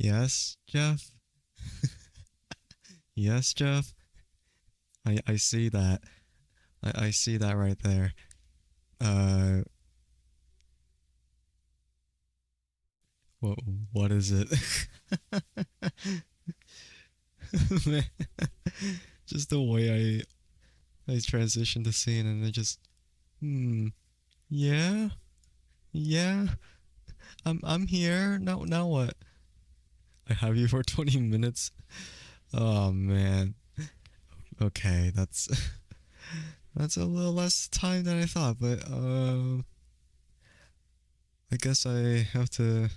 Yes, Jeff? Yes, Jeff? I see that. I see that right there. What is it? Just the way I transitioned the scene and I just yeah? Yeah? I'm here. Now what? I have you for 20 minutes. Oh man. Okay, that's a little less time than I thought, but I guess I have to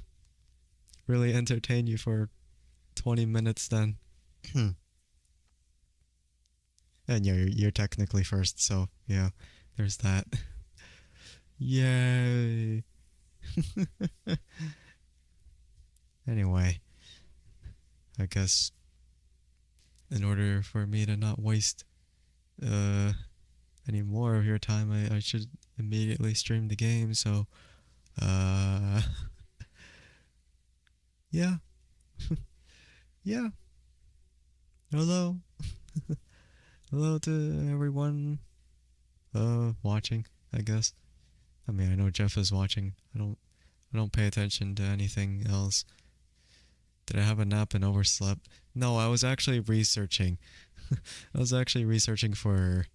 really entertain you for 20 minutes then. And yeah, you're technically first, so yeah, there's that. Yay. Anyway, I guess in order for me to not waste any more of your time, I should immediately stream the game, so yeah. Yeah. Hello. Hello to everyone watching, I guess. I mean, I know Jeff is watching. I don't pay attention to anything else. Did I have a nap and overslept? No, I was actually researching. I was actually researching for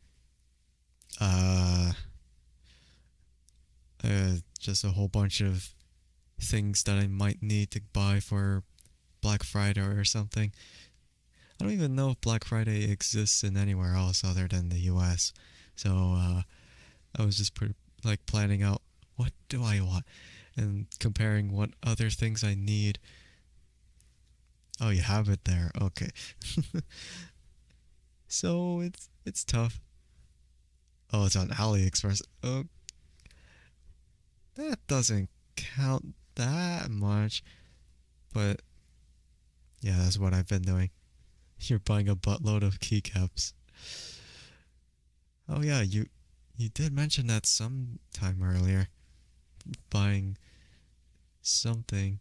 just a whole bunch of things that I might need to buy for Black Friday or something. I don't even know if Black Friday exists in anywhere else other than the US. So I was just planning out what do I want and comparing what other things I need. Oh, you have it there. Okay. So it's tough. Oh, it's on AliExpress. Oh, that doesn't count that much. But yeah, that's what I've been doing. You're buying a buttload of keycaps. Oh yeah, you did mention that sometime earlier. Buying something.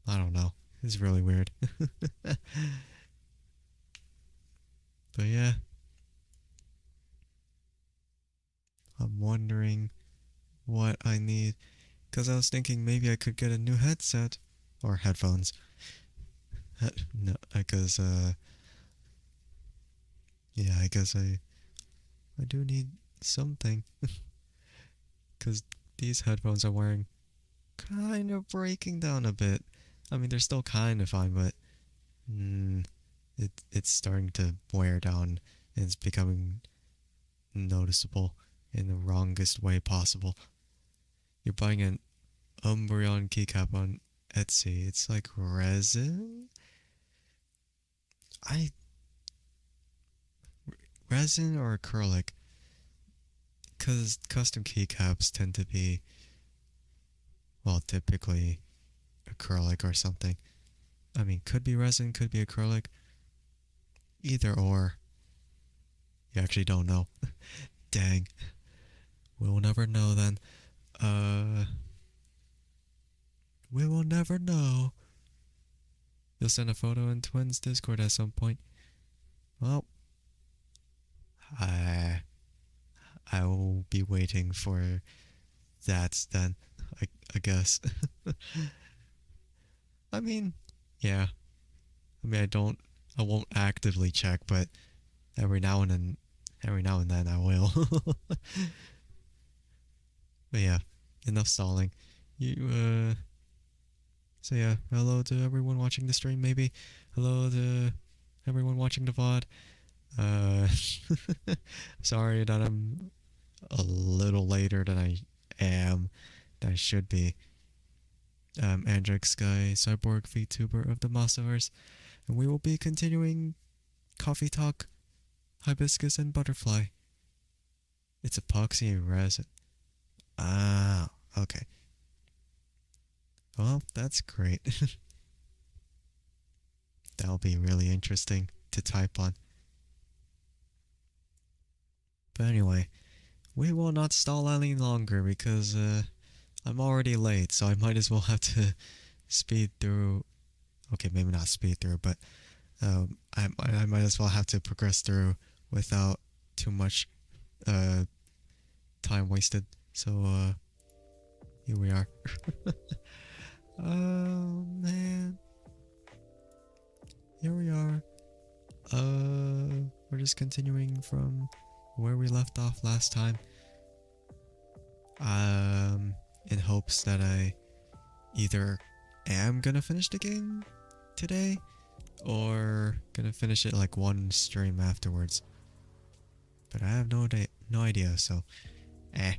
I don't know. It's really weird. But yeah. I'm wondering what I need. Because I was thinking maybe I could get a new headset. Or headphones. No, because yeah, I guess I do need something. Because these headphones I'm wearing kind of breaking down a bit. I mean, they're still kind of fine, but it's starting to wear down and it's becoming noticeable in the wrongest way possible. You're buying an Umbreon keycap on Etsy. It's like resin? Resin or acrylic? Because custom keycaps tend to be, well, typically acrylic or something. I mean, could be resin, could be acrylic. Either or. You actually don't know. Dang. We'll never know then. We will never know. You'll send a photo in Twins Discord at some point. Well, I will be waiting for that then, I guess. I mean, yeah. I mean, I won't actively check, but every now and then I will. But yeah, enough stalling. So yeah, hello to everyone watching the stream, maybe. Hello to everyone watching the VOD. Sorry that I'm a little later than I am, than I should be. Andrike Sky, cyborg VTuber of the Massiverse, and we will be continuing Coffee Talk, Hibiscus, and Butterfly. It's epoxy resin. Ah, okay. Well, that's great. That'll be really interesting to type on. But anyway, we will not stall any longer because I'm already late, so I might as well have to speed through Okay, maybe not speed through, but I might as well have to progress through without too much time wasted. So here we are. Oh man, here we are. We're just continuing from where we left off last time. In hopes that I either am gonna finish the game today or gonna finish it like one stream afterwards. But I have no idea, so eh.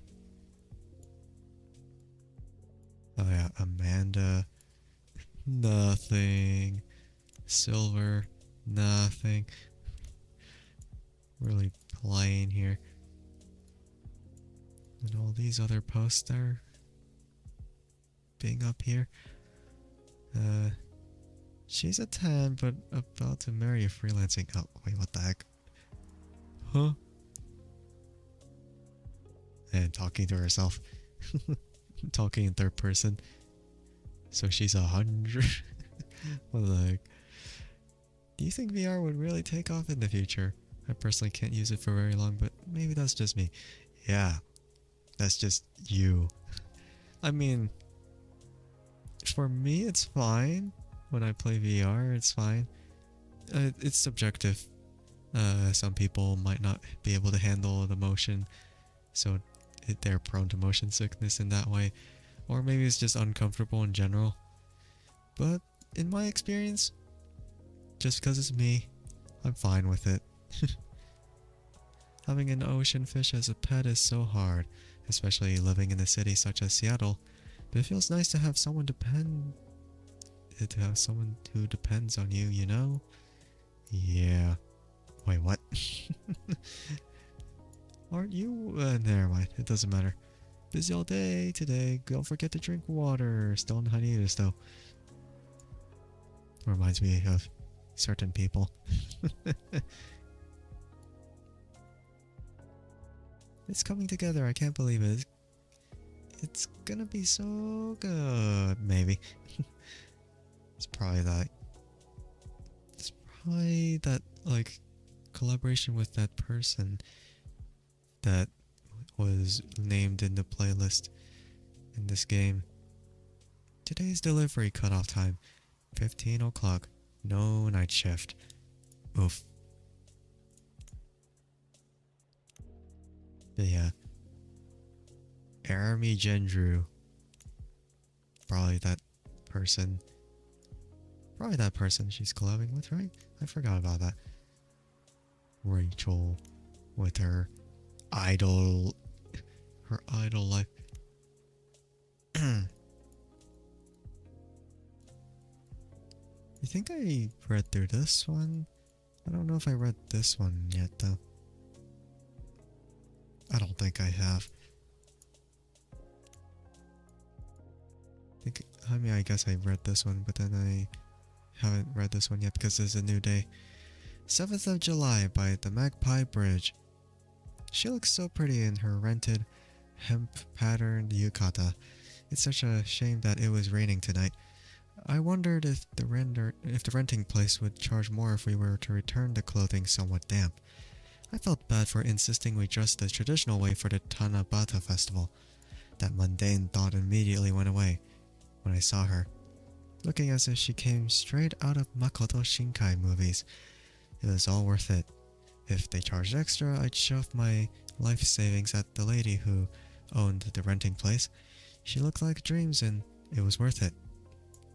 Oh yeah, Amanda, nothing. Silver, nothing. Really plain here. And all these other posts are being up here. She's a 10, but about to marry a freelancing. Oh, wait, what the heck? Huh? And talking to herself. Talking in third person. So she's 100. What the heck? Do you think VR would really take off in the future? I personally can't use it for very long, but maybe that's just me. Yeah, that's just you. I mean, for me it's fine. When I play VR, it's fine. It's subjective. Some people might not be able to handle the motion, so they're prone to motion sickness in that way. Or maybe it's just uncomfortable in general. But in my experience, just because it's me, I'm fine with it. Having an ocean fish as a pet is so hard, especially living in a city such as Seattle. But it feels nice to have someone who depends on you, you know? Yeah. Wait, what? Aren't you? Never mind. It doesn't matter. Busy all day today. Don't forget to drink water. Still in hiatus though. Reminds me of certain people. It's coming together. I can't believe it. It's gonna be so good. Maybe. It's probably that like collaboration with that person that was named in the playlist in this game. Today's delivery cutoff time, 15 o'clock. No night shift. Oof. But yeah. Army Gendrew. Probably that person she's collabing with, right? I forgot about that. Rachel with her idol life. You think I read through this one? I don't know if I read this one yet though. I don't think I have. I guess I read this one, but then I haven't read this one yet because it's a new day. 7th of July by the Magpie Bridge. She looks so pretty in her rented hemp patterned yukata. It's such a shame that it was raining tonight. I wondered if the renting place would charge more if we were to return the clothing somewhat damp. I felt bad for insisting we dress the traditional way for the Tanabata festival. That mundane thought immediately went away when I saw her, looking as if she came straight out of Makoto Shinkai movies. It was all worth it. If they charged extra, I'd shove my life savings at the lady who owned the renting place. She looked like dreams and it was worth it.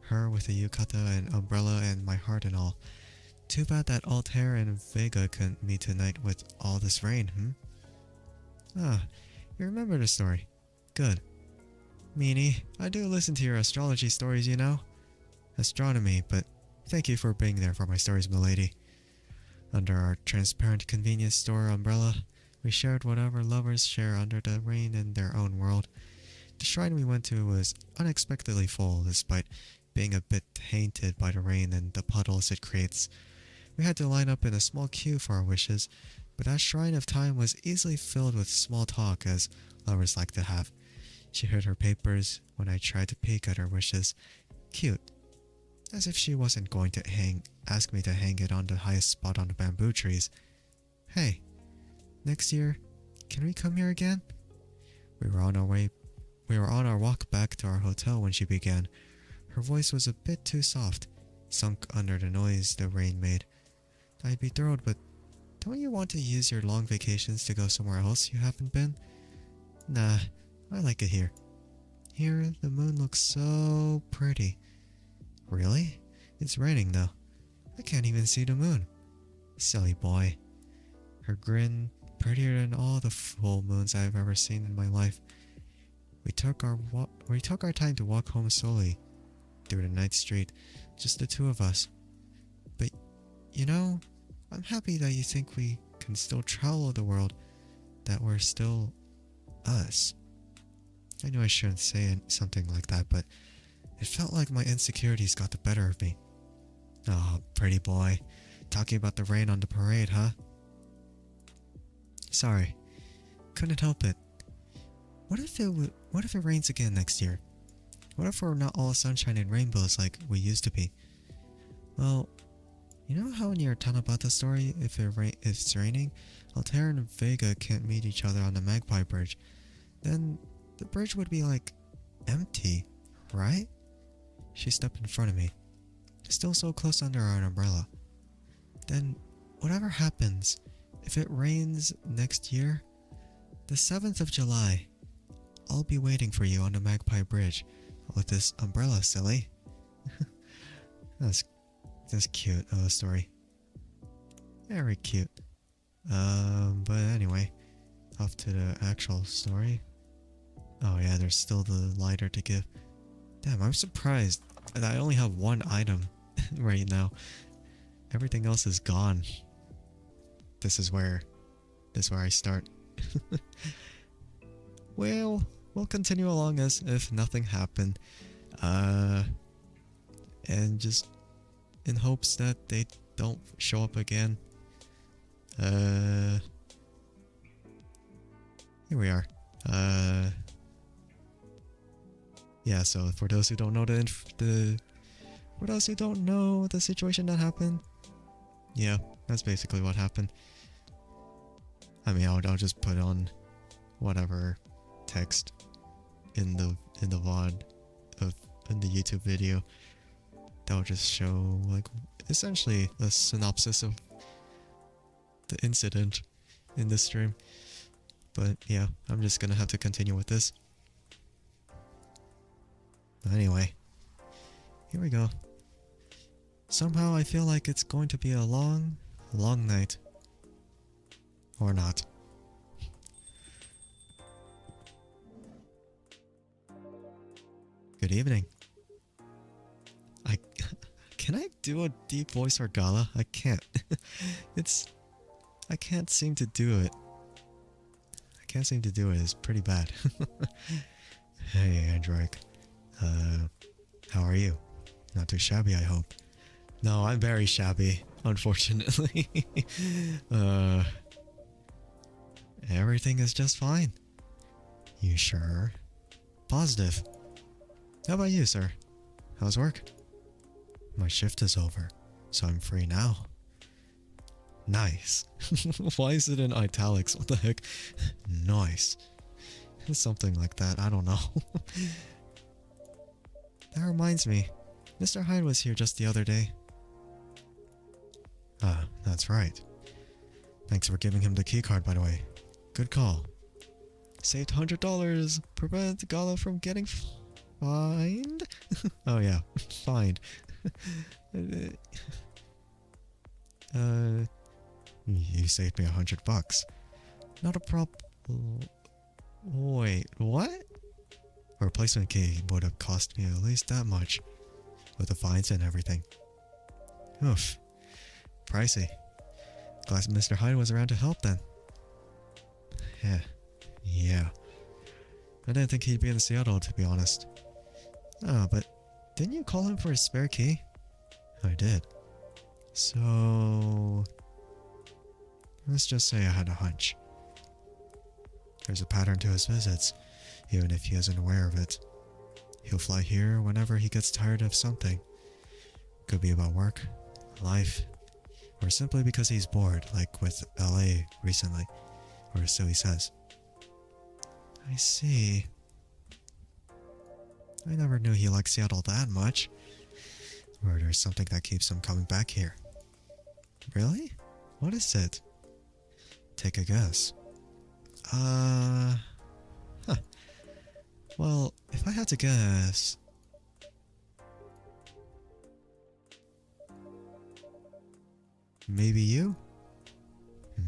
Her with a yukata and umbrella and my heart and all. Too bad that Altair and Vega couldn't meet tonight with all this rain, Ah, you remember the story. Good. Meanie, I do listen to your astrology stories, you know. Astronomy, but thank you for being there for my stories, milady. Under our transparent convenience store umbrella, we shared whatever lovers share under the rain in their own world. The shrine we went to was unexpectedly full, despite being a bit tainted by the rain and the puddles it creates. We had to line up in a small queue for our wishes, but that shrine of time was easily filled with small talk, as lovers like to have. She hid her papers when I tried to peek at her wishes. Cute. As if she wasn't going to ask me to hang it on the highest spot on the bamboo trees. Hey, next year, can we come here again? We were on our walk back to our hotel when she began. Her voice was a bit too soft, sunk under the noise the rain made. I'd be thrilled, but don't you want to use your long vacations to go somewhere else you haven't been? Nah, I like it here. Here, the moon looks so pretty. Really? It's raining though. I can't even see the moon. Silly boy. Her grin, prettier than all the full moons I've ever seen in my life. We took our time to walk home slowly through the night street, just the two of us. But, you know, I'm happy that you think we can still travel the world, that we're still us. I knew I shouldn't say something like that, but it felt like my insecurities got the better of me. Oh, pretty boy. Talking about the rain on the parade, huh? Sorry. Couldn't help it. What if it rains again next year? What if we're not all sunshine and rainbows like we used to be? Well, you know how in your Tanabata story, if it's raining, Altair and Vega can't meet each other on the Magpie Bridge. Then the bridge would be like empty, right? She stepped in front of me, still so close under our umbrella. Then whatever happens, if it rains next year, the 7th of July, I'll be waiting for you on the Magpie Bridge with this umbrella, silly. That's cute, story. Very cute. But anyway, off to the actual story. Oh yeah, there's still the lighter to give. Damn, I'm surprised that I only have one item right now. Everything else is gone. This is where I start. Well, we'll continue along as if nothing happened. And just in hopes that they don't show up again. Here we are. Yeah, so for those who don't know for those who don't know the situation that happened, yeah, that's basically what happened. I mean, I'll just put on whatever text in the VOD in the YouTube video that will just show like essentially a synopsis of the incident in the stream. But yeah, I'm just gonna have to continue with this. Anyway, here we go. Somehow I feel like it's going to be a long, long night. Or not. Good evening. Can I do a deep voice or gala? I can't. I can't seem to do it. It's pretty bad. Hey, Andrike. How are you? Not too shabby, I hope. No, I'm very shabby, unfortunately. Everything is just fine. You sure? Positive. How about you, sir? How's work? My shift is over, so I'm free now. Nice. Why is it in italics? What the heck? Nice. Something like that, I don't know. That reminds me, Mr. Hyde was here just the other day. Ah, that's right. Thanks for giving him the keycard, by the way. Good call. Saved $100. Prevent Gala from getting fined? Oh yeah, fined. You saved me $100. Not a problem. Wait, what? A replacement key would have cost me at least that much, with the fines and everything. Oof. Pricey. Glad Mr. Hyde was around to help then. Yeah. I didn't think he'd be in Seattle, to be honest. Oh, but didn't you call him for his spare key? I did. So let's just say I had a hunch. There's a pattern to his visits, even if he isn't aware of it. He'll fly here whenever he gets tired of something. Could be about work, life, or simply because he's bored, like with LA recently, or so he says. I see. I never knew he liked Seattle that much. Or there's something that keeps him coming back here. Really? What is it? Take a guess. Huh. Well, if I had to guess... Maybe you?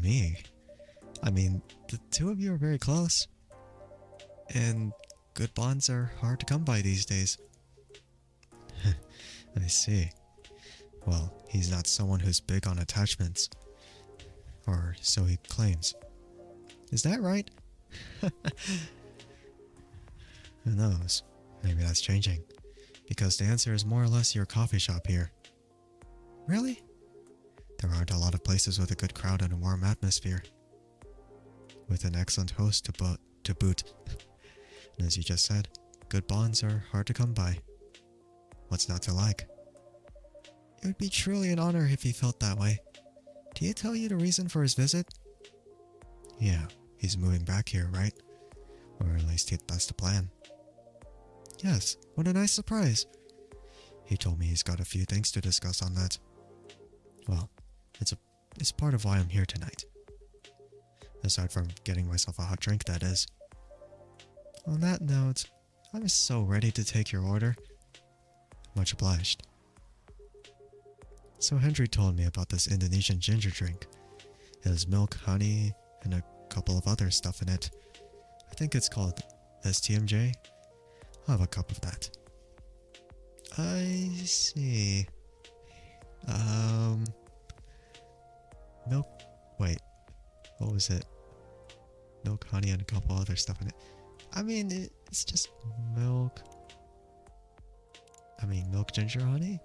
Me? I mean, the two of you are very close. And good bonds are hard to come by these days. I see. Well, he's not someone who's big on attachments. Or so he claims. Is that right? Who knows? Maybe that's changing. Because the answer is more or less your coffee shop here. Really? There aren't a lot of places with a good crowd and a warm atmosphere. With an excellent host to boot. And as you just said, good bonds are hard to come by. What's not to like? It would be truly an honor if he felt that way. Did he tell you the reason for his visit? Yeah, he's moving back here, right? Or at least that's the plan. Yes, what a nice surprise. He told me he's got a few things to discuss on that. Well, it's part of why I'm here tonight. Aside from getting myself a hot drink, that is. On that note, I'm so ready to take your order. Much obliged. So Hendry told me about this Indonesian ginger drink. It has milk, honey, and a couple of other stuff in it. I think it's called STMJ. I'll have a cup of that. I see. Milk. Wait. What was it? Milk, honey, and a couple other stuff in it. I mean, it's just milk. Milk, ginger, honey?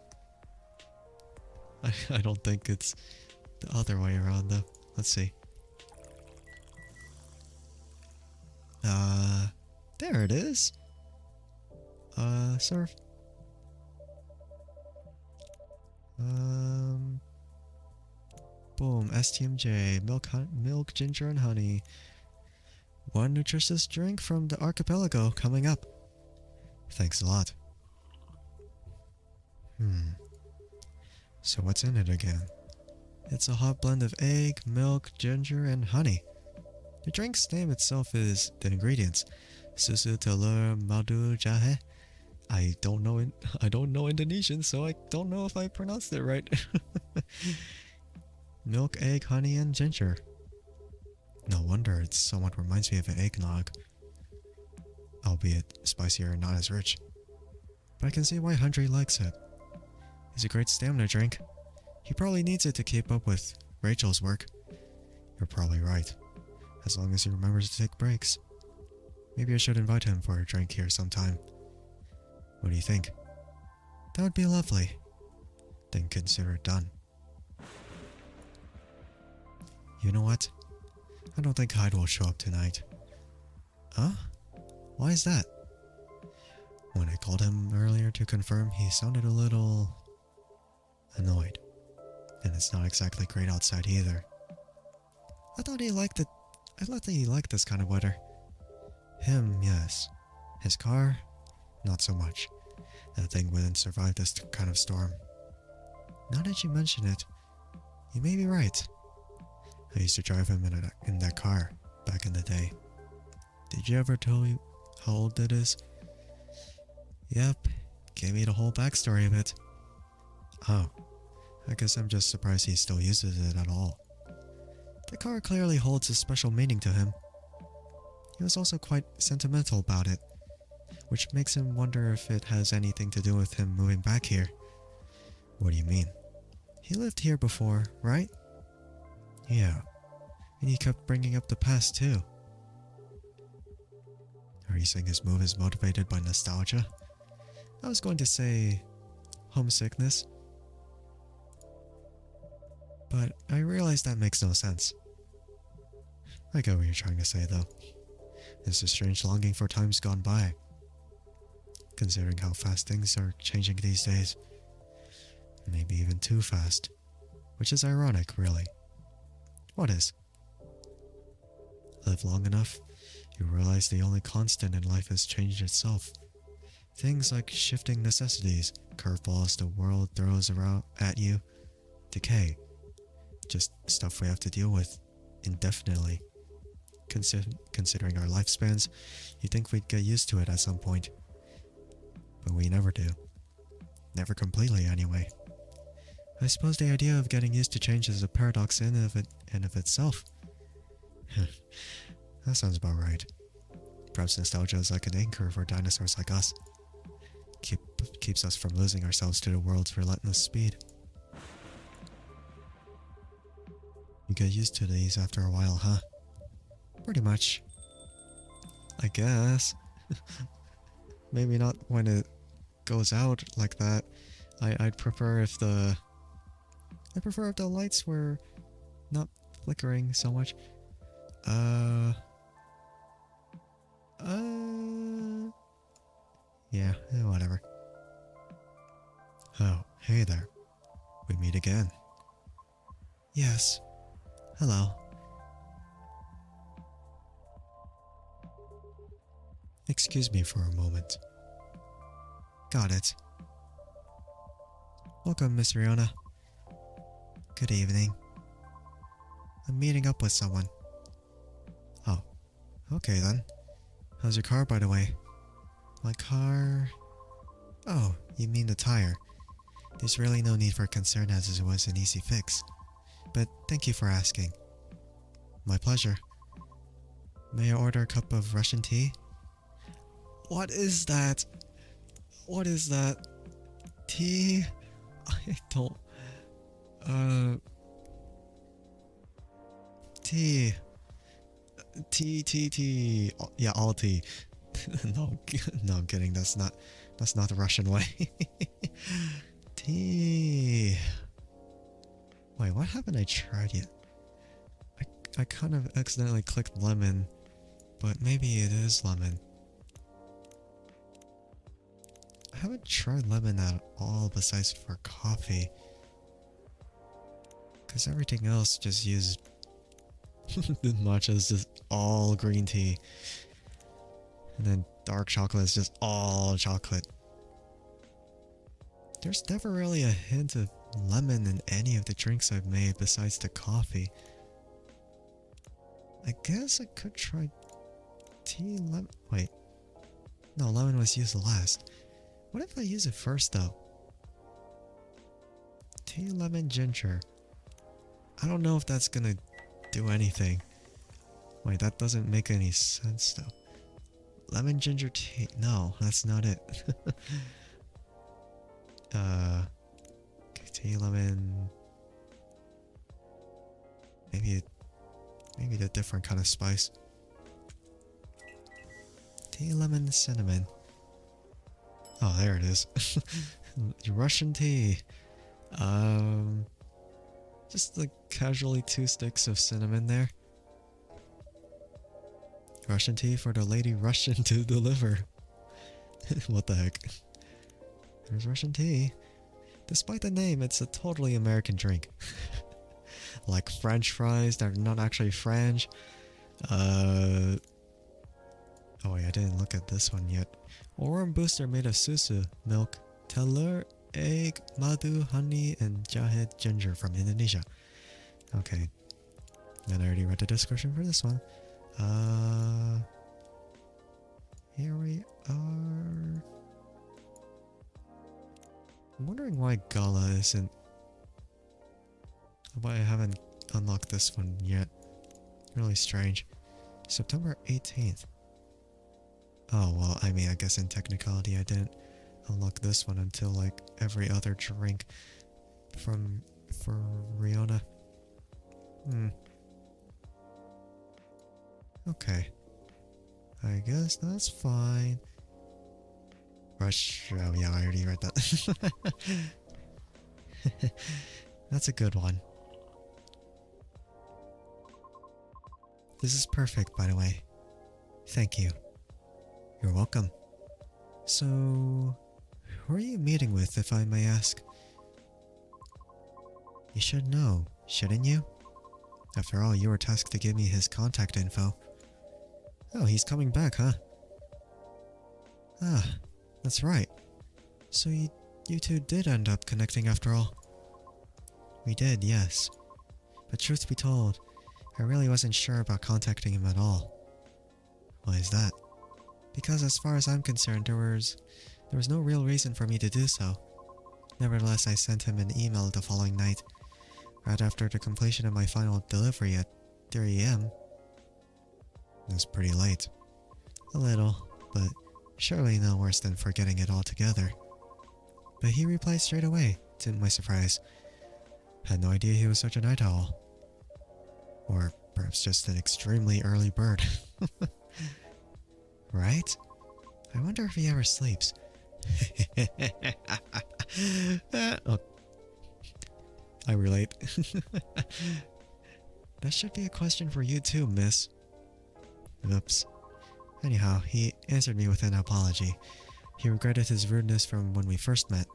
I don't think it's the other way around though. Let's see. There it is. Serve. Boom, STMJ, milk, ginger, and honey. One nutritious drink from the archipelago coming up. Thanks a lot. So what's in it again? It's a hot blend of egg, milk, ginger, and honey. The drink's name itself is the ingredients. Susu, telur, madu, jahe. I don't know Indonesian, so I don't know if I pronounced it right. Milk, egg, honey, and ginger. No wonder it somewhat reminds me of an eggnog. Albeit spicier and not as rich. But I can see why Hendry likes it. It's a great stamina drink. He probably needs it to keep up with Rachel's work. You're probably right. As long as he remembers to take breaks. Maybe I should invite him for a drink here sometime. What do you think? That would be lovely. Then consider it done. You know what? I don't think Hyde will show up tonight. Huh? Why is that? When I called him earlier to confirm, he sounded a little annoyed. And it's not exactly great outside either. I thought he liked this kind of weather. Him, yes. His car, not so much. That thing wouldn't survive this kind of storm. Now that you mention it, you may be right. I used to drive him in that car back in the day. Did you ever tell me how old it is? Yep, gave me the whole backstory of it. Oh, I guess I'm just surprised he still uses it at all. The car clearly holds a special meaning to him. He was also quite sentimental about it, which makes him wonder if it has anything to do with him moving back here. What do you mean? He lived here before, right? Yeah, and he kept bringing up the past too. Are you saying his move is motivated by nostalgia? I was going to say homesickness, but I realize that makes no sense. I get what you're trying to say though. It's a strange longing for times gone by, considering how fast things are changing these days. Maybe even too fast. Which is ironic, really. What is? Live long enough, you realize the only constant in life is change itself. Things like shifting necessities, curveballs the world throws around at you, decay. Just stuff we have to deal with indefinitely. Considering our lifespans, you'd think we'd get used to it at some point. But we never do. Never completely, anyway. I suppose the idea of getting used to change is a paradox in and of itself. That sounds about right. Perhaps nostalgia is like an anchor for dinosaurs like us. Keeps us from losing ourselves to the world's relentless speed. You get used to these after a while, huh? Pretty much. I guess. Maybe not when it goes out like that. I'd prefer if the lights were not flickering so much. Yeah, whatever. Oh, hey there. We meet again. Yes. Hello. Excuse me for a moment. Got it. Welcome, Miss Riona. Good evening. I'm meeting up with someone. Oh, okay then. How's your car, by the way? My car... Oh, you mean the tire. There's really no need for concern as it was an easy fix. But thank you for asking. My pleasure. May I order a cup of Russian tea? What is that? What is that? Tea? I don't... Tea. Tea. Yeah, all tea. No, I'm kidding. That's not the Russian way. Tea. Wait, what haven't I tried yet? I kind of accidentally clicked lemon, but maybe it is lemon. I haven't tried lemon at all besides for coffee. Because everything else just used matcha is just all green tea. And then dark chocolate is just all chocolate. There's never really a hint of lemon in any of the drinks I've made besides the coffee. I guess I could try tea lemon. Wait. No, lemon was used last. What if I use it first though? Tea lemon ginger. I don't know if that's gonna do anything. Wait, that doesn't make any sense though. Lemon ginger tea. No, that's not it. Tea lemon. Maybe a different kind of spice. Tea lemon cinnamon. Oh, there it is. Russian tea. Just like casually 2 sticks of cinnamon there. Russian tea for the lady Russian to deliver. What the heck? There's Russian tea. Despite the name, it's a totally American drink. Like French fries that are not actually French. Oh wait, I didn't look at this one yet. A warm booster made of susu, milk, telur, egg, madu, honey, and jahe ginger from Indonesia. Okay. And I already read the description for this one. Here we are. I'm wondering why Gala isn't... Why I haven't unlocked this one yet. Really strange. September 18th. Oh, well, I mean, I guess in technicality I didn't unlock this one until like every other drink for Riona. Okay. I guess that's fine. Rush. Oh yeah, I already read that. That's a good one. This is perfect, by the way. Thank you. You're welcome. So, who are you meeting with, if I may ask? You should know, shouldn't you? After all, you were tasked to give me his contact info. Oh, he's coming back, huh? Ah, that's right. So you two did end up connecting after all. We did, yes. But truth be told, I really wasn't sure about contacting him at all. Why is that? Because as far as I'm concerned, there was no real reason for me to do so. Nevertheless, I sent him an email the following night, right after the completion of my final delivery at 3 AM. It was pretty late. A little, but surely no worse than forgetting it altogether. But he replied straight away, to my surprise. Had no idea he was such a night owl. Or perhaps just an extremely early bird. Right? I wonder if he ever sleeps. Oh, I relate. That should be a question for you too, miss. Oops. Anyhow, he answered me with an apology. He regretted his rudeness from when we first met.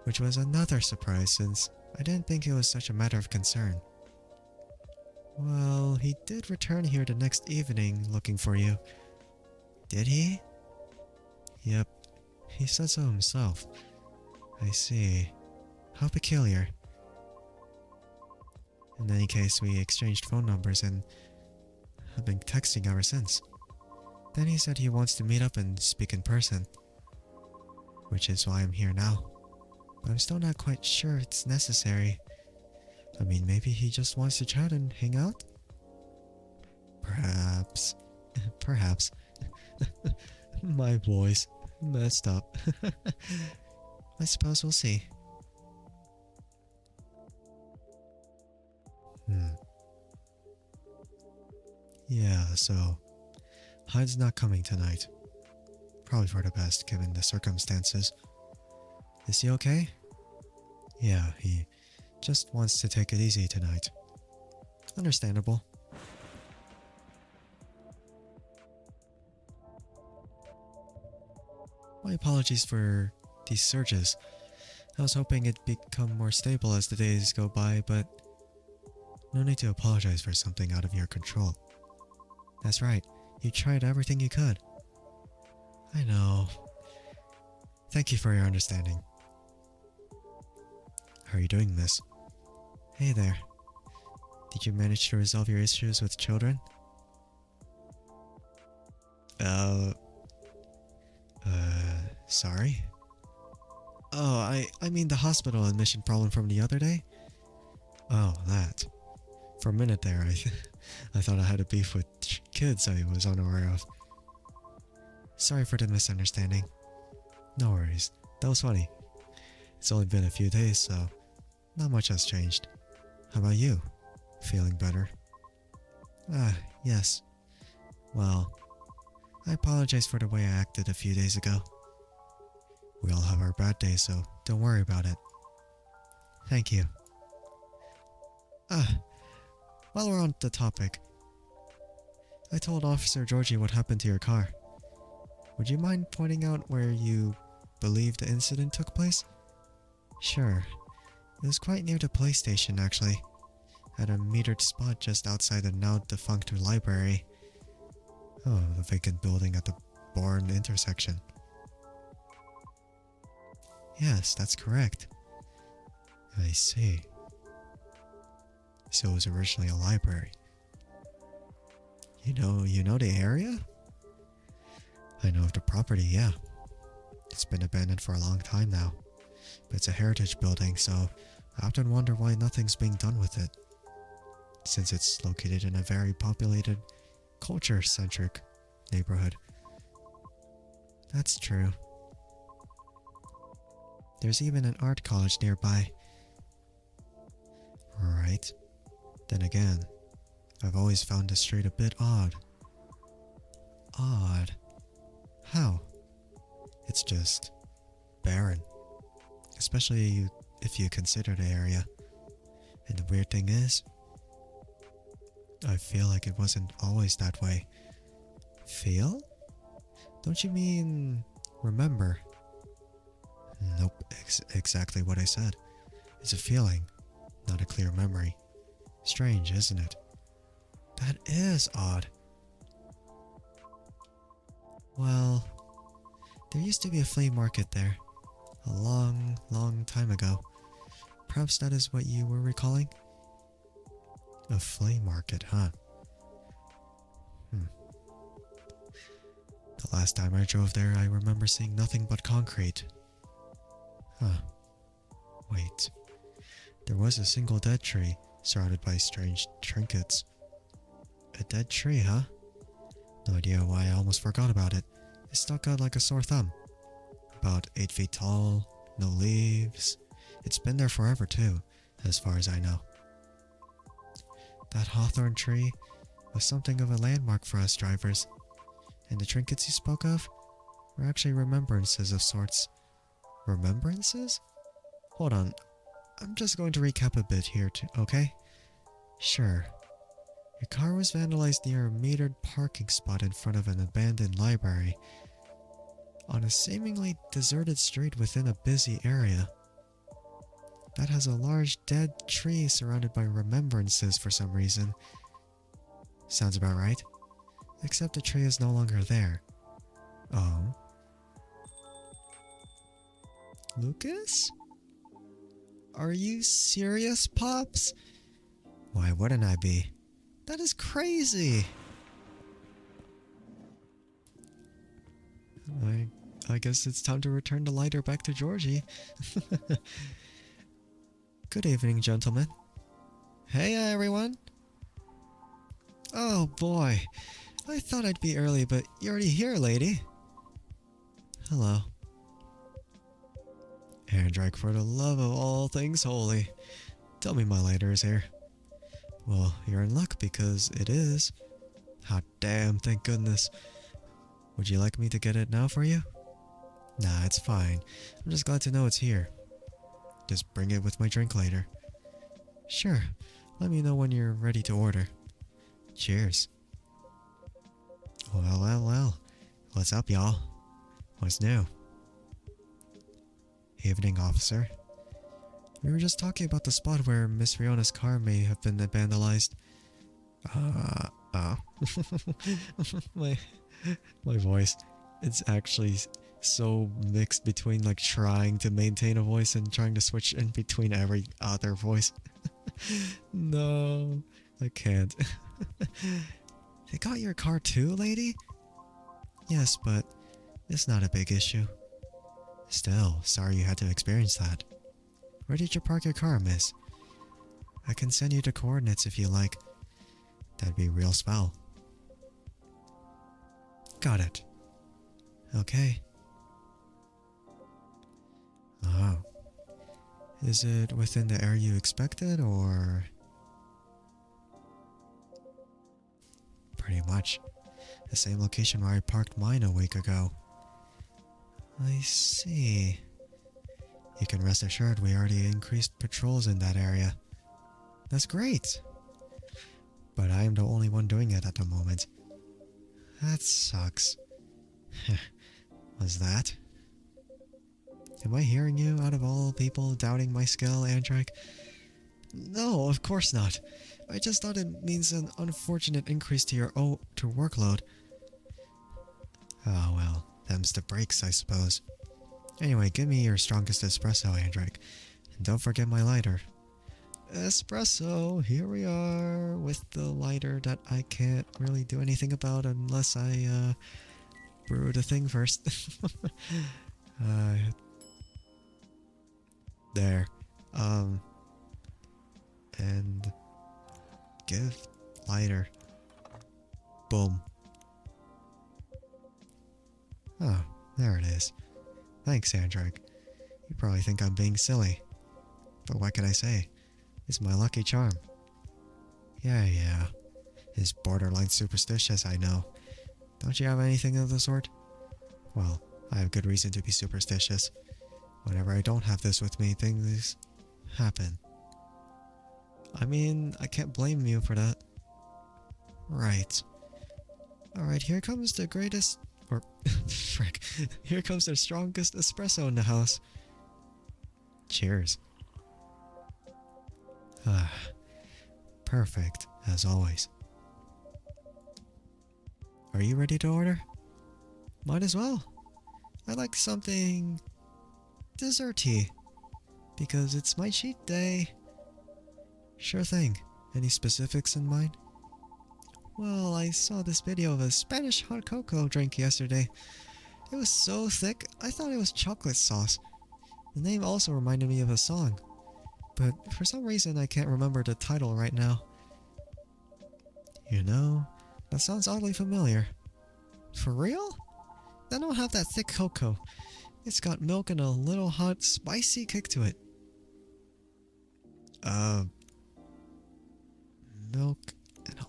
Which was another surprise since I didn't think it was such a matter of concern. Well, he did return here the next evening looking for you. Did he? Yep, he said so himself. I see. How peculiar. In any case, we exchanged phone numbers and have been texting ever since. Then he said he wants to meet up and speak in person. Which is why I'm here now. But I'm still not quite sure it's necessary. I mean, maybe he just wants to chat and hang out? Perhaps. Perhaps. My voice. Messed up. I suppose we'll see. Yeah, so Hyde's not coming tonight. Probably for the best given the circumstances. Is he okay? Yeah, he just wants to take it easy tonight. Understandable. My apologies for these surges. I was hoping it'd become more stable as the days go by, but no need to apologize for something out of your control. That's right, you tried everything you could. I know. Thank you for your understanding. How are you doing, miss? Hey there. Did you manage to resolve your issues with children? Sorry? Oh, I mean the hospital admission problem from the other day? Oh, that. For a minute there, I thought I had a beef with kids I was unaware of. Sorry for the misunderstanding. No worries. That was funny. It's only been a few days, so not much has changed. How about you? Feeling better? Yes. Well, I apologize for the way I acted a few days ago. We all have our bad days, so don't worry about it. Thank you. While we're on the topic, I told Officer Georgie what happened to your car. Would you mind pointing out where you believe the incident took place? Sure. It was quite near the police station, actually. At a metered spot just outside the now-defunct library. Oh, the vacant building at the Bourne intersection. Yes, that's correct. I see. So it was originally a library. You know the area? I know of the property, yeah. It's been abandoned for a long time now. But it's a heritage building, so I often wonder why nothing's being done with it. Since it's located in a very populated, culture-centric neighborhood. That's true. There's even an art college nearby. Right. Then again, I've always found the street a bit odd. Odd? How? It's just barren. Especially if you consider the area. And the weird thing is, I feel like it wasn't always that way. Feel? Don't you mean remember? Nope, exactly what I said. It's a feeling, not a clear memory. Strange, isn't it? That is odd. Well, there used to be a flea market there. A long, long time ago. Perhaps that is what you were recalling? A flea market, huh? The last time I drove there, I remember seeing nothing but concrete. Huh. Wait. There was a single dead tree, surrounded by strange trinkets. A dead tree, huh? No idea why I almost forgot about it. It stuck out like a sore thumb. About 8 feet tall, no leaves. It's been there forever too, as far as I know. That hawthorn tree was something of a landmark for us drivers. And the trinkets you spoke of were actually remembrances of sorts. Remembrances? Hold on. I'm just going to recap a bit here, okay? Sure. Your car was vandalized near a metered parking spot in front of an abandoned library. On a seemingly deserted street within a busy area. That has a large dead tree surrounded by remembrances for some reason. Sounds about right. Except the tree is no longer there. Oh? Lucas? Are you serious, Pops? Why wouldn't I be? That is crazy! I guess it's time to return the lighter back to Georgie. Good evening, gentlemen. Hey, everyone! Oh boy, I thought I'd be early, but you're already here, lady. Hello. Andrike, for the love of all things holy, tell me my lighter is here. Well, you're in luck because it is. Hot damn, thank goodness. Would you like me to get it now for you? Nah, it's fine. I'm just glad to know it's here. Just bring it with my drink later. Sure. Let me know when you're ready to order. Cheers. Well. What's up, y'all? What's new? Evening, officer. We were just talking about the spot where Miss Riona's car may have been vandalized. My voice. It's actually so mixed between like trying to maintain a voice and trying to switch in between every other voice. No, I can't. They got your car too, lady? Yes, but it's not a big issue. Still, sorry you had to experience that. Where did you park your car, miss? I can send you the coordinates if you like. That'd be real swell. Got it. Okay. Oh. Is it within the area you expected, or...? Pretty much. The same location where I parked mine a week ago. I see. You can rest assured we already increased patrols in that area. That's great. But I am the only one doing it at the moment. That sucks. Was that? Am I hearing you out of all people doubting my skill, Andrike? No, of course not. I just thought it means an unfortunate increase to your workload. Oh well, them's the breaks, I suppose. Anyway, give me your strongest espresso, Andrike. And don't forget my lighter. Espresso, here we are with the lighter that I can't really do anything about unless I brew the thing first. There. And give lighter. Boom. Oh, there it is. Thanks, Andrike. You probably think I'm being silly. But what can I say? It's my lucky charm. Yeah. It's borderline superstitious, I know. Don't you have anything of the sort? Well, I have good reason to be superstitious. Whenever I don't have this with me, things happen. I mean, I can't blame you for that. Right. Alright, here comes the greatest... Or, frick. Here comes the strongest espresso in the house. Cheers. Ah, perfect, as always. Are you ready to order? Might as well. I'd like something desserty, because it's my cheat day. Sure thing. Any specifics in mind? Well, I saw this video of a Spanish hot cocoa drink yesterday. It was so thick, I thought it was chocolate sauce. The name also reminded me of a song, but for some reason I can't remember the title right now. You know, that sounds oddly familiar. For real? Then I'll have that thick cocoa. It's got milk and a little hot, spicy kick to it. Milk and a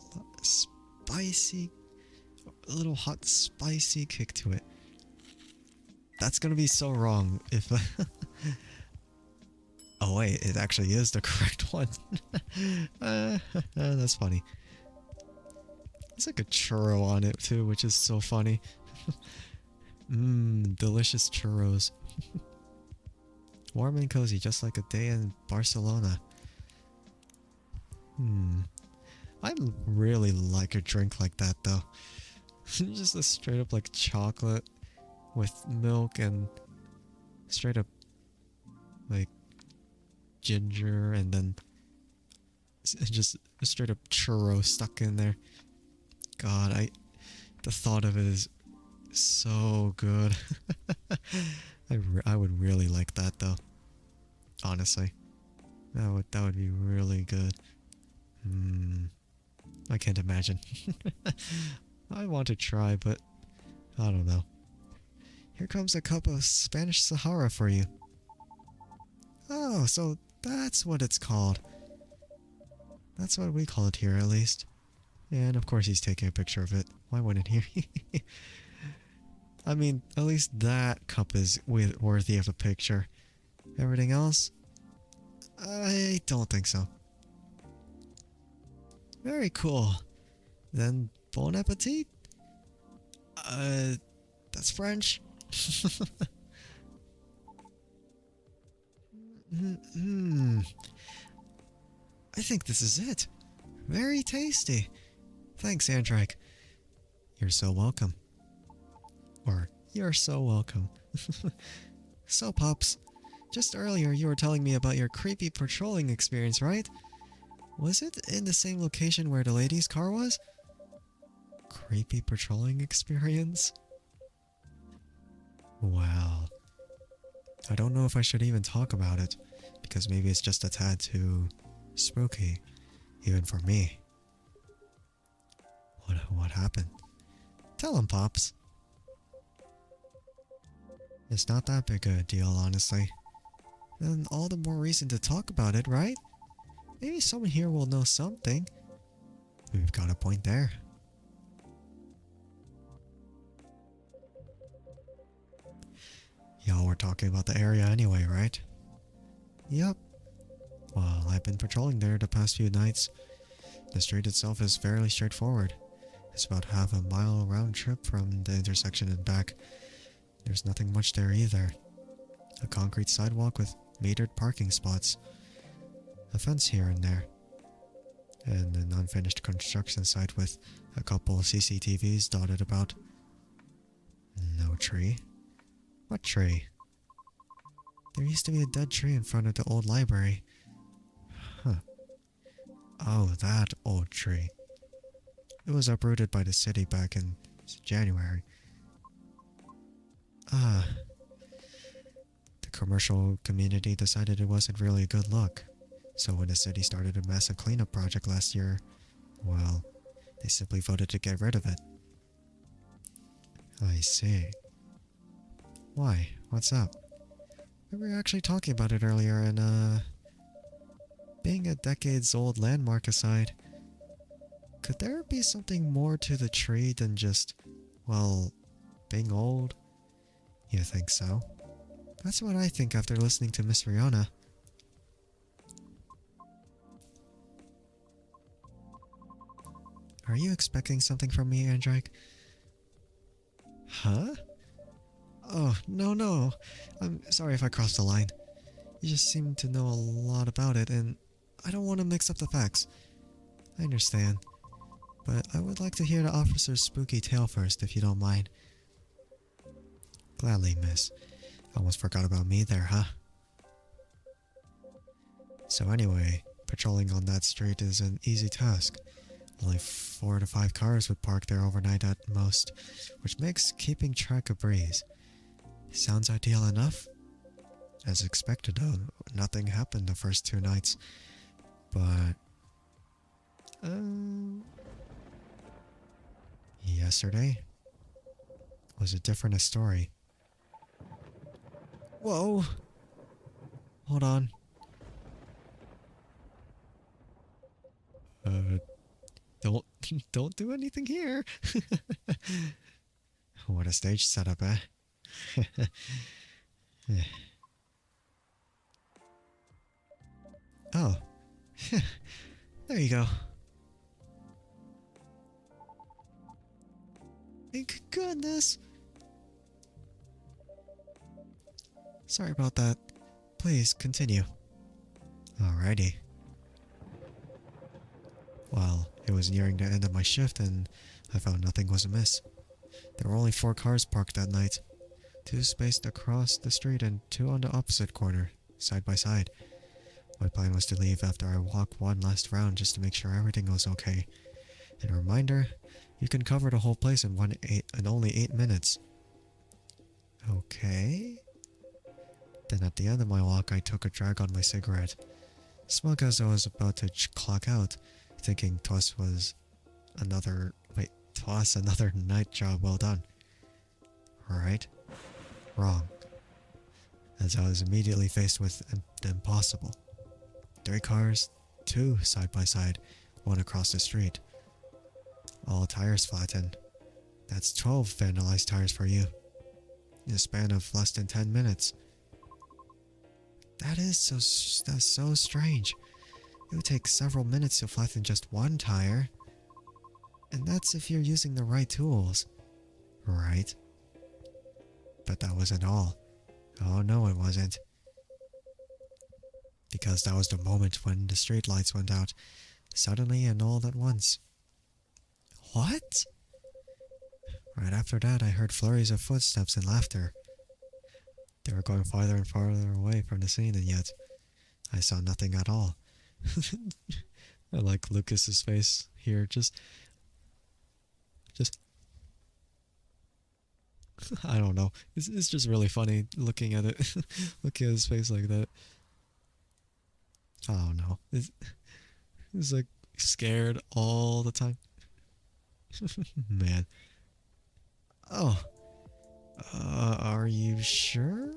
little hot, spicy kick to it. That's gonna be so wrong if... Oh wait, it actually is the correct one. That's funny. There's like a churro on it too, which is so funny. Delicious churros. Warm and cozy, just like a day in Barcelona. I'd really like a drink like that though. Just a straight up like chocolate with milk and straight up like ginger and then just a straight up churro stuck in there. God, the thought of it is so good. I would really like that though. Honestly, that would be really good. I can't imagine. I want to try, but I don't know. Here comes a cup of Spanish Sahara for you. Oh, so that's what it's called. That's what we call it here, at least. And of course he's taking a picture of it. Why wouldn't he? I mean, at least that cup is worthy of a picture. Everything else? I don't think so. Very cool. Then, bon appetit? That's French. I think this is it. Very tasty. Thanks, Andrike. You're so welcome. Or, you're so welcome. So, Pops, just earlier you were telling me about your creepy patrolling experience, right? Was it in the same location where the lady's car was? Creepy patrolling experience? Well, I don't know if I should even talk about it, because maybe it's just a tad too spooky, even for me. What happened? Tell him, Pops. It's not that big a deal, honestly. Then all the more reason to talk about it, right? Maybe someone here will know something. We've got a point there. Y'all were talking about the area anyway, right? Yup. Well, I've been patrolling there the past few nights. The street itself is fairly straightforward. It's about half a mile round trip from the intersection and back. There's nothing much there either. A concrete sidewalk with metered parking spots. A fence here and there. And an unfinished construction site with a couple of CCTVs dotted about. No tree. What tree? There used to be a dead tree in front of the old library. Huh. Oh, that old tree. It was uprooted by the city back in January. The commercial community decided it wasn't really a good look. So when the city started a massive cleanup project last year, well, they simply voted to get rid of it. I see. Why? What's up? We were actually talking about it earlier and, being a decades-old landmark aside, could there be something more to the tree than just, well, being old? You think so? That's what I think after listening to Miss Rihanna. Are you expecting something from me, Andrike? Huh? Oh, no. I'm sorry if I crossed the line. You just seem to know a lot about it, and I don't want to mix up the facts. I understand. But I would like to hear the officer's spooky tale first, if you don't mind. Gladly, miss. Almost forgot about me there, huh? So anyway, patrolling on that street is an easy task. Only 4 to 5 cars would park there overnight at most, which makes keeping track a breeze. Sounds ideal enough? As expected though, nothing happened the first 2 nights. But... yesterday was a different story. Whoa! Hold on. Don't do anything here. What a stage setup, eh? Oh. There you go. Thank goodness. Sorry about that. Please continue. Alrighty. Well, it was nearing the end of my shift and I found nothing was amiss. There were only 4 cars parked that night. 2 spaced across the street and 2 on the opposite corner, side by side. My plan was to leave after I walked one last round just to make sure everything was okay. And a reminder, you can cover the whole place in only 8 minutes. Okay. Then at the end of my walk, I took a drag on my cigarette. Smug as I was about to clock out, thinking 'twas another night job well done. Right? Wrong. As I was immediately faced with the impossible. 3 cars, 2 side by side, 1 across the street. All tires flattened. That's 12 vandalized tires for you. In a span of less than 10 minutes. That's so strange. It would take several minutes to flatten just 1 tire. And that's if you're using the right tools. Right? But that wasn't all. Oh no, it wasn't. Because that was the moment when the street lights went out. Suddenly and all at once. What? Right after that, I heard flurries of footsteps and laughter. They were going farther and farther away from the scene, and yet I saw nothing at all. I like Lucas's face here, just I don't know. It's just really funny looking at it, looking at his face like that. I don't know. He's like scared all the time. Man. Oh. Are you sure?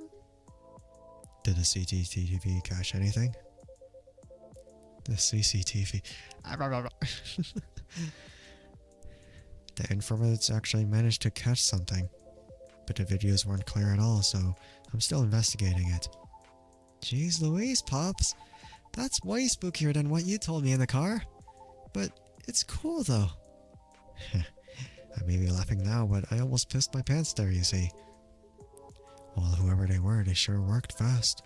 Did the CCTV catch anything? The CCTV. The infrareds actually managed to catch something. But the videos weren't clear at all, so I'm still investigating it. Jeez Louise, Pops. That's way spookier than what you told me in the car. But it's cool though. I may be laughing now, but I almost pissed my pants there, you see. Well, whoever they were, they sure worked fast.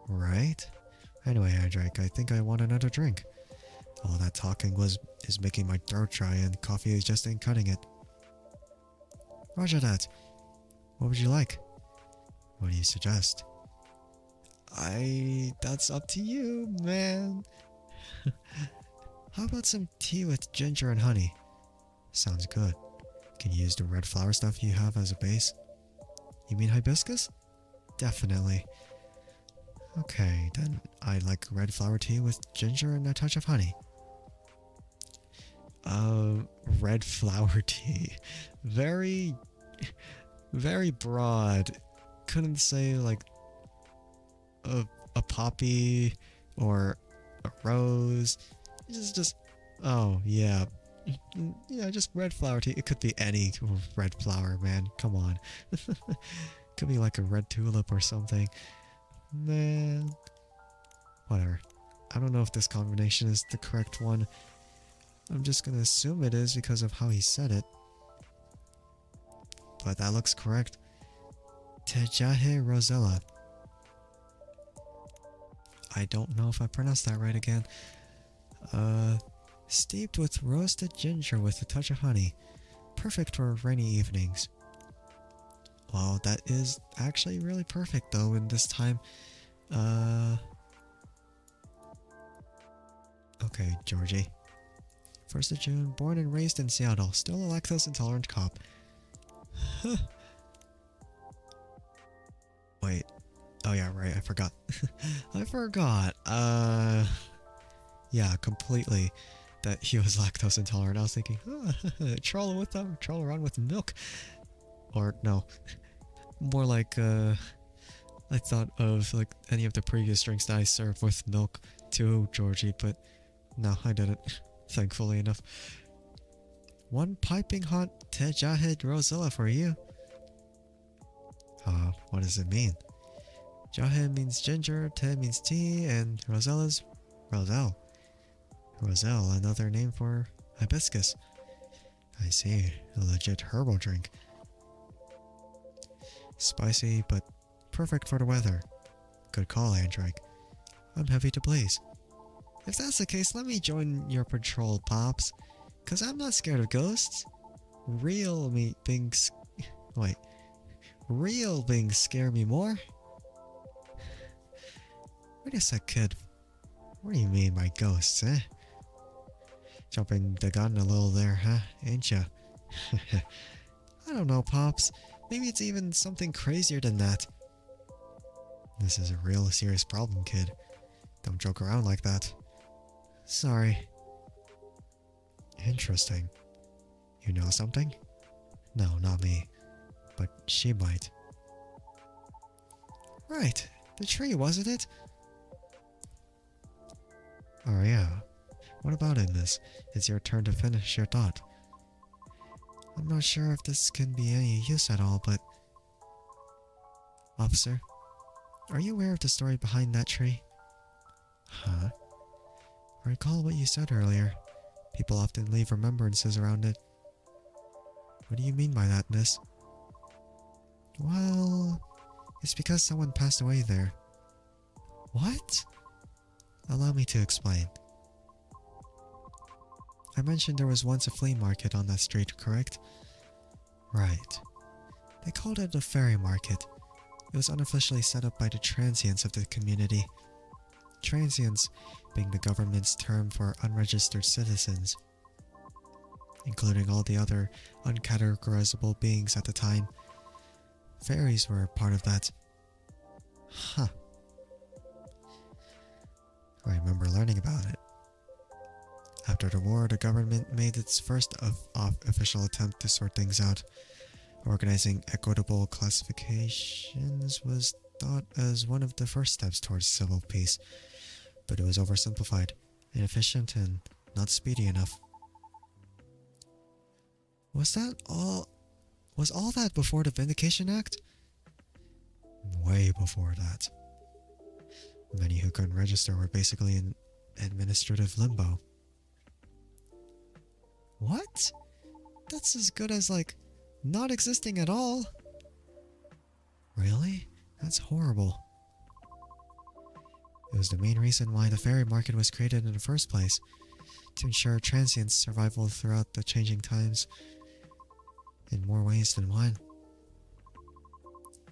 Right? Anyway, Andrike, I think I want another drink. All that talking is making my throat dry and coffee is just ain't cutting it. Roger that. What would you like? What do you suggest? That's up to you, man. How about some tea with ginger and honey? Sounds good. Can you use the red flower stuff you have as a base? You mean hibiscus? Definitely. Okay, then I'd like red flower tea with ginger and a touch of honey. Red flower tea. Very broad. Couldn't say like a poppy or a rose. Just oh yeah. Yeah, just red flower tea. It could be any red flower, man. Come on. Could be like a red tulip or something. Man. Whatever. I don't know if this combination is the correct one. I'm just gonna assume it is because of how he said it. But that looks correct. Tejahe Rosella. I don't know if I pronounced that right again. Steeped with roasted ginger with a touch of honey. Perfect for rainy evenings. Well, that is actually really perfect though in this time. Okay, Georgie. 1st of June, born and raised in Seattle, still a lactose intolerant cop. Wait. Oh yeah, right, I forgot. I forgot. Yeah, completely that he was lactose intolerant. I was thinking, troll around with milk. Or no. More like I thought of like any of the previous drinks that I served with milk to Georgie, but no, I didn't. Thankfully enough. 1 piping hot te jahed Rosella for you. What does it mean? Jahed means ginger, te means tea, and Rosella's Roselle. Roselle, another name for hibiscus. I see, a legit herbal drink. Spicy, but perfect for the weather. Good call, Andrike. I'm heavy to please. If that's the case, let me join your patrol, Pops. 'Cause I'm not scared of ghosts. Real things scare me more. Wait a sec, kid. What do you mean by ghosts, eh? Jumping the gun a little there, huh? Ain't ya? I don't know, Pops. Maybe it's even something crazier than that. This is a real serious problem, kid. Don't joke around like that. Sorry. Interesting. You know something? No, not me. But she might. Right. The tree, wasn't it? Oh yeah. What about it, miss? It's your turn to finish your thought. I'm not sure if this can be any use at all, but... Officer, are you aware of the story behind that tree? Huh? I recall what you said earlier. People often leave remembrances around it. What do you mean by that, miss? Well... it's because someone passed away there. What? Allow me to explain. I mentioned there was once a flea market on that street, correct? Right. They called it a fairy market. It was unofficially set up by the transients of the community. Transients being the government's term for unregistered citizens, including all the other uncategorizable beings at the time. Fairies were part of that. Huh. I remember learning about it. After the war, the government made its first official attempt to sort things out. Organizing equitable classifications was thought as one of the first steps towards civil peace, but it was oversimplified, inefficient, and not speedy enough. Was all that before the Vindication Act? Way before that. Many who couldn't register were basically in administrative limbo. What? That's as good as, like, not existing at all. Really? That's horrible. It was the main reason why the fairy market was created in the first place, to ensure transients' survival throughout the changing times, in more ways than one.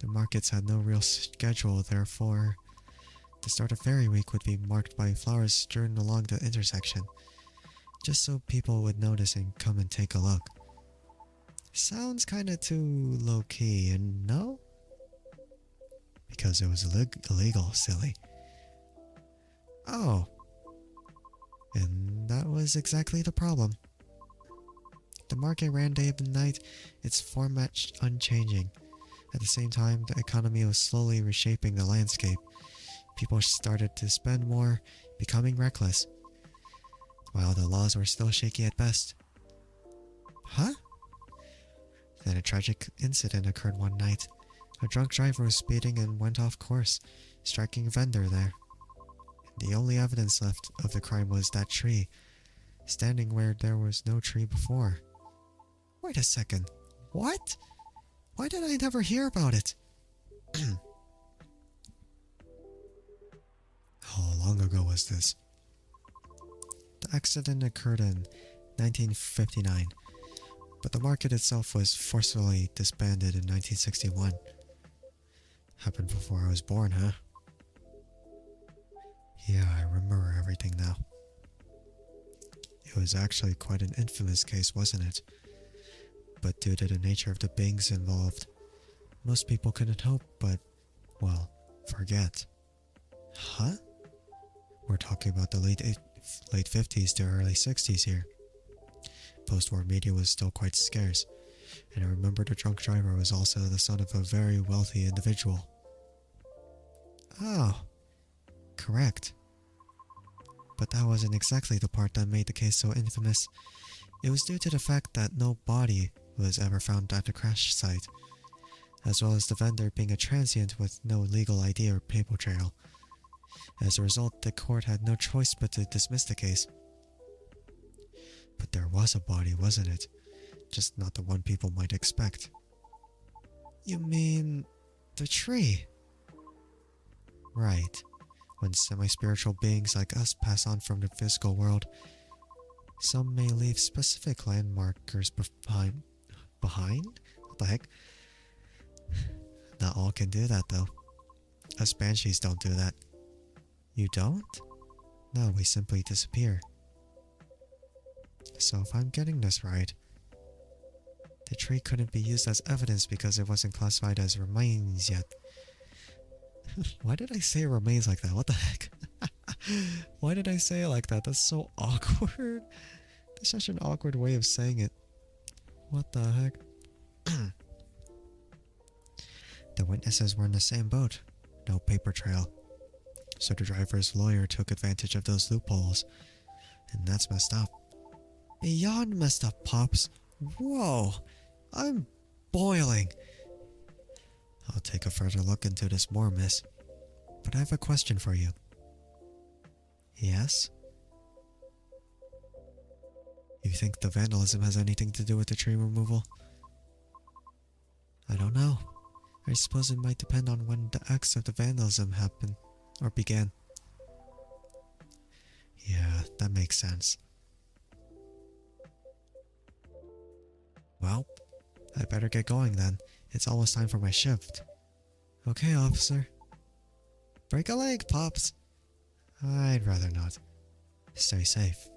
The markets had no real schedule, therefore, the start of Fairy Week would be marked by flowers strewn along the intersection, just so people would notice and come and take a look. Sounds kinda too low-key, and no? Because it was illegal, silly. Oh. And that was exactly the problem. The market ran day and night, its format unchanging. At the same time, the economy was slowly reshaping the landscape. People started to spend more, becoming reckless, while the laws were still shaky at best. Huh? Then a tragic incident occurred one night. A drunk driver was speeding and went off course, striking a vendor there. The only evidence left of the crime was that tree, standing where there was no tree before. Wait a second. What? Why did I never hear about it? Hold long ago was this? The accident occurred in 1959, but the market itself was forcefully disbanded in 1961. Happened before I was born, huh? Yeah, I remember everything now. It was actually quite an infamous case, wasn't it? But due to the nature of the beings involved, most people couldn't help but, well, forget. Huh? We're talking about the late 50s to early 60s here. Post-war media was still quite scarce, and I remember the drunk driver was also the son of a very wealthy individual. Oh, correct. But that wasn't exactly the part that made the case so infamous. It was due to the fact that no body was ever found at the crash site, as well as the vendor being a transient with no legal ID or paper trail. As a result, the court had no choice but to dismiss the case. But there was a body, wasn't it? Just not the one people might expect. You mean the tree? Right. When semi-spiritual beings like us pass on from the physical world, some may leave specific landmarkers behind? What the heck? Not all can do that though. Us banshees don't do that. You don't? No, we simply disappear. So if I'm getting this right, the tree couldn't be used as evidence because it wasn't classified as remains yet. Why did I say remains like that? What the heck? Why did I say it like that? That's so awkward. That's such an awkward way of saying it. What the heck? The witnesses were in the same boat. No paper trail. So the driver's lawyer took advantage of those loopholes. And that's messed up. Beyond messed up, Pops. Whoa. I'm boiling. I'll take a further look into this more, miss. But I have a question for you. Yes? You think the vandalism has anything to do with the tree removal? I don't know. I suppose it might depend on when the acts of the vandalism happened, or began. Yeah, that makes sense. Well, I better get going then. It's almost time for my shift. Okay, officer. Break a leg, Pops. I'd rather not. Stay safe.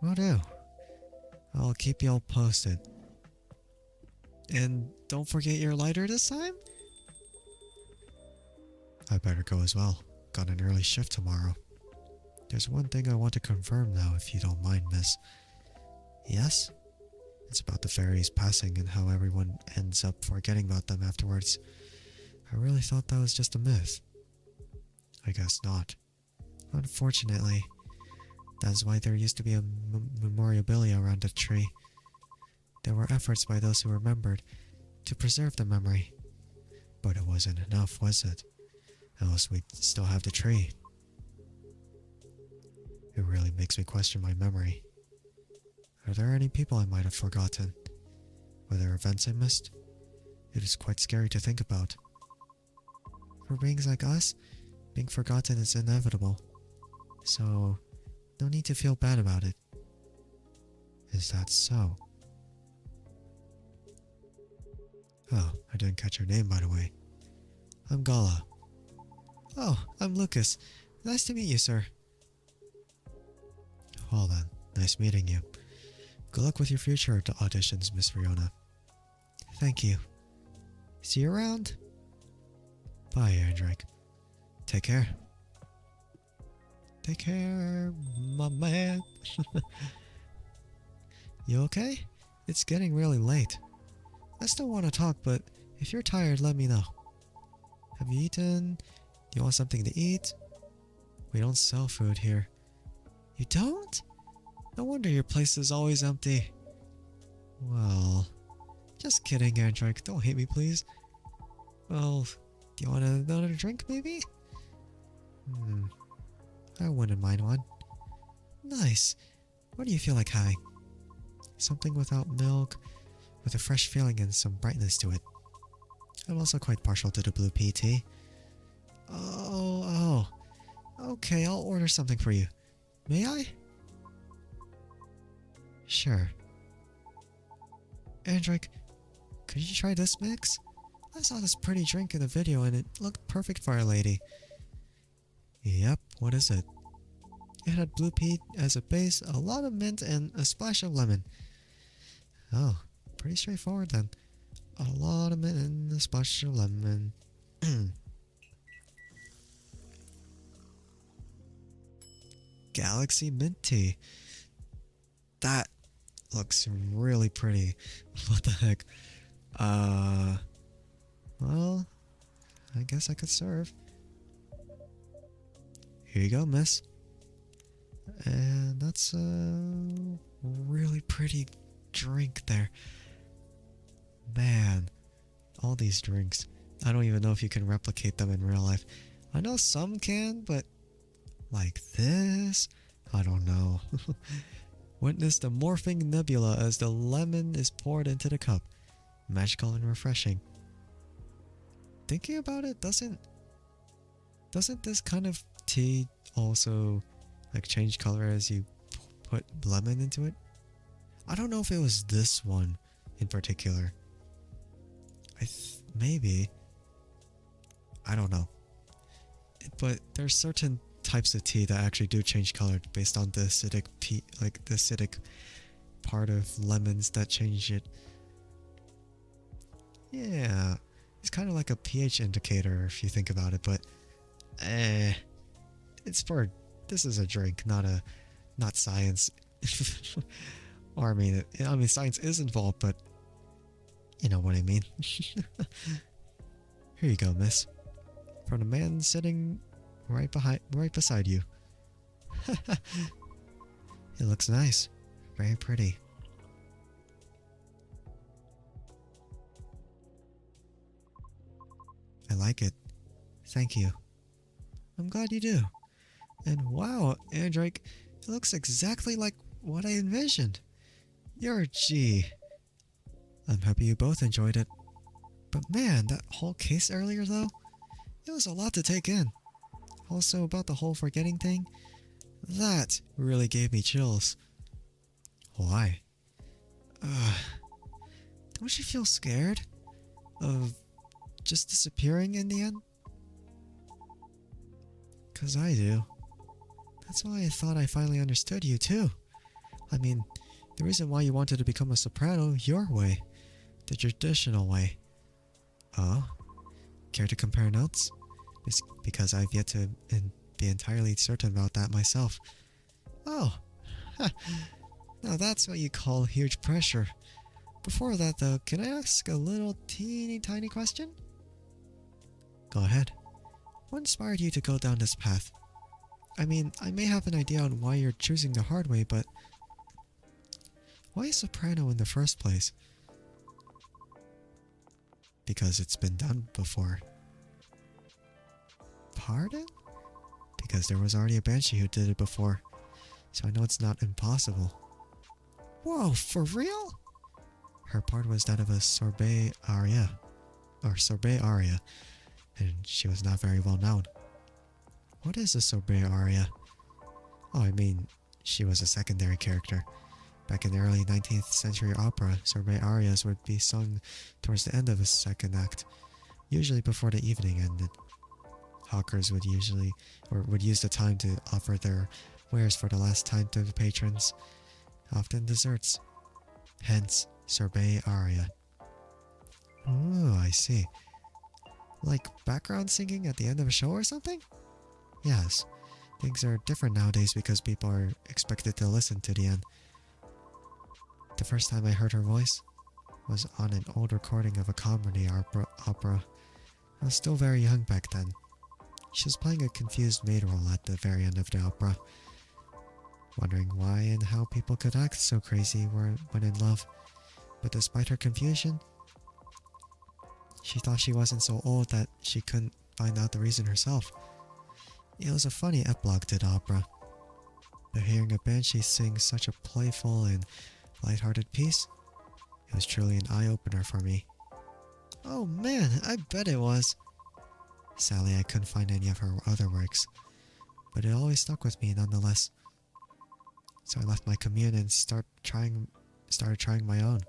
Will do. I'll keep you all posted. And don't forget your lighter this time? I better go as well. Got an early shift tomorrow. There's one thing I want to confirm though, if you don't mind, miss. Yes? It's about the fairies passing and how everyone ends up forgetting about them afterwards. I really thought that was just a myth. I guess not. Unfortunately, that's why there used to be a memorabilia around the tree. There were efforts by those who remembered to preserve the memory. But it wasn't enough, was it? Else we'd still have the tree. It really makes me question my memory. Are there any people I might have forgotten? Were there events I missed? It is quite scary to think about. For beings like us, being forgotten is inevitable. So, no need to feel bad about it. Is that so? Oh, I didn't catch your name, by the way. I'm Gala. Oh, I'm Lucas. Nice to meet you, sir. Well then, nice meeting you. Good luck with your future auditions, Miss Fiona. Thank you. See you around. Bye, Andrike. Take care. Take care, my man. You okay? It's getting really late. I still want to talk, but if you're tired, let me know. Have you eaten? Do you want something to eat? We don't sell food here. You don't? No wonder your place is always empty. Well, just kidding, Andrike. Don't hate me, please. Well, do you want another drink, maybe? I wouldn't mind one. Nice. What do you feel like having? Something without milk, with a fresh feeling and some brightness to it. I'm also quite partial to the blue pea tea. Oh, Okay, I'll order something for you. May I? Sure. Andrike, could you try this mix? I saw this pretty drink in the video and it looked perfect for a lady. Yep, what is it? It had blue pea as a base, a lot of mint, and a splash of lemon. Oh, pretty straightforward then. A lot of mint and a splash of lemon. Galaxy mint tea. That looks really pretty. What the heck? Well, I guess I could serve. Here you go, miss. And that's a really pretty drink there. Man, all these drinks. I don't even know if you can replicate them in real life. I know some can, but like this? I don't know. Witness the morphing nebula as the lemon is poured into the cup. Magical and refreshing. Thinking about it, doesn't this kind of tea also like change color as you put lemon into it? I don't know if it was this one in particular. Maybe. I don't know. But there's certain types of tea that actually do change color based on the acidic the acidic part of lemons that change it. Yeah, it's kind of like a pH indicator if you think about it, but it's for, this is a drink, not science. Or I mean science is involved, but you know what I mean. Here you go, miss. From the man sitting right beside you. It looks nice. Very pretty. I like it. Thank you. I'm glad you do. And wow, Andrike, it looks exactly like what I envisioned. You're a G. I'm happy you both enjoyed it. But man, that whole case earlier though, it was a lot to take in. Also about the whole forgetting thing, that really gave me chills. Why? Don't you feel scared of just disappearing in the end? 'Cause I do. That's why I thought I finally understood you too. I mean, the reason why you wanted to become a soprano your way. The traditional way. Oh? Care to compare notes? It's because I've yet to be entirely certain about that myself. Oh. Now that's what you call huge pressure. Before that though, can I ask a little teeny tiny question? Go ahead. What inspired you to go down this path? I mean, I may have an idea on why you're choosing the hard way, but why soprano in the first place? Because it's been done before. Pardon? Because there was already a banshee who did it before, so I know it's not impossible. Whoa, for real? Her part was that of a sorbet aria, and she was not very well known. What is a sorbet aria? Oh, I mean, she was a secondary character. Back in the early 19th century opera, sorbet arias would be sung towards the end of a second act, usually before the evening ended. Hawkers would use the time to offer their wares for the last time to the patrons, often desserts. Hence, sorbet aria. Oh, I see. Like background singing at the end of a show or something? Yes. Things are different nowadays because people are expected to listen to the end. The first time I heard her voice was on an old recording of a comedy opera. I was still very young back then. She was playing a confused maid role at the very end of the opera, wondering why and how people could act so crazy when in love. But despite her confusion, she thought she wasn't so old that she couldn't find out the reason herself. It was a funny epilogue to the opera. But hearing a banshee sing such a playful and light-hearted piece, it was truly an eye-opener for me. Oh man, I bet it was. Sadly, I couldn't find any of her other works. but it always stuck with me nonetheless. So I left my commune and started trying my own.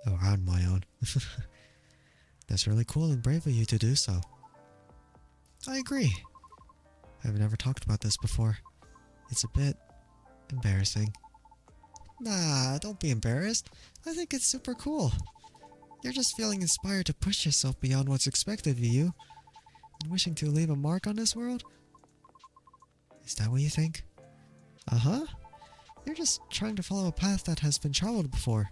Around my own. That's really cool and brave of you to do so. I agree. I've never talked about this before. It's a bit embarrassing. Nah, don't be embarrassed. I think it's super cool. You're just feeling inspired to push yourself beyond what's expected of you, and wishing to leave a mark on this world? Is that what you think? Uh-huh. You're just trying to follow a path that has been traveled before,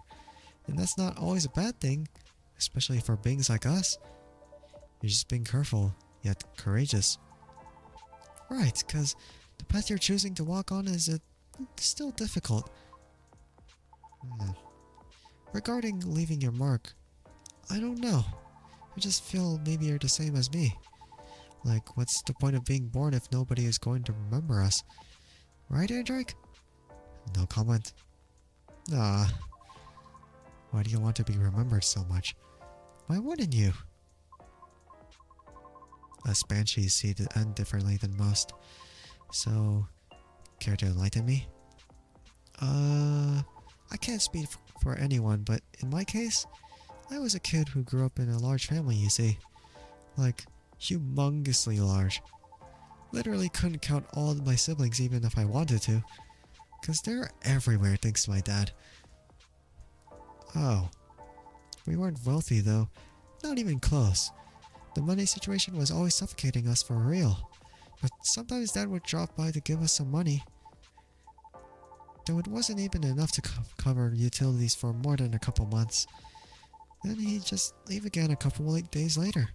and that's not always a bad thing, especially for beings like us. You're just being careful, yet courageous. Right, because the path you're choosing to walk on is still difficult. Regarding leaving your mark, I don't know. I just feel maybe you're the same as me. Like, what's the point of being born if nobody is going to remember us? Right, Andrike? No comment. Ah. Why do you want to be remembered so much? Why wouldn't you? Us banshees see the end differently than most. So, care to enlighten me? I can't speak for anyone, but in my case, I was a kid who grew up in a large family, you see. Like, humongously large. Literally couldn't count all of my siblings even if I wanted to. Cause they're everywhere thanks to my dad. Oh. We weren't wealthy though. Not even close. The money situation was always suffocating us for real. But sometimes Dad would drop by to give us some money. Though it wasn't even enough to cover utilities for more than a couple months. Then he'd just leave again a couple days later.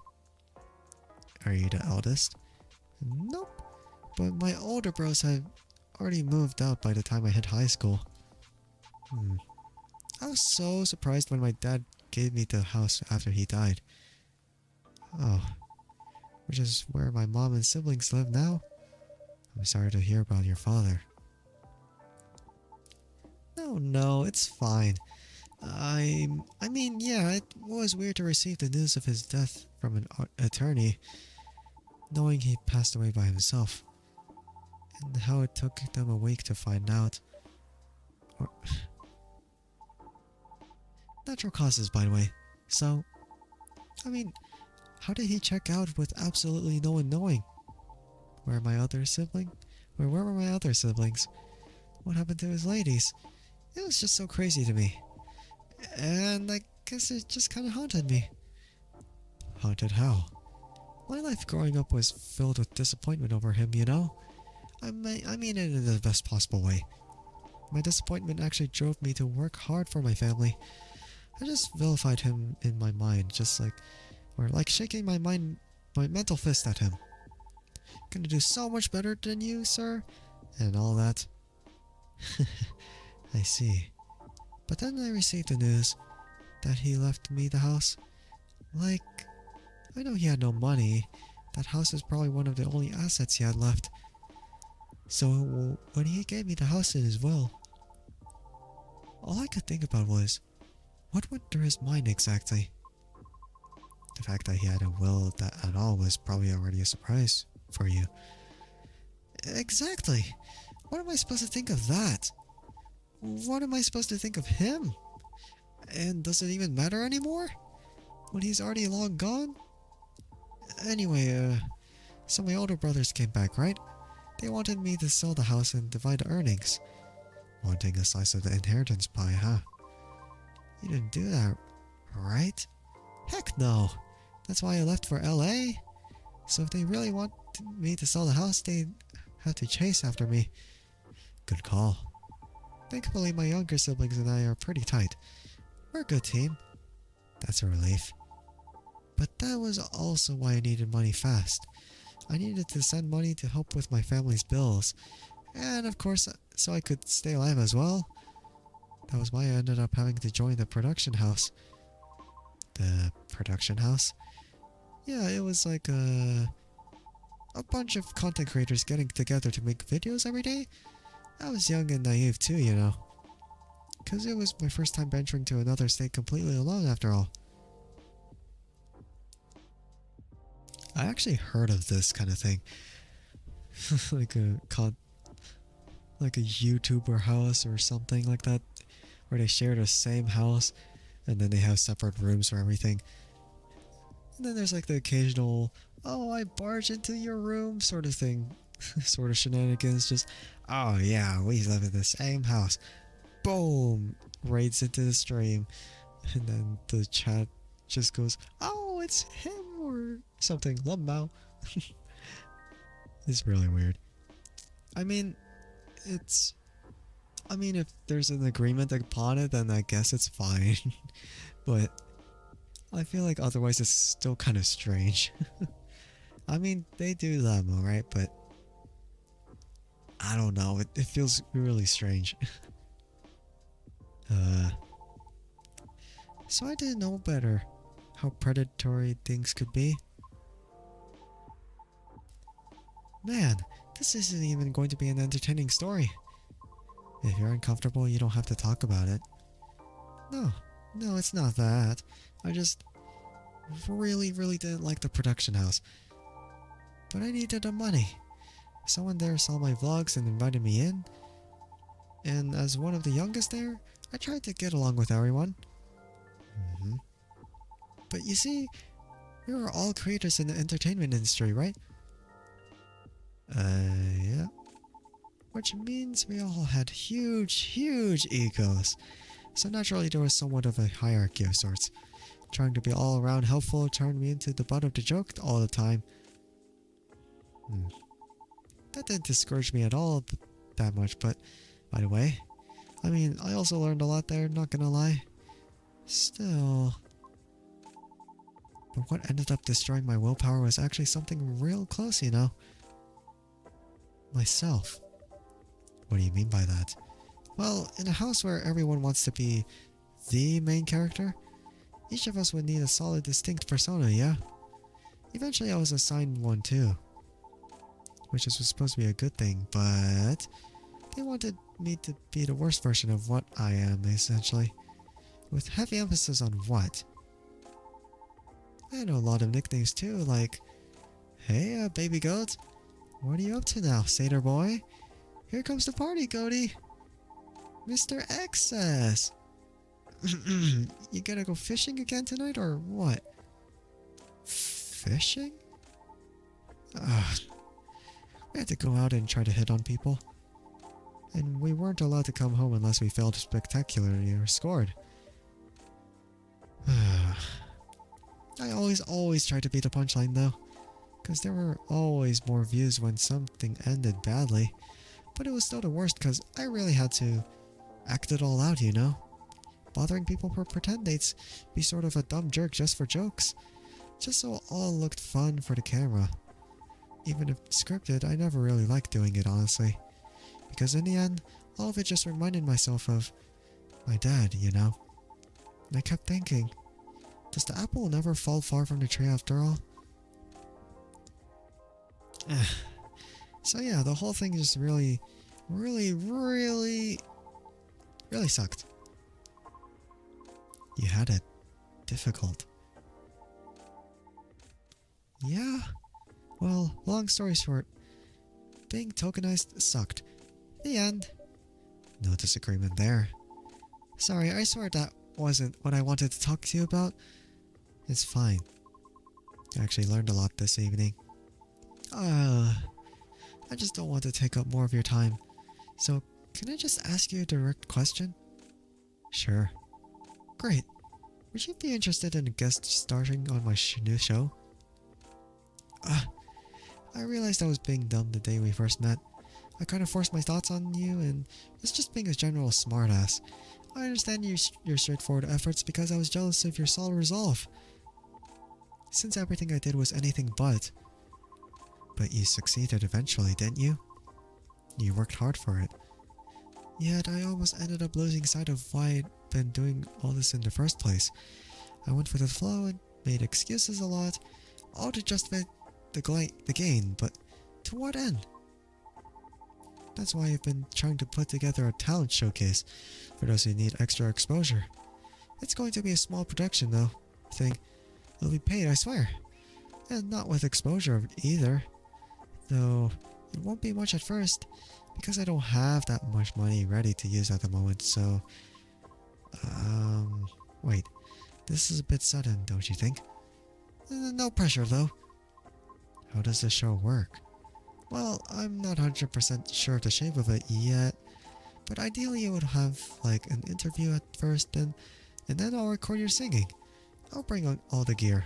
Are you the eldest? Nope. But my older bros had already moved out by the time I hit high school. I was so surprised when my dad gave me the house after he died. Oh. Which is where my mom and siblings live now. I'm sorry to hear about your father. No, it's fine. I mean, yeah, it was weird to receive the news of his death from an attorney, knowing he passed away by himself, and how it took them a week to find out. Natural causes, by the way. So, I mean, how did he check out with absolutely no one knowing? Where were my other siblings? What happened to his ladies? It was just so crazy to me. And I guess it just kind of haunted me. Haunted how? My life growing up was filled with disappointment over him, you know? I mean it in the best possible way. My disappointment actually drove me to work hard for my family. I just vilified him in my mind, like shaking my mental fist at him. Gonna do so much better than you, sir? And all that. I see. But then I received the news that he left me the house. Like, I know he had no money. That house is probably one of the only assets he had left. So when he gave me the house in his will, all I could think about was, what went through his mind exactly? The fact that he had a will that at all was probably already a surprise for you. Exactly. What am I supposed to think of that? What am I supposed to think of him? And does it even matter anymore? When he's already long gone? Anyway, so my older brothers came back, right? They wanted me to sell the house and divide the earnings. Wanting a slice of the inheritance pie, huh? You didn't do that, right? Heck no! That's why I left for LA. So if they really want me to sell the house, they'd have to chase after me. Good call. Thankfully, my younger siblings and I are pretty tight. We're a good team. That's a relief. But that was also why I needed money fast. I needed to send money to help with my family's bills. And of course, so I could stay alive as well. That was why I ended up having to join the production house. The production house? Yeah, it was like a bunch of content creators getting together to make videos every day. I was young and naive too, you know. Cause it was my first time venturing to another state completely alone after all. I actually heard of this kind of thing. like like a YouTuber house or something like that, where they share the same house and then they have separate rooms for everything. And then there's like the occasional, oh, I barge into your room sort of thing, sort of shenanigans. Just, oh yeah, we live in the same house. Boom, raids into the stream, and then the chat just goes, oh, it's him or something. Lumbao. It's really weird. I mean, if there's an agreement upon it, then I guess it's fine. But I feel like otherwise it's still kind of strange. I mean, they do them, alright, but I don't know, it feels really strange. So I didn't know better how predatory things could be. Man, this isn't even going to be an entertaining story. If you're uncomfortable, you don't have to talk about it. No, it's not that. I just really didn't like the production house. But I needed the money. Someone there saw my vlogs and invited me in. And as one of the youngest there, I tried to get along with everyone. But you see, we were all creators in the entertainment industry, right? Yeah. Which means we all had huge egos. So naturally there was somewhat of a hierarchy of sorts. Trying to be all around helpful turned me into the butt of the joke all the time. That didn't discourage me at all that much, but by the way, I mean, I also learned a lot there, not gonna lie. Still... But what ended up destroying my willpower was actually something real close, you know? Myself. What do you mean by that? Well, in a house where everyone wants to be the main character, each of us would need a solid, distinct persona, yeah? Eventually I was assigned one too. Which was supposed to be a good thing, but... they wanted me to be the worst version of what I am, essentially. With heavy emphasis on what? I know a lot of nicknames too, like... Hey, baby goat. What are you up to now, satyr boy? Here comes the party, goaty. Mr. Excess. You gonna go fishing again tonight, or what? Fishing? We had to go out and try to hit on people. And we weren't allowed to come home unless we failed spectacularly or scored. I always tried to beat the punchline though, because there were always more views when something ended badly. But it was still the worst because I really had to act it all out, you know? Bothering people for pretend dates, be sort of a dumb jerk just for jokes. Just so it all looked fun for the camera. Even if scripted, I never really liked doing it, honestly. Because in the end, all of it just reminded myself of my dad, you know? And I kept thinking, does the apple never fall far from the tree after all? So yeah, the whole thing just really sucked. You had it difficult. Yeah? Well, long story short, being tokenized sucked. The end. No disagreement there. Sorry, I swear that wasn't what I wanted to talk to you about. It's fine. I actually learned a lot this evening. I just don't want to take up more of your time. So, can I just ask you a direct question? Sure. Great. Would you be interested in a guest starring on my new show? I realized I was being dumb the day we first met. I kind of forced my thoughts on you and was just being a general smartass. I understand your straightforward efforts because I was jealous of your solid resolve. Since everything I did was anything but. But you succeeded eventually, didn't you? You worked hard for it. Yet I almost ended up losing sight of why I'd been doing all this in the first place. I went with the flow and made excuses a lot, all to justify the gain, but to what end? That's why I've been trying to put together a talent showcase for those who need extra exposure. It's going to be a small production though. It'll be paid, I swear. And not with exposure either. Though, It won't be much at first, because I don't have that much money ready to use at the moment, so... Wait. This is a bit sudden, don't you think? No pressure, though. How does the show work? Well, I'm not 100% sure of the shape of it yet, but ideally it would have, like, an interview at first, and then I'll record your singing. I'll bring on all the gear.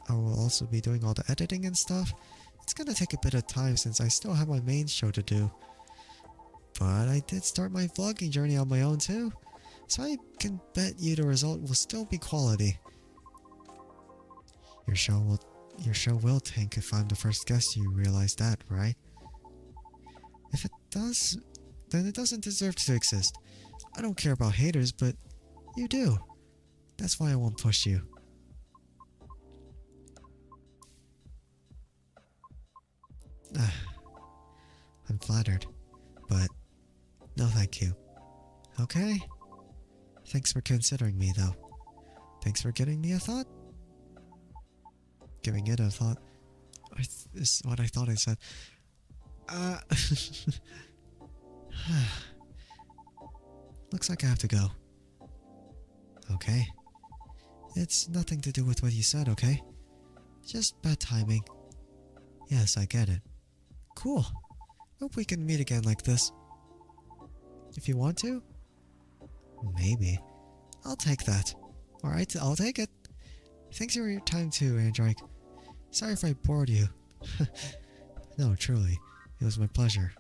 I will also be doing all the editing and stuff. It's gonna take a bit of time since I still have my main show to do. But I did start my vlogging journey on my own too, so I can bet you the result will still be quality. Your show will tank if I'm the first guest, you realize that, right? If it does, then it doesn't deserve to exist. I don't care about haters, but you do. That's why I won't push you. I'm flattered, but no thank you. Okay? Thanks for considering me, though. Thanks for giving me a thought? Giving it a thought. Is what I thought I said. Looks like I have to go. Okay. It's nothing to do with what you said, okay? Just bad timing. Yes, I get it. Cool. Hope we can meet again like this. If you want to? Maybe. I'll take that. Alright, I'll take it. Thanks for your time too, Andrike. Sorry if I bored you. No, truly. It was my pleasure.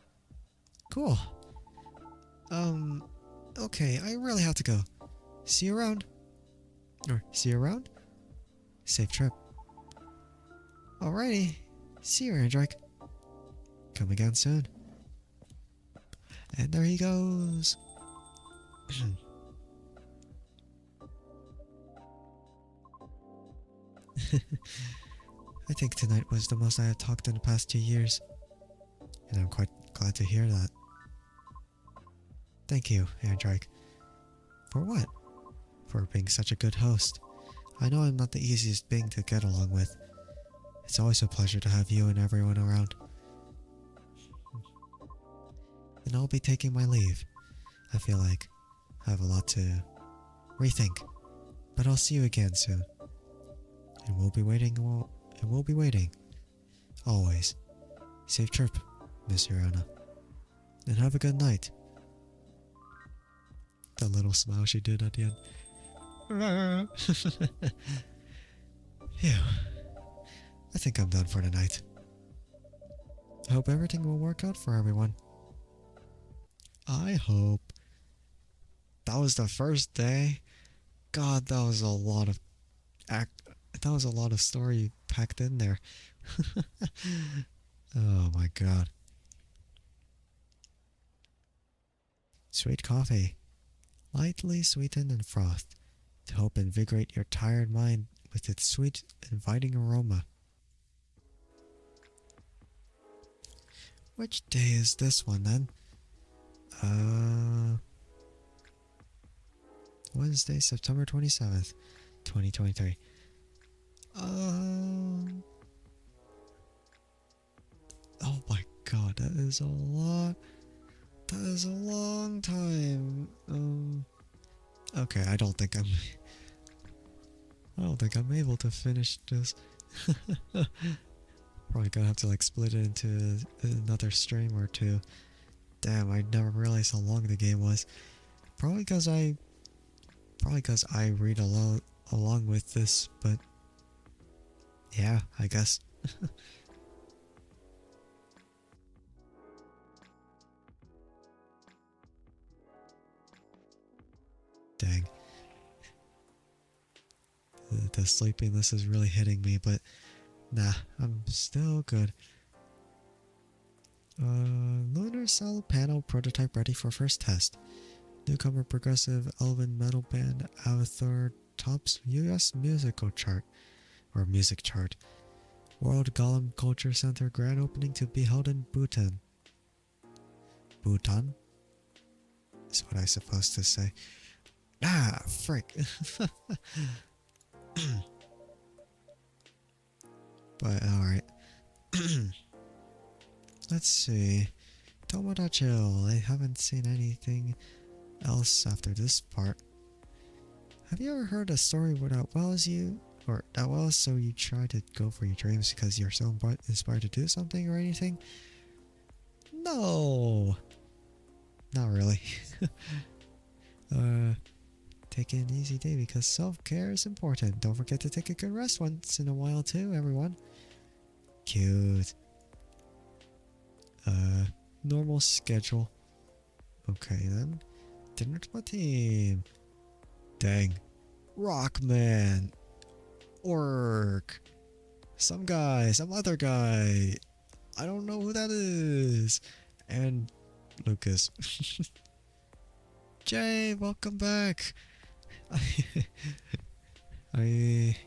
Cool. Okay, I really have to go. See you around. Or, see you around? Safe trip. Alrighty. See you, Andrike. Come again soon. And there he goes. I think tonight was the most I have talked in the past 2 years. And I'm quite glad to hear that. Thank you, Andrike. For what? For being such a good host. I know I'm not the easiest being to get along with. It's always a pleasure to have you and everyone around. And I'll be taking my leave. I feel like I have a lot to rethink. But I'll see you again soon. And we'll be waiting. Always. Safe trip, Miss Urana. And have a good night. The little smile she did at the end. Phew. I think I'm done for the night. I hope everything will work out for everyone. I hope. That was the first day. God, that was a lot of story packed in there. Oh my god. Sweet coffee. Lightly sweetened and frothed to help invigorate your tired mind with its sweet, inviting aroma. Which day is this one then? Wednesday, September 27th, 2023. Oh my god, that is a lot. That is a long time. Okay, I don't think I'm able to finish this. Probably gonna have to like split it into another stream or two. Damn, I never realized how long the game was. Probably because I read along with this, but yeah, I guess. Dang. The sleepiness is really hitting me, but nah, I'm still good. Lunar Cell panel prototype ready for first test. Newcomer progressive elven metal band Avatar tops US musical chart, or music chart. World Golem Culture Center grand opening to be held in Bhutan. Bhutan? Is what I'm supposed to say. Ah, frick. But alright. let's see. Tomodachi, I haven't seen anything else after this part. Have you ever heard a story where that was you? Or that was so you try to go for your dreams because you're so inspired to do something or anything? No! Not really. Take it an easy day because self-care is important. Don't forget to take a good rest once in a while too, everyone. Cute. Normal schedule. Okay then. Dinner to my team. Dang. Rockman. Orc. Some guy. Some other guy. I don't know who that is. And Lucas. Jay, welcome back. It's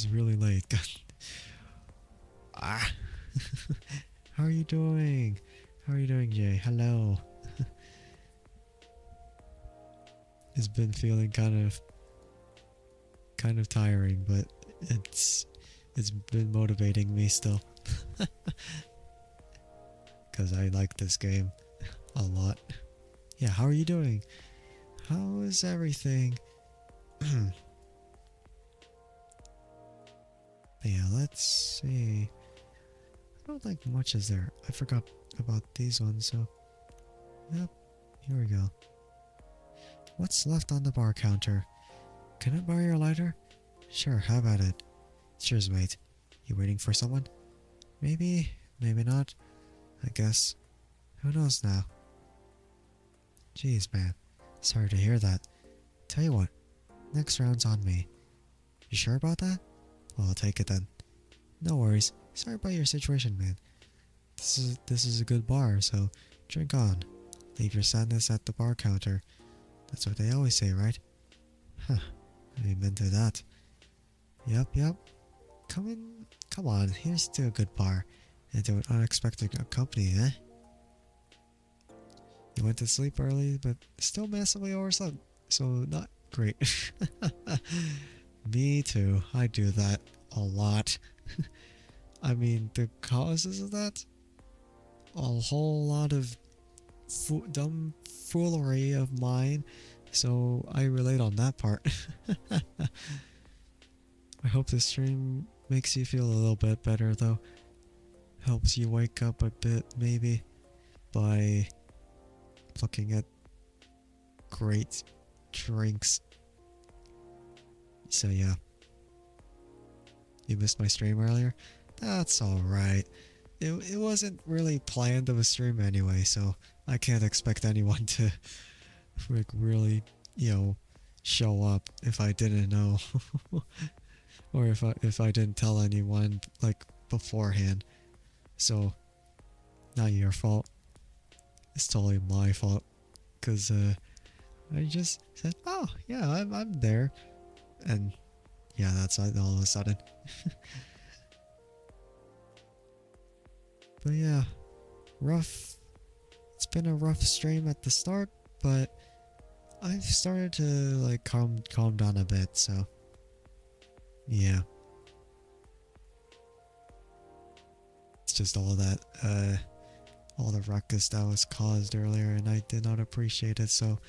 really late. Ah. How are you doing? How are you doing, Jay? Hello. It's been feeling kind of tiring, but it's been motivating me still. Cause I like this game a lot. Yeah, how are you doing? How is everything? Yeah, let's see. I don't think much is there. I forgot about these ones, so... Yep, here we go. What's left on the bar counter? Can I borrow your lighter? Sure, have at it. Cheers, mate. You waiting for someone? Maybe, maybe not. I guess. Who knows now? Jeez, man. Sorry to hear that. Tell you what, next round's on me. You sure about that? Well, I'll take it then. No worries. Sorry about your situation, man. This is a good bar, so drink on. Leave your sadness at the bar counter. That's what they always say, right? Huh. Amen to that. Yep. Come on, here's to a good bar. And to an unexpected company, eh? You went to sleep early, but still massively overslept. So not great. Me too. I do that a lot. I mean, the causes of that? A whole lot of dumb foolery of mine. So I relate on that part. I hope this stream makes you feel a little bit better though. Helps you wake up a bit maybe by looking at great drinks. So yeah. You missed my stream earlier? That's alright. It wasn't really planned of a stream anyway, so I can't expect anyone to like really, you know, show up if I didn't know. Or if I didn't tell anyone like beforehand. So not your fault. It's totally my fault. Cause I just said, oh yeah, I'm there. And yeah, that's all of a sudden. But yeah, rough. It's been a rough stream at the start, but I've started to like calm down a bit, so yeah. It's just all that all the ruckus that was caused earlier, and I did not appreciate it, so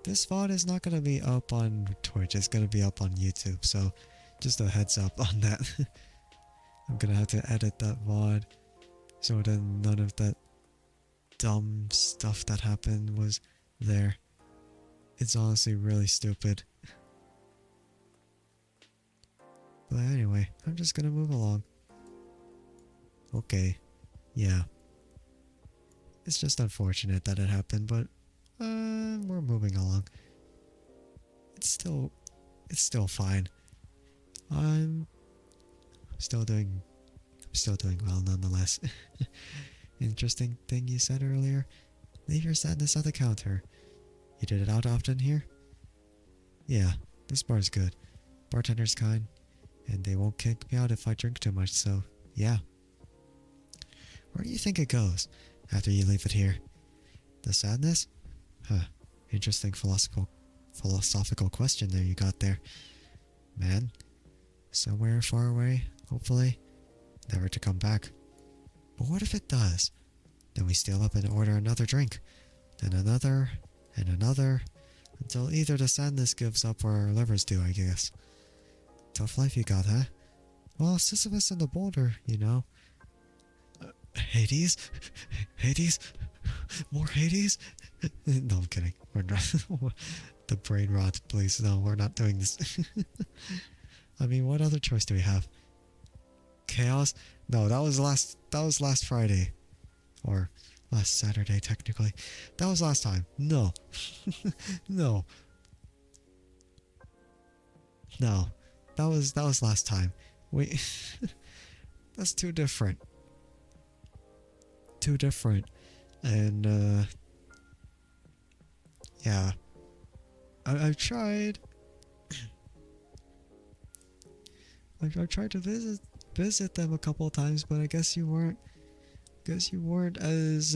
this VOD is not gonna be up on Twitch, it's gonna be up on YouTube, so just a heads up on that. I'm gonna have to edit that VOD so then none of that dumb stuff that happened was there. It's honestly really stupid. But anyway, I'm just gonna move along. Okay, yeah. It's just unfortunate that it happened, but we're moving along. It's still fine. I'm still doing well nonetheless. Interesting thing you said earlier. Leave your sadness at the counter. You did it out often here? Yeah, this bar's good. Bartender's kind, and they won't kick me out if I drink too much, so yeah. Where do you think it goes after you leave it here? The sadness? Huh. Interesting philosophical question there you got there. Man, somewhere far away, hopefully. never to come back. But what if it does? Then we steal up and order another drink, then another, and another, until either the sadness gives up or our livers do, I guess. Tough life you got, huh? Well, Sisyphus in the boulder, you know. Hades? Hades? More Hades? No, I'm kidding. We're not. The brain rot, please. No, we're not doing this. I mean, what other choice do we have? Chaos? No, that was last Friday. Or last Saturday, technically. That was last time. No. No. No. That was last time. Wait. That's too different. Too different. And yeah. I've tried. I've tried to visit them a couple of times, but I guess you weren't as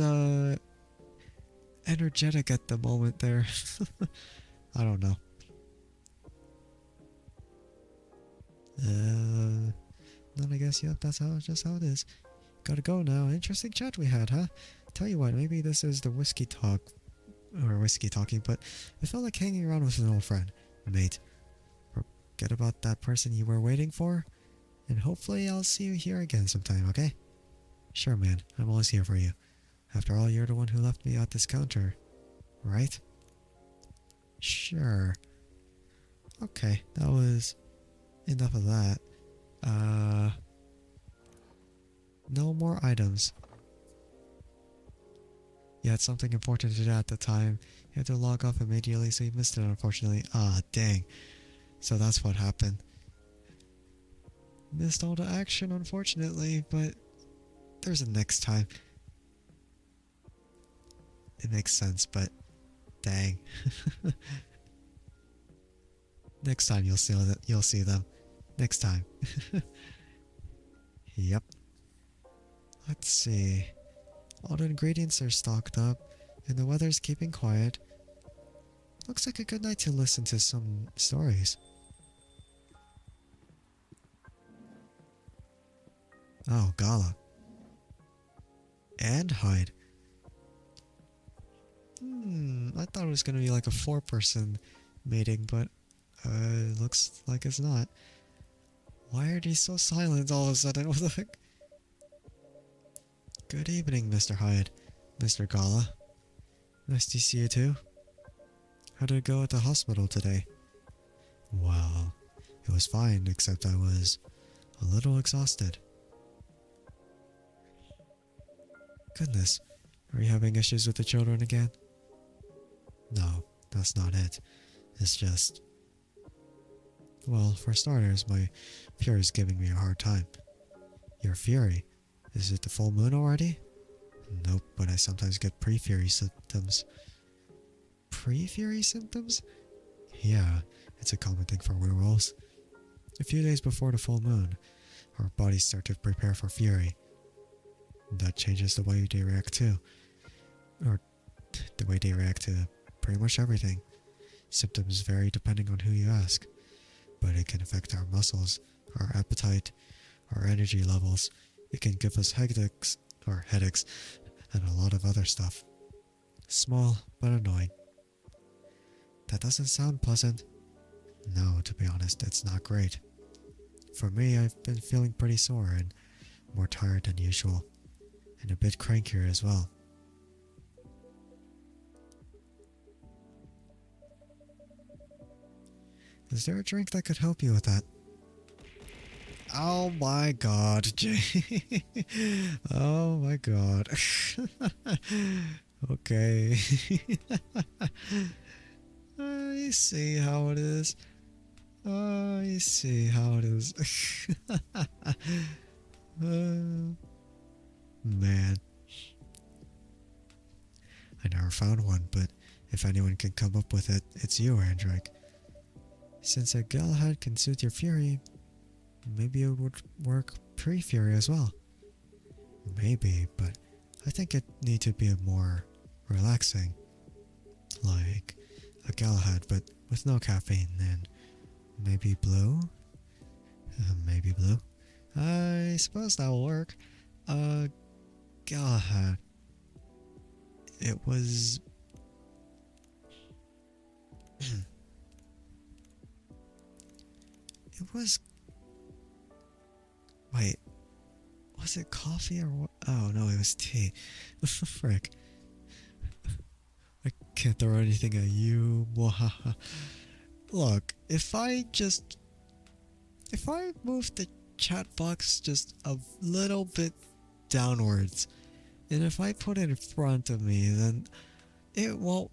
energetic at the moment there. I don't know. Then I guess, yep, that's just how it is. Gotta go now. Interesting chat we had, huh? Tell you what, maybe this is the whiskey talk, or whiskey talking, but it felt like hanging around with an old friend. Mate, forget about that person you were waiting for, and hopefully I'll see you here again sometime, okay? Sure, man, I'm always here for you. After all, you're the one who left me at this counter, right? Sure. Okay, that was enough of that. No more items. You had something important to do at the time. You had to log off immediately, so you missed it, unfortunately. Ah, dang. So that's what happened. Missed all the action, unfortunately, but there's a next time. It makes sense, but dang. Next time you'll see them. Next time. Yep. Let's see. All the ingredients are stocked up, and the weather's keeping quiet. Looks like a good night to listen to some stories. Oh, Gala. And Hyde. I thought it was gonna be like a 4-person meeting, but looks like it's not. Why are they so silent all of a sudden? What the heck? Good evening, Mr. Hyde. Mr. Gala. Nice to see you too. How did it go at the hospital today? Well, it was fine, except I was a little exhausted. Goodness, are you having issues with the children again? No, that's not it. It's just... Well, for starters, my Fury is giving me a hard time. Your Fury? Is it the full moon already? Nope, but I sometimes get pre-Fury symptoms. Pre-Fury symptoms? Yeah, it's a common thing for werewolves. A few days before the full moon, our bodies start to prepare for Fury. That changes the way they react to, or the way they react to pretty much everything. Symptoms vary depending on who you ask, but it can affect our muscles, our appetite, our energy levels. It can give us headaches, and a lot of other stuff. Small, but annoying. That doesn't sound pleasant. No, to be honest, it's not great. For me, I've been feeling pretty sore and more tired than usual, and a bit crankier as well. Is there a drink that could help you with that? Oh my god, Jay. Oh my god. Okay. I see how it is. I see how it is. Man. I never found one, but if anyone can come up with it, it's you, Andrike. Since a Galahad can suit your fury, maybe it would work pre-fury as well. Maybe, but I think it need to be more relaxing. Like a Galahad, but with no caffeine, and maybe blue? Maybe blue? I suppose that'll work. God. It was... it was... Wait. Was it coffee or what? Oh, no, it was tea. Frick. I can't throw anything at you. Look, if I move the chat box just a little bit downwards, and if I put it in front of me, then it won't...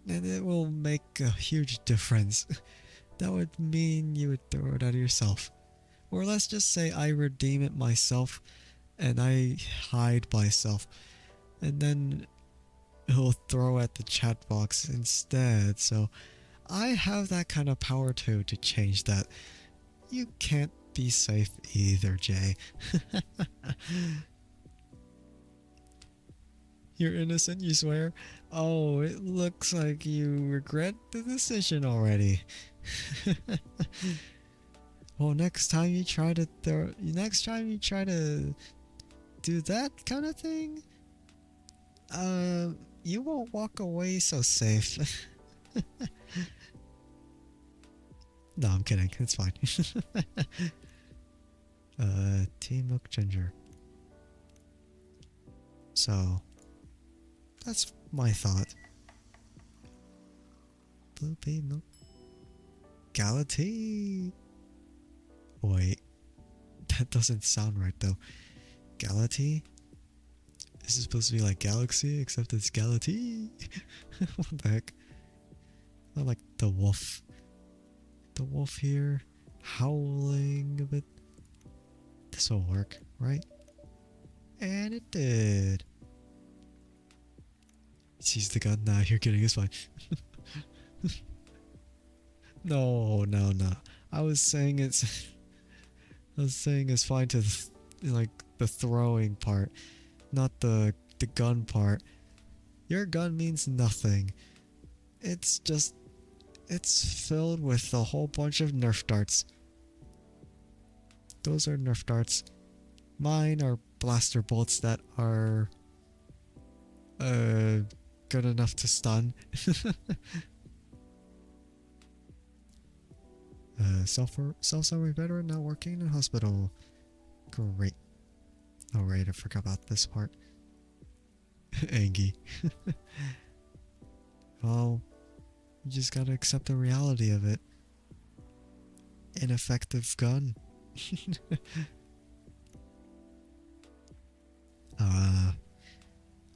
then it will make a huge difference. That would mean you would throw it at yourself. Or let's just say I redeem it myself, and I hide myself, and then it'll throw at the chat box instead. So I have that kind of power too to change that. You can't be safe either, Jay. You're innocent, you swear? Oh, it looks like you regret the decision already. Well, next time you try to do that kind of thing, you won't walk away so safe. No, I'm kidding. It's fine. Tea milk ginger. So, that's my thought. Blue pea milk. Gala tea. Wait, that doesn't sound right though. Gala tea? This is supposed to be like galaxy, except it's Gala tea. What the heck? I like the wolf. The wolf here, howling a bit. This will work, right? And it did. Seize the gun. Nah, you're kidding. It's fine. No. I was saying it's fine to like the throwing part, not the gun part. Your gun means nothing. It's filled with a whole bunch of Nerf darts. Those are Nerf darts. Mine are blaster bolts that are good enough to stun. Self-summary veteran now working in a hospital. Great. Alright, I forgot about this part. Angie. Well, you just gotta accept the reality of it. Ineffective gun.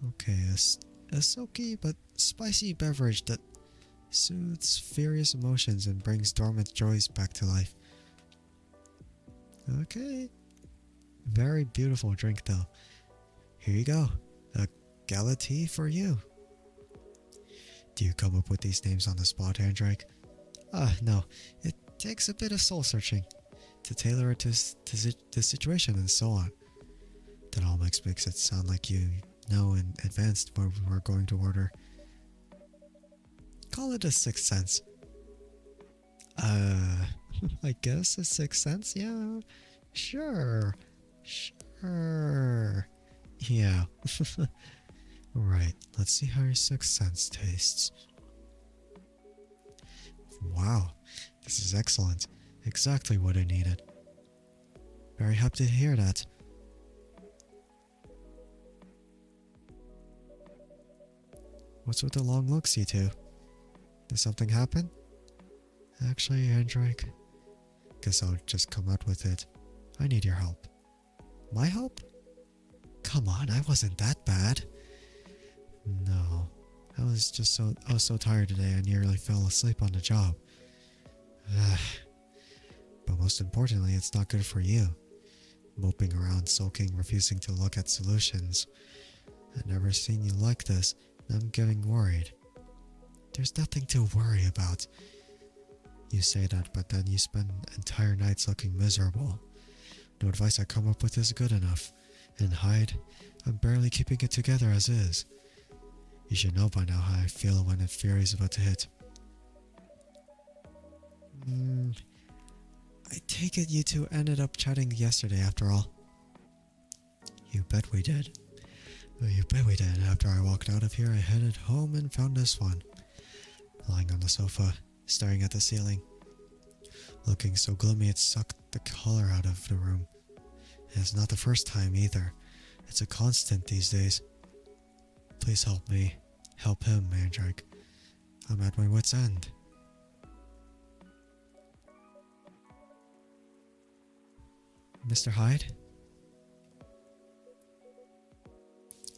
Okay, a silky but spicy beverage that soothes furious emotions and brings dormant joys back to life. Okay. Very beautiful drink though. Here you go. A Gala tea for you. Do you come up with these names on the spot, Andrike? No. It takes a bit of soul searching to tailor it to the situation and so on. That all makes it sound like you know in advance what we're going to order. Call it a sixth sense. I guess a sixth sense? Yeah. Sure. Yeah. Right, let's see how your sixth sense tastes. Wow, this is excellent. Exactly what I needed. Very happy to hear that. What's with the long looks, you two? Did something happen? Actually, Andrike, guess I'll just come out with it. I need your help. My help? Come on, I wasn't that bad. No, I was so tired today I nearly fell asleep on the job. But most importantly, it's not good for you. Moping around, sulking, refusing to look at solutions. I've never seen you like this, and I'm getting worried. There's nothing to worry about. You say that, but then you spend entire nights looking miserable. No advice I come up with is good enough. And hide, I'm barely keeping it together as is. You should know by now how I feel when the fury's about to hit. I take it you two ended up chatting yesterday after all. You bet we did. You bet we did. After I walked out of here, I headed home and found this one. Lying on the sofa, staring at the ceiling. Looking so gloomy it sucked the color out of the room. And it's not the first time either. It's a constant these days. Please help me. Help him, Andrike. I'm at my wit's end. Mr. Hyde?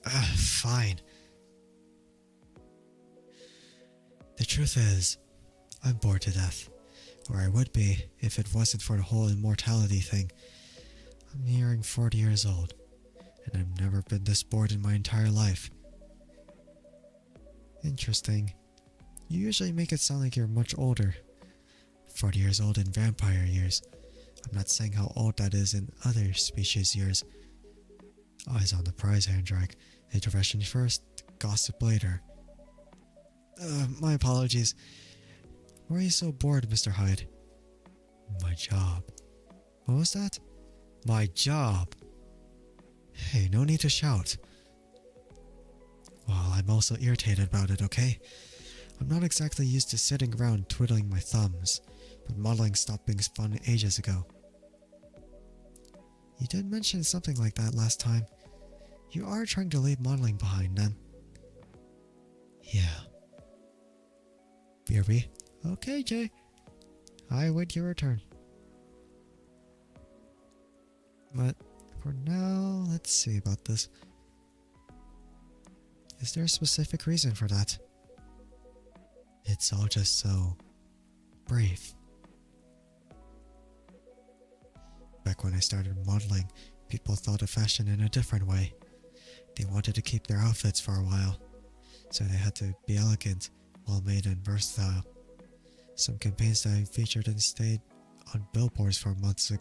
Fine. The truth is, I'm bored to death. Or I would be if it wasn't for the whole immortality thing. I'm nearing 40 years old, and I've never been this bored in my entire life. Interesting. You usually make it sound like you're much older. 40 years old in vampire years. I'm not saying how old that is in other species years. Eyes on the prize, Andrike. Intervention first, gossip later. My apologies. Why are you so bored, Mr. Hyde? My job. What was that? My job. Hey, no need to shout. Well, I'm also irritated about it, okay? I'm not exactly used to sitting around twiddling my thumbs, but modeling stopped being fun ages ago. You did mention something like that last time. You are trying to leave modeling behind, then? Yeah. BRB? Okay, Jay. I wait your return. But for now, let's see about this. Is there a specific reason for that? It's all just so brief. Back when I started modeling, people thought of fashion in a different way. They wanted to keep their outfits for a while, so they had to be elegant, well-made and versatile. Some campaigns that I featured and stayed on billboards for months,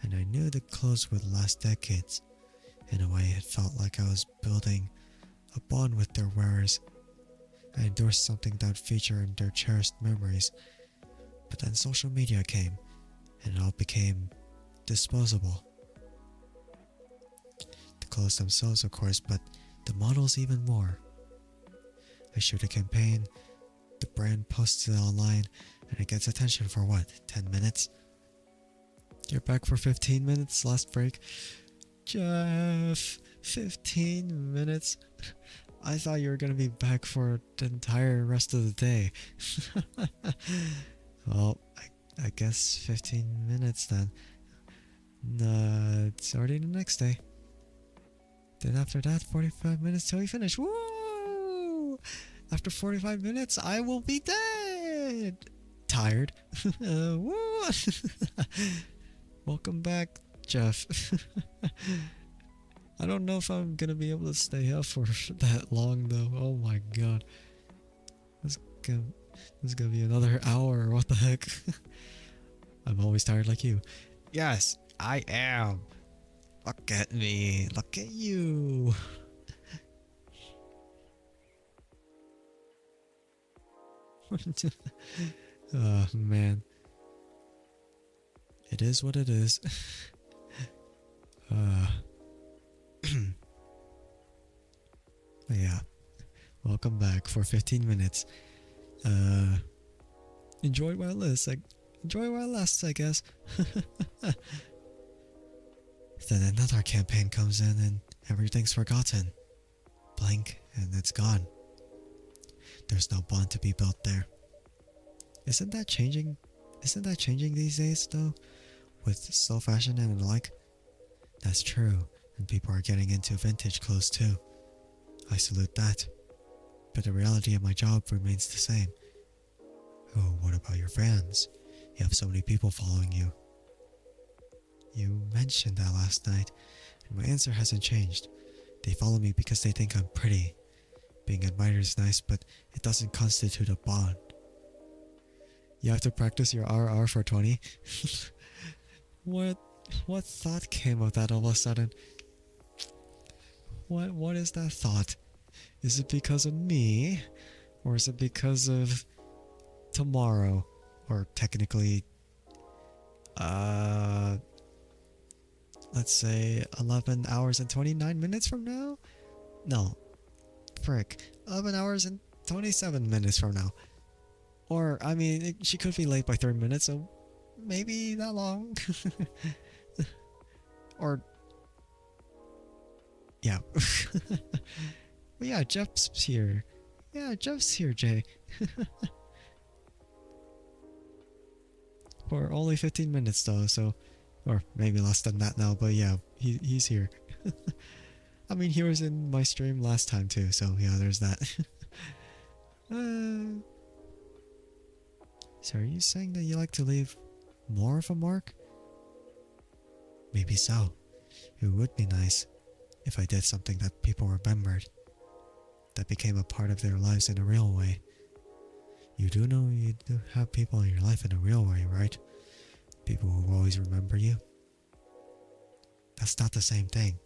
and I knew the clothes would last decades. In a way, it felt like I was building a bond with their wearers. I endorsed something that would feature in their cherished memories. But then social media came, and it all became disposable. The clothes themselves, of course, but the models even more. I shoot a campaign, the brand posts it online, and it gets attention for what, 10 minutes? You're back for 15 minutes, last break. Jeff, 15 minutes? I thought you were gonna be back for the entire rest of the day. Well, I guess 15 minutes then. It's already the next day. Then after that, 45 minutes till we finish. Woo! After 45 minutes, I will be dead! Tired. Woo! Welcome back, Jeff. I don't know if I'm gonna be able to stay up for that long though. Oh my god. This is gonna be another hour. What the heck? I'm always tired like you. Yes, I am. Look at me. Look at you. Oh man. It is what it is. Yeah. Welcome back for 15 minutes. Enjoy while it lasts. Enjoy while it lasts, I guess. Then another campaign comes in and everything's forgotten. Blink and it's gone. There's no bond to be built there. Isn't that changing? Isn't that changing these days though? With slow fashion and the like? That's true, and people are getting into vintage clothes too. I salute that. But the reality of my job remains the same. Oh, what about your fans? You have so many people following you. You mentioned that last night, and my answer hasn't changed. They follow me because they think I'm pretty. Being admired is nice, but it doesn't constitute a bond. You have to practice your RR for 20? What thought came of that all of a sudden? What is that thought? Is it because of me? Or is it because of tomorrow? Or technically Let's say 11 hours and 29 minutes from now? No, frick. 11 hours and 27 minutes from now. Or, I mean, she could be late by 30 minutes, so maybe that long. Or, yeah. But yeah, Jeff's here. Yeah, Jeff's here, Jay. For only 15 minutes though, so... Or maybe less than that now, but yeah, he's here. I mean, he was in my stream last time too, so yeah, there's that. So are you saying that you like to leave more of a mark? Maybe so. It would be nice if I did something that people remembered, that became a part of their lives in a real way. You do know you do have people in your life in a real way, right? People who always remember you. That's not the same thing.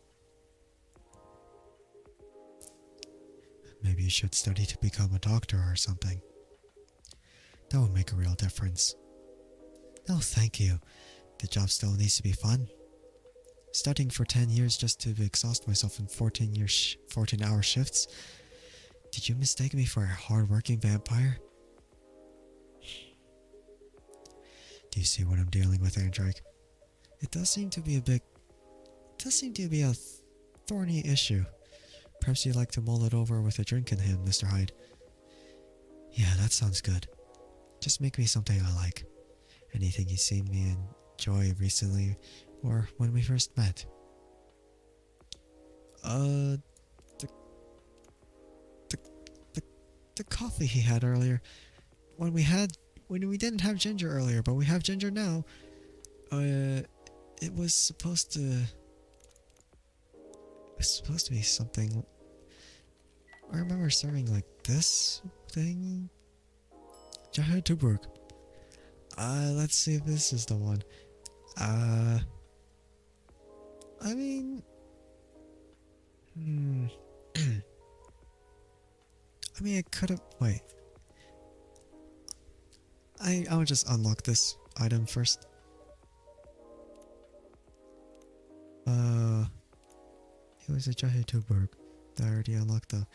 Maybe you should study to become a doctor or something. That would make a real difference. No, thank you. The job still needs to be fun. Studying for 10 years just to exhaust myself in 14-hour shifts? Did you mistake me for a hard-working vampire? Do you see what I'm dealing with, Andrike? It does seem to be a thorny issue. Perhaps you'd like to mull it over with a drink in him, Mr. Hyde. Yeah, that sounds good. Just make me something I like. Anything you've seen me enjoy recently, or when we first met. The coffee he had earlier. When we didn't have ginger earlier, but we have ginger now. It was supposed to be something. I remember serving like this thing. ENVtuber. Let's see if this is the one. I mean, I mean, it could have. Wait. I'll just unlock this item first. It was a ENVtuber that I already unlocked though.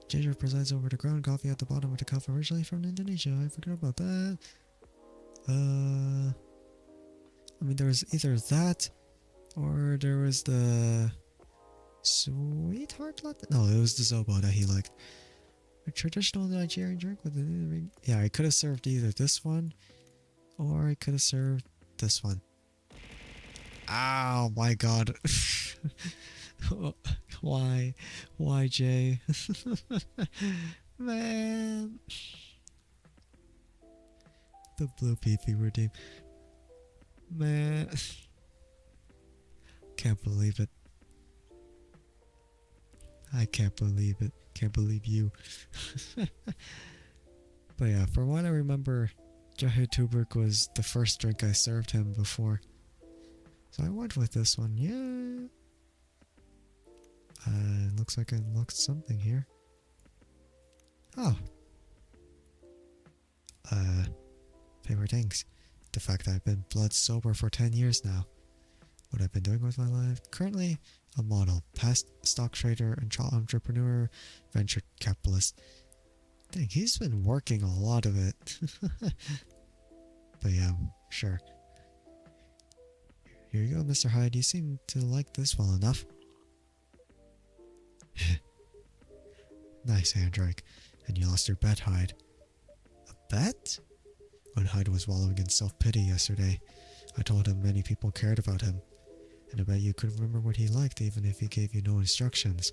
Ginger presides over the ground coffee at the bottom of the cup, originally from Indonesia. I forgot about that. I mean, there was either that, or there was the sweetheart latte. No, it was the Zobo that he liked. A traditional Nigerian drink with a... Yeah, I could have served either this one, or I could have served this one. Ow, my god. Why? Why, Jay? Man. The blue PP redeem. Man. Can't believe it. I can't believe it. Can't believe you. But yeah, from what I remember, ENVtuber was the first drink I served him before. So I went with this one, yeah. Looks like I unlocked something here. Oh. Favorite things. The fact that I've been blood sober for 10 years now. What I've been doing with my life. Currently, a model, past stock trader, and entrepreneur, venture capitalist. Dang, he's been working a lot of it. But yeah, sure. Here you go, Mr. Hyde. You seem to like this well enough. Nice, Andrike. And you lost your bet, Hyde. A bet? When Hyde was wallowing in self-pity yesterday, I told him many people cared about him. And I bet you could remember what he liked even if he gave you no instructions.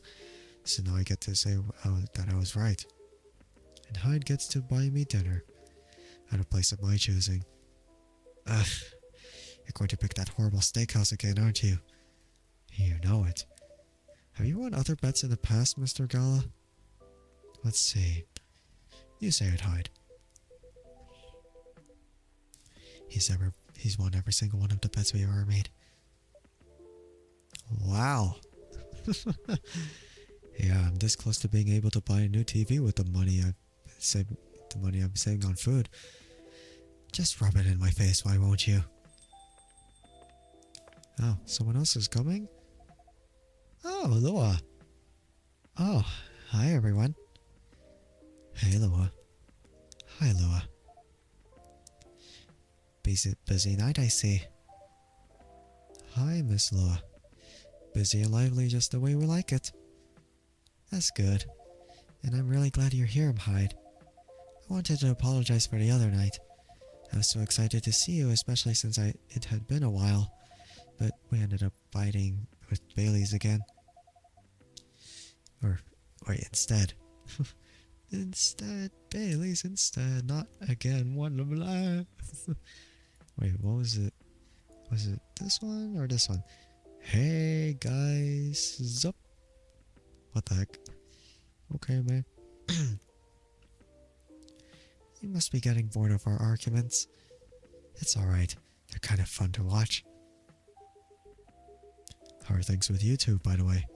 So now I get to say that I was right. And Hyde gets to buy me dinner. At a place of my choosing. Ugh. You're going to pick that horrible steakhouse again, aren't you? You know it. Have you won other bets in the past, Mr. Gala? Let's see. You say it, Hyde. He's won every single one of the bets we ever made. Wow. Yeah, I'm this close to being able to buy a new TV with the money I'm saving on food. Just rub it in my face, why won't you? Oh, someone else is coming? Oh, Lua. Oh, hi everyone. Hey, Lua. Hi, Lua. Busy night, I see. Hi, Miss Lua. Busy and lively just the way we like it. That's good. And I'm really glad you're here, Hyde. I wanted to apologize for the other night. I was so excited to see you, especially since it had been a while. But we ended up fighting with Bailey's again. Or wait, instead. Instead, Bailey's instead, not again, one of life. Wait, what was it? Was it this one or this one? Hey guys, zup. What the heck? Okay, man. You must be getting bored of our arguments. It's alright, they're kind of fun to watch. How are things with you two, by the way?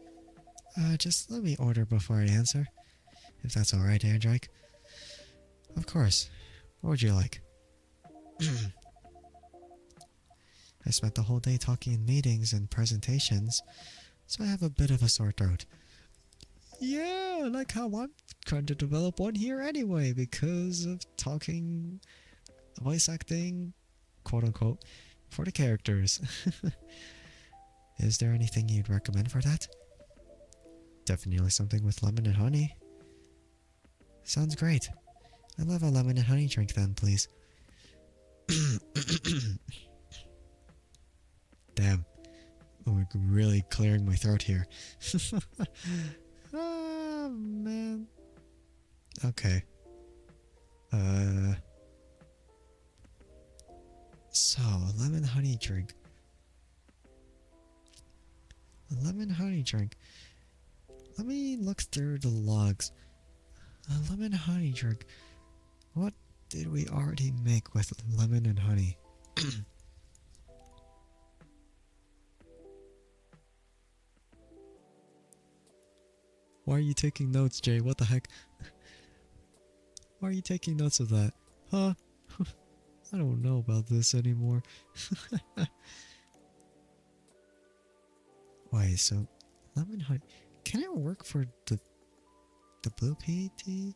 Just let me order before I answer. If that's alright, Andrike. Of course. What would you like? I spent the whole day talking in meetings and presentations, so I have a bit of a sore throat. Yeah, like how I'm trying to develop one here anyway, because of talking, voice acting, quote unquote, for the characters. Is there anything you'd recommend for that? Definitely something with lemon and honey. Sounds great. I'd love a lemon and honey drink then, please. Damn. I'm really clearing my throat here. Ah, man. Okay. So, a lemon honey drink. A lemon honey drink. Let me look through the logs. A lemon honey drink. What did we already make with lemon and honey? Why are you taking notes, Jay? What the heck? Why are you taking notes of that? Huh? I don't know about this anymore. Wait, so lemon honey. Can it work for the blue pea tea?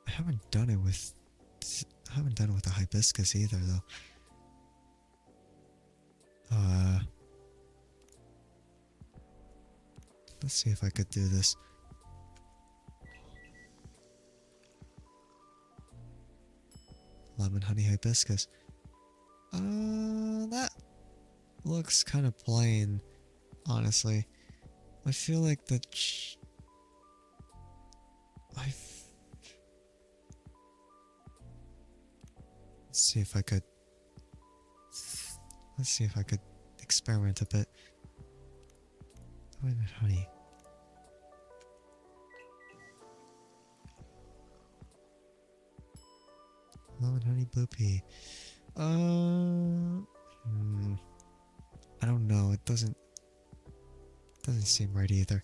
I haven't done it with the hibiscus either though. Let's see if I could do this. Lemon honey hibiscus. That looks kind of plain, honestly. I feel like the let's see if I could experiment a bit. Lemon honey. Lemon honey blue pea. I don't know. It doesn't seem right either.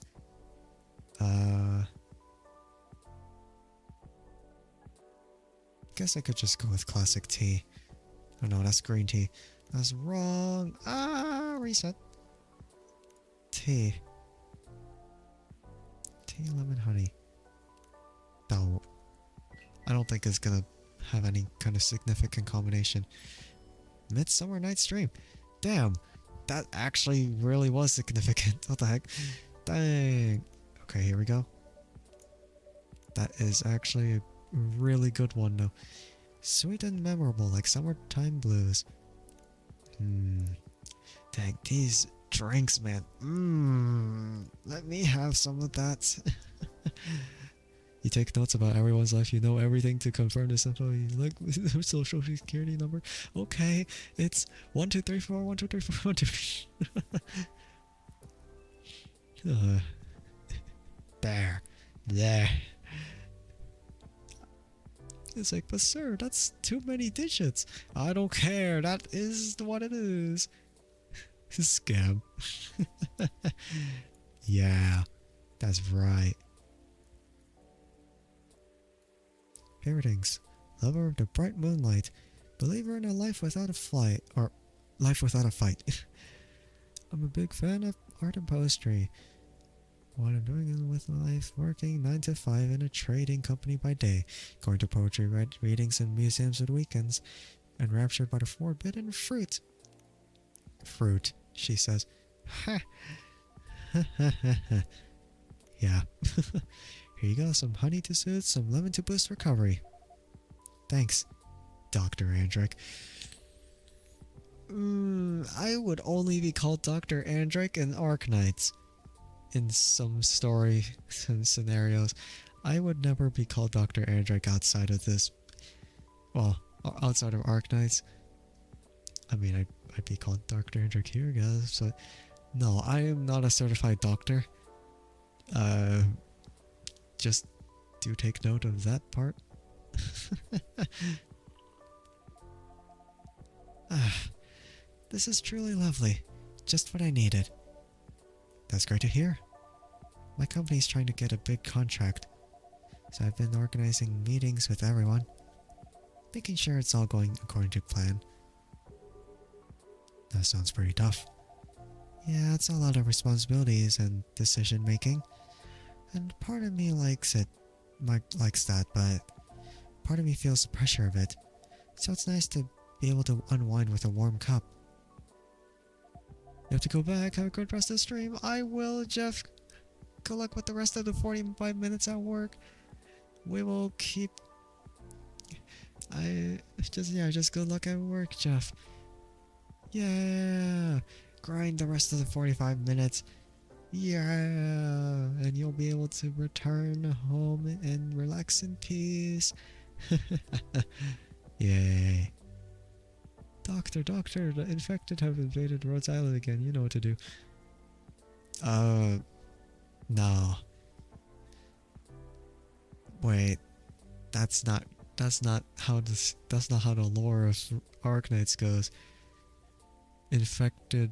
Guess I could just go with classic tea. Oh no, that's green tea. That's wrong. Reset. Tea, lemon, honey. No. I don't think it's gonna have any kind of significant combination. Midsummer Night's Dream. Damn. That actually really was significant. What the heck? Dang. Okay, here we go. That is actually a really good one though. Sweet and memorable like summertime blues. Dang, these drinks, man. Let me have some of that. You take notes about everyone's life. You know everything to confirm this info. You like social security number. Okay, it's 1234 1234 1234. There. It's like, but sir, that's too many digits. I don't care. That is what it is. Scam. Yeah, that's right. Favorite things. lover of the bright moonlight, believer in a life without a flight, or life without a fight. I'm a big fan of art and poetry. What I'm doing with my life, working 9 to 5 in a trading company by day, going to poetry readings and museums at weekends, enraptured by the forbidden fruit. Fruit, she says. Ha! Yeah. Here you go, some honey to soothe, some lemon to boost recovery. Thanks, Dr. Andrike. I would only be called Dr. Andrike in Arknights. In some story and scenarios. I would never be called Dr. Andrike outside of this. Well, outside of Arknights. I mean, I'd be called Dr. Andrike here, I guess. But no, I am not a certified doctor. Just do take note of that part. This is truly lovely. Just what I needed. That's great to hear. My company's trying to get a big contract, so I've been organizing meetings with everyone, making sure it's all going according to plan. That sounds pretty tough. Yeah, it's a lot of responsibilities and decision making, and part of me likes that, but part of me feels the pressure of it, so it's nice to be able to unwind with a warm cup. You have to go back, have a good rest of the stream. I will, Jeff. Good luck with the rest of the 45 minutes at work. We will keep... just good luck at work, Jeff. Yeah! Grind the rest of the 45 minutes. Yeah! And you'll be able to return home and relax in peace. Yay. Doctor, the infected have invaded Rhodes Island again. You know what to do. No. Wait. That's not how the lore of Arknights goes. Infected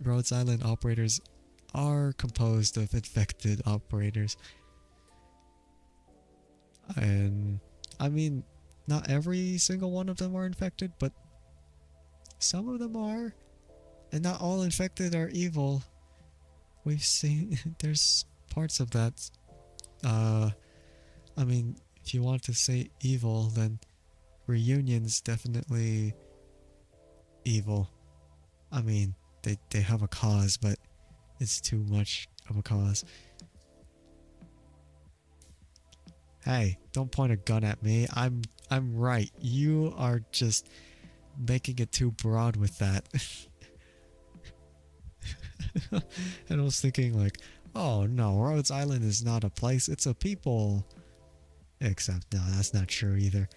Rhodes Island operators are composed of infected operators. And I mean, not every single one of them are infected, but some of them are. And not all infected are evil. We've seen there's parts of that. I mean, if you want to say evil, then Reunion's definitely evil. I mean, they have a cause, but it's too much of a cause. Hey, don't point a gun at me. I'm right. You are just making it too broad with that. And I was thinking like, oh no, Rhodes Island is not a place, it's a people. Except, no, that's not true either.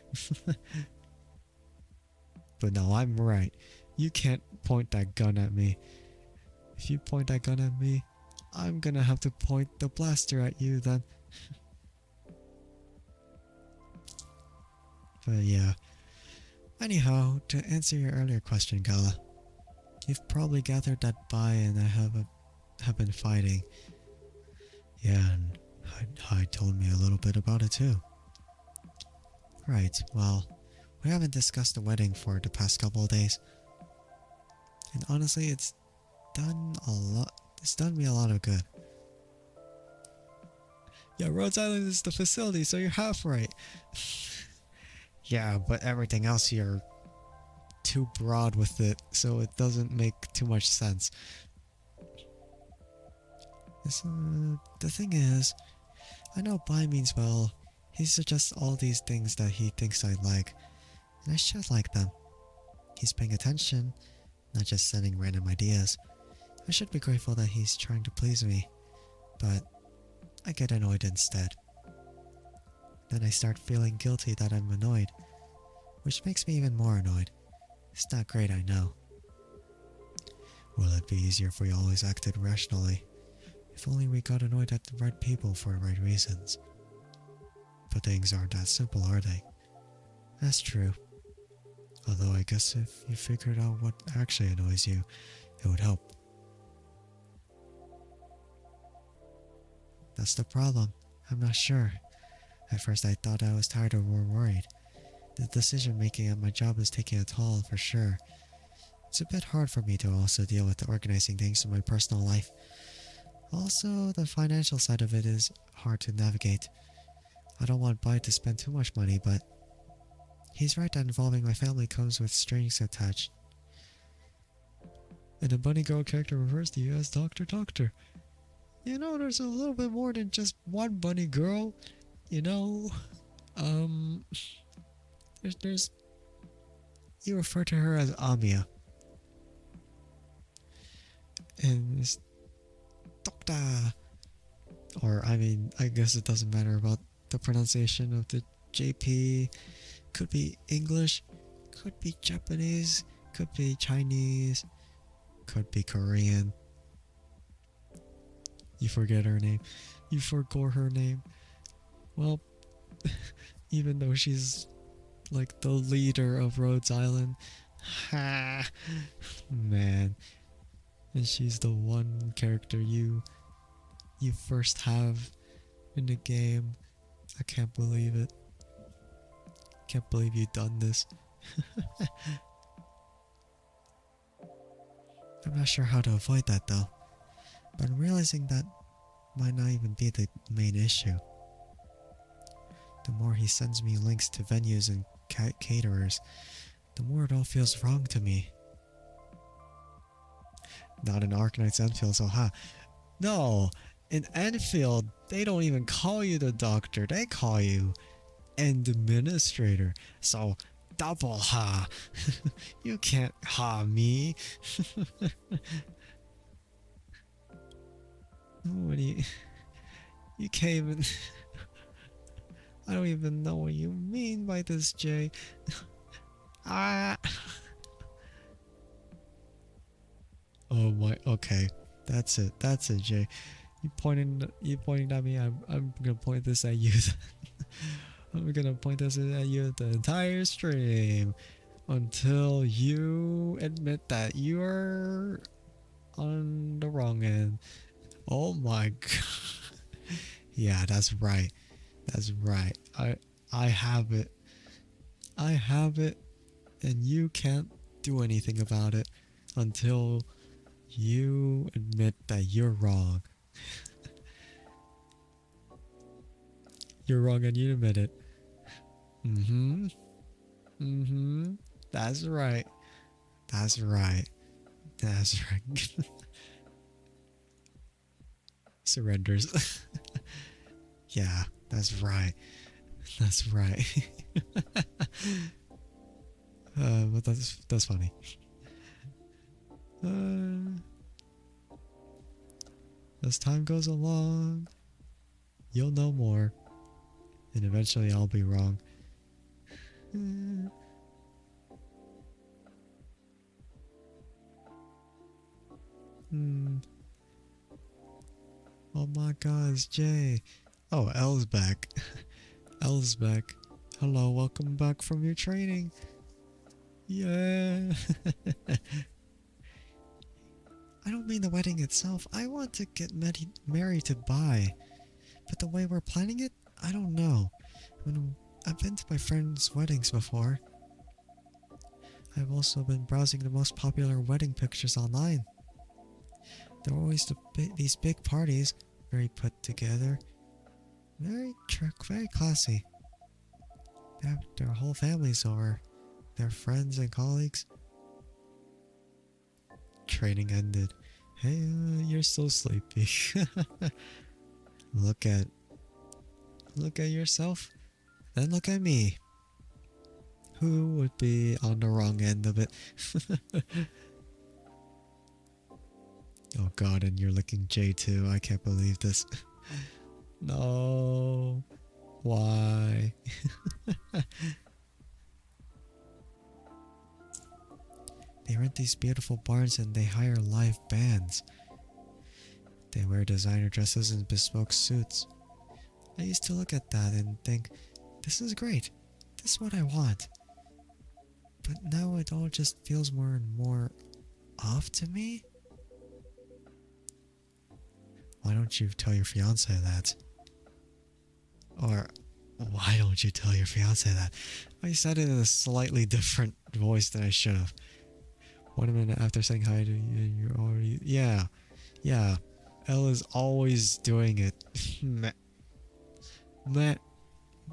But no, I'm right. You can't point that gun at me. If you point that gun at me, I'm gonna have to point the blaster at you then. But yeah. Anyhow, to answer your earlier question, Gala, you've probably gathered that Bai and I have been fighting. Yeah, and Hyde told me a little bit about it too. Right, well, we haven't discussed the wedding for the past couple of days. And honestly, it's done me a lot of good. Yeah, Rhodes Island is the facility, so you're half right. Yeah, but everything else here too broad with it, so it doesn't make too much sense. The thing is, I know Bai means well. He suggests all these things that he thinks I like, and I should like them. He's paying attention, not just sending random ideas. I should be grateful that he's trying to please me, but I get annoyed instead. Then I start feeling guilty that I'm annoyed, which makes me even more annoyed. It's not great, I know. Will it be easier if we always acted rationally? If only we got annoyed at the right people for the right reasons. But things aren't that simple, are they? That's true. Although I guess if you figured out what actually annoys you, it would help. That's the problem. I'm not sure. At first I thought I was tired or worried. The decision making at my job is taking a toll for sure. It's a bit hard for me to also deal with the organizing things in my personal life. Also, the financial side of it is hard to navigate. I don't want Bite to spend too much money, but he's right that involving my family comes with strings attached. And the bunny girl character refers to you as Doctor. You know, there's a little bit more than just one bunny girl. You know, there's you refer to her as Amia. And it's Doctor. Or, I mean, I guess it doesn't matter about the pronunciation of the JP. Could be English, could be Japanese, could be Chinese, could be Korean. You forget her name. You forgot her name. Well, even though she's like the leader of Rhodes Island. Ha! Man. And she's the one character you first have in the game. I can't believe it. Can't believe you've done this. I'm not sure how to avoid that though, but I'm realizing that might not even be the main issue. The more he sends me links to venues and caterers, the more it all feels wrong to me. Not in Arknight's Enfield, so ha. No, in Enfield, they don't even call you the Doctor, they call you Administrator. So, double ha. You can't ha me. What do you can't even... I don't even know what you mean by this, Jay. Ah. Oh my, okay. That's it, Jay. You pointing at me, I'm gonna point this at you. I'm gonna point this at you the entire stream until you admit that you're on the wrong end. Oh my god. Yeah, that's right. That's right. I have it. I have it, and you can't do anything about it until you admit that you're wrong. You're wrong and you admit it. That's right. That's right. That's right. Surrenders. Yeah, that's right. That's right. But that's funny. As time goes along, you'll know more, and eventually I'll be wrong. Oh my god, it's Jay. Oh, Elle's back. Elle's back. Hello, welcome back from your training. Yeah. I don't mean the wedding itself. I want to get married to Bai. But the way we're planning it, I don't know. I've been to my friends' weddings before. I've also been browsing the most popular wedding pictures online. There are always these big parties, very put together, very classy. They have their whole families over, their friends and colleagues. Training ended. Hey, you're so sleepy. Look at yourself, then look at me. Who would be on the wrong end of it? Oh god, and you're licking J too. I can't believe this. No. Why? They rent these beautiful barns and they hire live bands. They wear designer dresses and bespoke suits. I used to look at that and think, this is great. This is what I want. But now it all just feels more and more off to me. Why don't you tell your fiance that? Or Why don't you tell your fiance that? I said it in a slightly different voice than I should have. 1 minute after saying hi to you, you're already... Yeah. Yeah. Elle is always doing it. Man.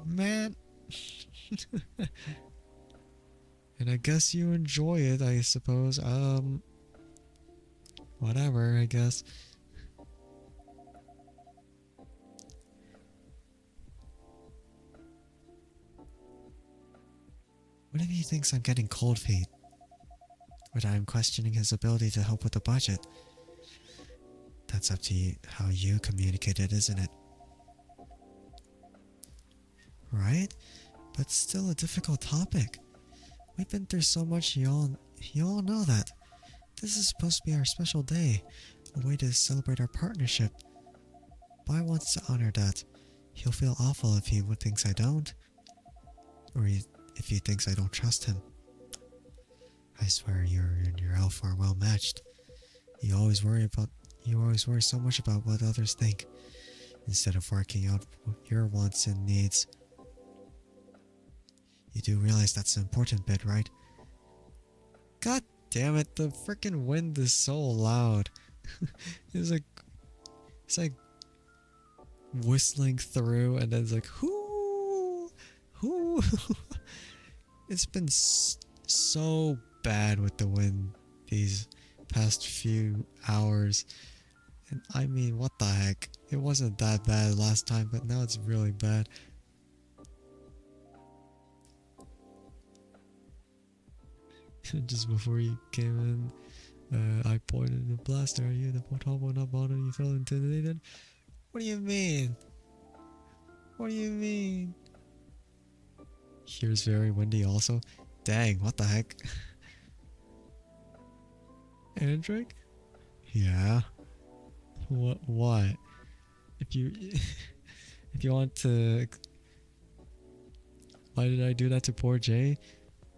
Man. And I guess you enjoy it, I suppose. Whatever, I guess. What if he thinks I'm getting cold feet? Or that I'm questioning his ability to help with the budget? That's up to you, how you communicate it, isn't it? Right? But still a difficult topic. We've been through so much, you all know that. This is supposed to be our special day, a way to celebrate our partnership. Bai wants to honor that. He'll feel awful if he thinks I don't. Or if he thinks I don't trust him. I swear you and your elf are well matched. You always worry so much about what others think, instead of working out your wants and needs. You do realize that's the important bit, right? God damn it, the freaking wind is so loud. It's like whistling through, and then it's like hoo, hoo. It's been so bad with the wind these past few hours. And I mean, what the heck? It wasn't that bad last time, but now it's really bad. Just before you came in, I pointed the blaster at you. The top went up on it. You felt intimidated. What do you mean? What do you mean? Here's very windy also. Dang, what the heck? Andrike? Yeah. What? If you want to... Why did I do that to poor Jay?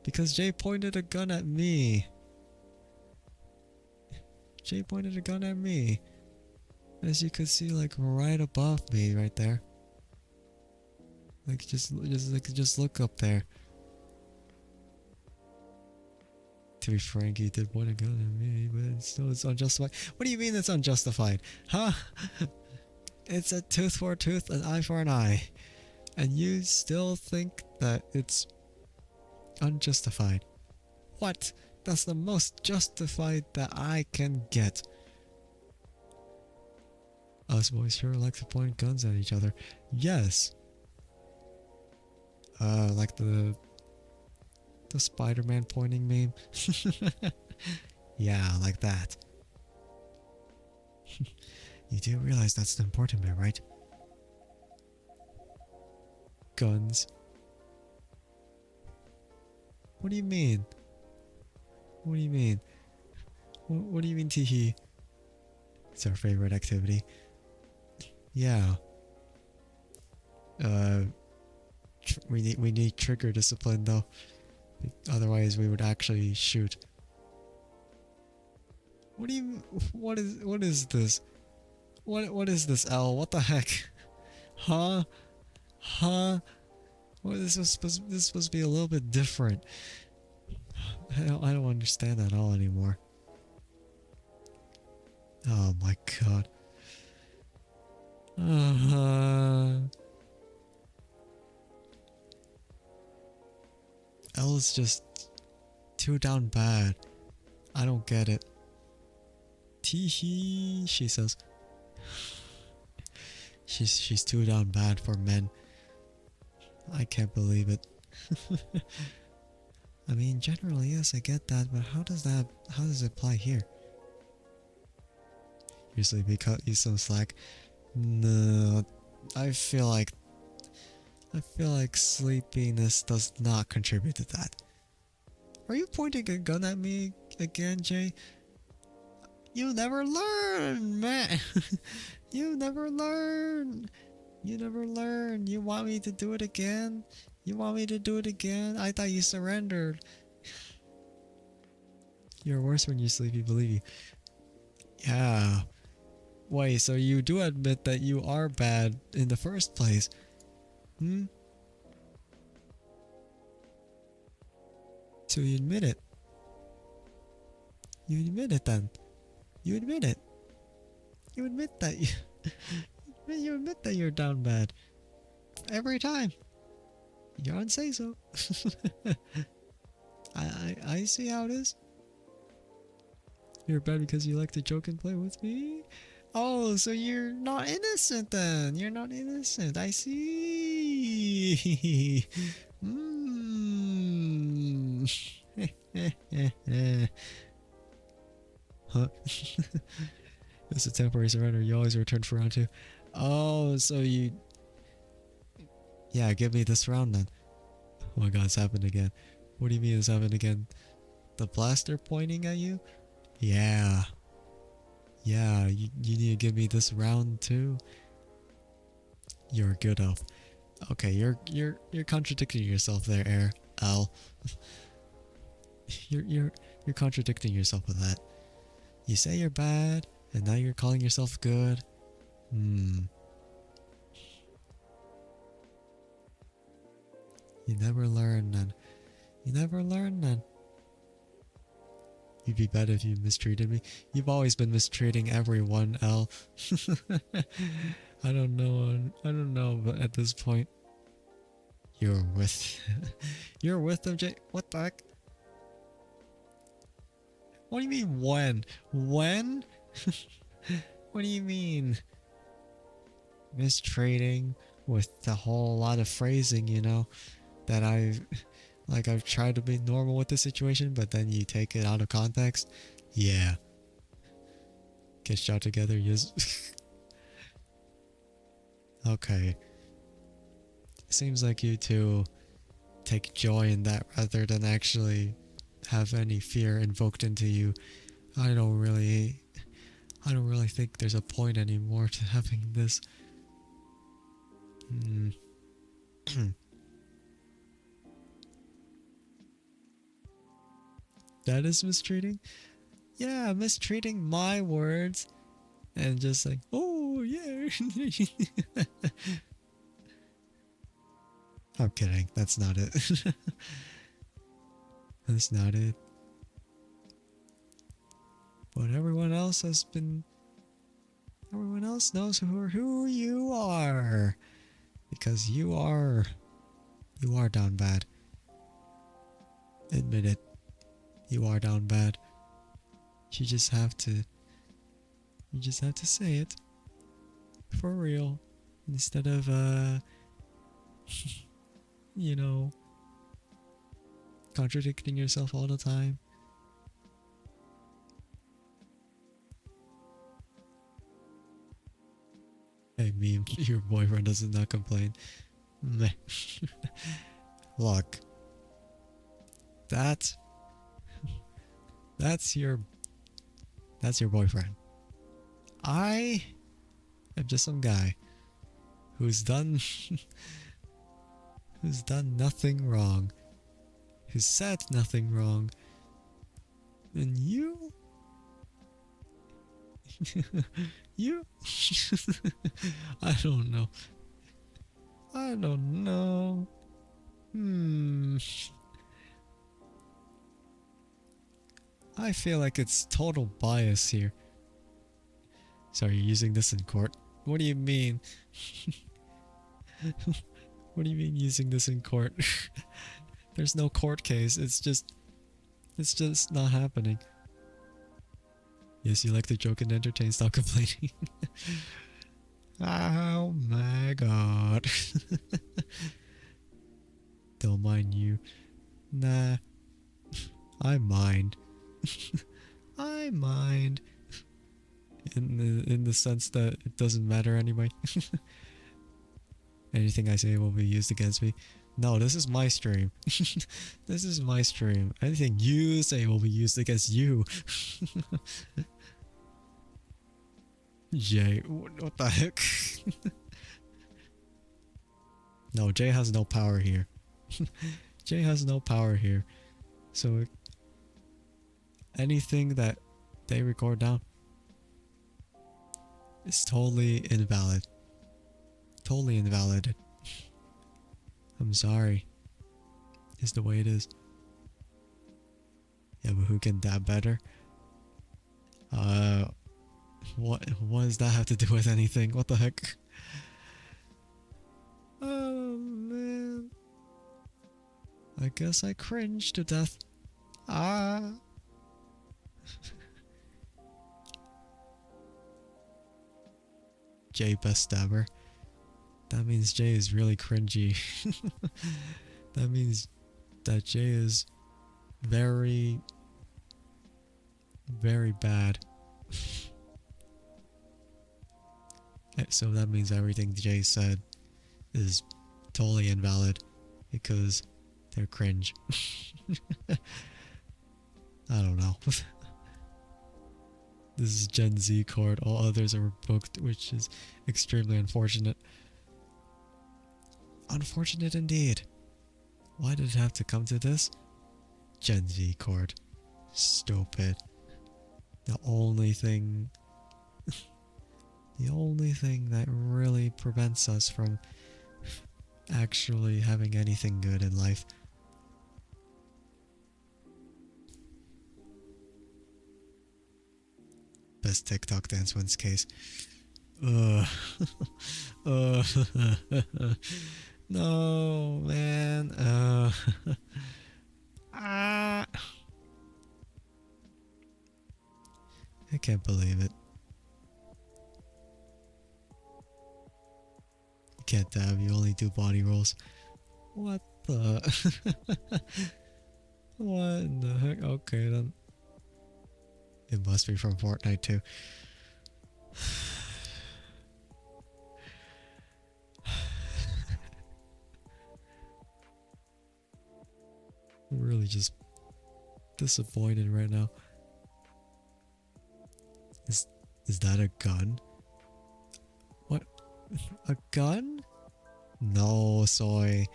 Because Jay pointed a gun at me. Jay pointed a gun at me. As you could see, like right above me, right there. Like just look up there. To be frank, he did point a gun at me, but it's unjustified. What do you mean it's unjustified? Huh? It's a tooth for a tooth, an eye for an eye. And you still think that it's unjustified? What? That's the most justified that I can get. Us boys sure like to point guns at each other. Yes. Like the Spider-Man pointing meme. Yeah, like that. You do realize that's the important bit, right? Guns. What do you mean? What do you mean? What do you mean, teehee? It's our favorite activity. Yeah. We need trigger discipline though. Otherwise we would actually shoot. What do you... What is this? What is this, L? What the heck? Huh? Huh? Well, this is supposed to be a little bit different. I don't understand that at all anymore. Oh my god. L is just too down bad. I don't get it. Teehee, she says. She's too down bad for men. I can't believe it. I mean, generally, yes, I get that, but how does it apply here? Usually we cut you some slack. No, I feel like sleepiness does not contribute to that. Are you pointing a gun at me again, Jay? You never learn, man. You never learn. You never learn. You want me to do it again? You want me to do it again? I thought you surrendered. You're worse when you sleepy, believe you. Yeah. Wait, so you do admit that you are bad in the first place? Hmm? So you admit it. You admit it then. You admit it. You admit that you admit that you're down bad. Every time. You don't say so. I see how it is. You're bad because you like to joke and play with me? Oh, so you're not innocent then. You're not innocent. I see. Huh? It's a temporary surrender. You always return for round 2. Oh, so you... Yeah, give me this round then. Oh my god, it's happened again. What do you mean it's happened again? The blaster pointing at you? Yeah. Yeah, you need to give me this round too. You're a good elf. Okay, you're contradicting yourself there, Air. L. You're contradicting yourself with that. You say you're bad, and now you're calling yourself good. You never learn then. You never learn then. You'd be better if you mistreated me. You've always been mistreating everyone, L. I don't know, but at this point, you're with them, Jay. What the heck? What do you mean when? When? What do you mean? Mistreating with a whole lot of phrasing, you know, that I've tried to be normal with the situation, but then you take it out of context. Yeah. Get shot together, yes. Okay. Seems like you two take joy in that rather than actually have any fear invoked into you. I don't really think there's a point anymore to having this. That is mistreating? Yeah, mistreating my words and just like, oh yeah. I'm kidding. That's not it. That's not it. But everyone else knows who you are. Because you are down bad. Admit it. You are down bad. You just have to say it. For real. Instead of you know, contradicting yourself all the time. Hey, meme, your boyfriend does not complain. Meh. Look. That's your boyfriend. I am just some guy who's done nothing wrong, who's said nothing wrong, and you I don't know. I feel like it's total bias here. So you're using this in court? What do you mean? What do you mean using this in court? There's no court case. It's just not happening. Yes, you like to joke and entertain, stop complaining. Oh my god. Don't mind you. Nah. I mind. I mind. In the sense that it doesn't matter anyway. Anything I say will be used against me. No, this is my stream. This is my stream. Anything you say will be used against you. Jay, what the heck? No, Jay has no power here. Jay has no power here. So anything that they record down is totally invalid. Totally invalid. I'm sorry. It's the way it is. Yeah, but who can dab better? What does that have to do with anything? What the heck? Oh man. I guess I cringe to death. Ah. Jay best stabber. That means Jay is really cringy. That means that Jay is very, very bad. So that means everything Jay said is totally invalid because they're cringe. I don't know. This is Gen Z court. All others are booked, which is extremely unfortunate. Unfortunate indeed. Why did it have to come to this? Gen Z court. Stupid. The only thing that really prevents us from actually having anything good in life. Best TikTok dance wins case. Ugh. No, man. Ah. I can't believe it. You can't dab, you only do body rolls. What the? What in the heck? Okay then. It must be from Fortnite too. I'm really just disappointed right now. Is that a gun? What? A gun? No, soy.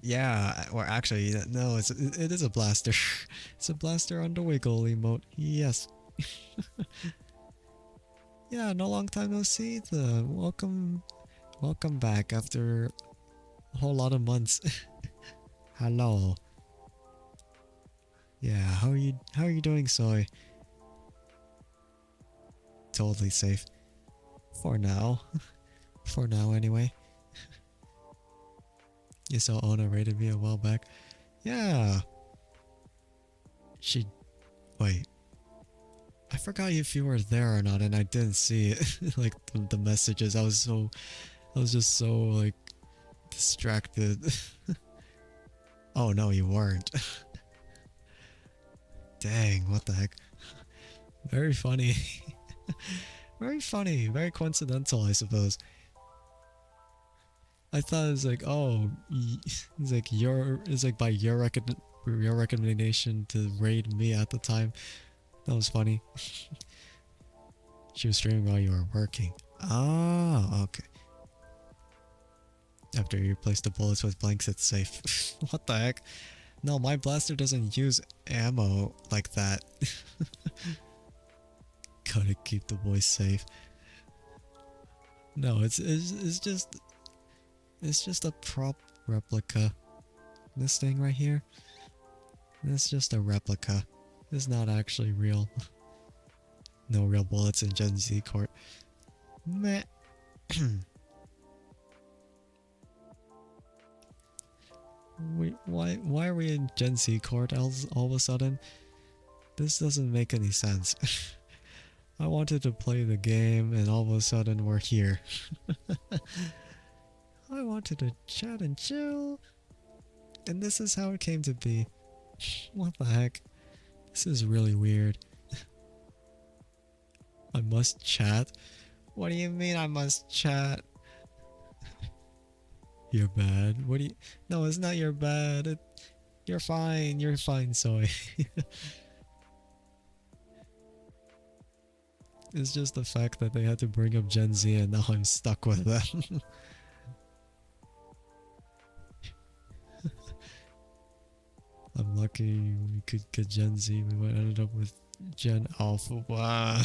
Yeah, or actually, no, it is a blaster. It's a blaster on the wiggle emote. Yes. Yeah, no long time no see. Welcome back after a whole lot of months. Hello. Yeah, how are you doing, soy? Totally safe. For now. For now, anyway. You saw Ona rated me a while back. Yeah. Wait. I forgot if you were there or not, and I didn't see it. Like, the messages. I was just so, like, distracted. Oh, no, you weren't. Dang, what the heck. Very funny. Very funny. Very coincidental, I suppose. I thought it was like, oh, it's like by your recommendation to raid me at the time. That was funny. She was streaming while you were working. Ah, okay. After you replace the bullets with blanks, it's safe. What the heck? No, my blaster doesn't use ammo like that. Gotta keep the boys safe. No, it's just a prop replica. This thing right here, it's just a replica. It's not actually real. No real bullets in Gen Z court. Meh. Wait, why are we in Gen Z court all of a sudden? This doesn't make any sense. I wanted to play the game and all of a sudden we're here. I wanted to chat and chill. And this is how it came to be. What the heck? This is really weird. I must chat? What do you mean I must chat? You're bad. What do you... No, it's not you're bad. You're fine. You're fine, soy. It's just the fact that they had to bring up Gen Z and now I'm stuck with them. I'm lucky we could get Gen Z. We would ended up with Gen Alpha. Wow.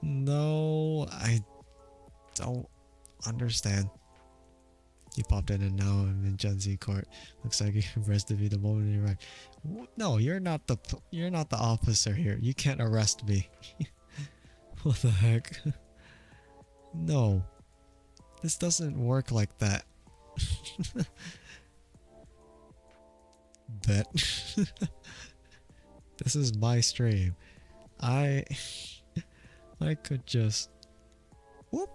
No, I don't understand. You popped in and now I'm in Gen Z court. Looks like you arrested me the moment you arrived. No, you're not the officer here. You can't arrest me. What the heck? No. This doesn't work like that. Bet. This is my stream. I could just whoop.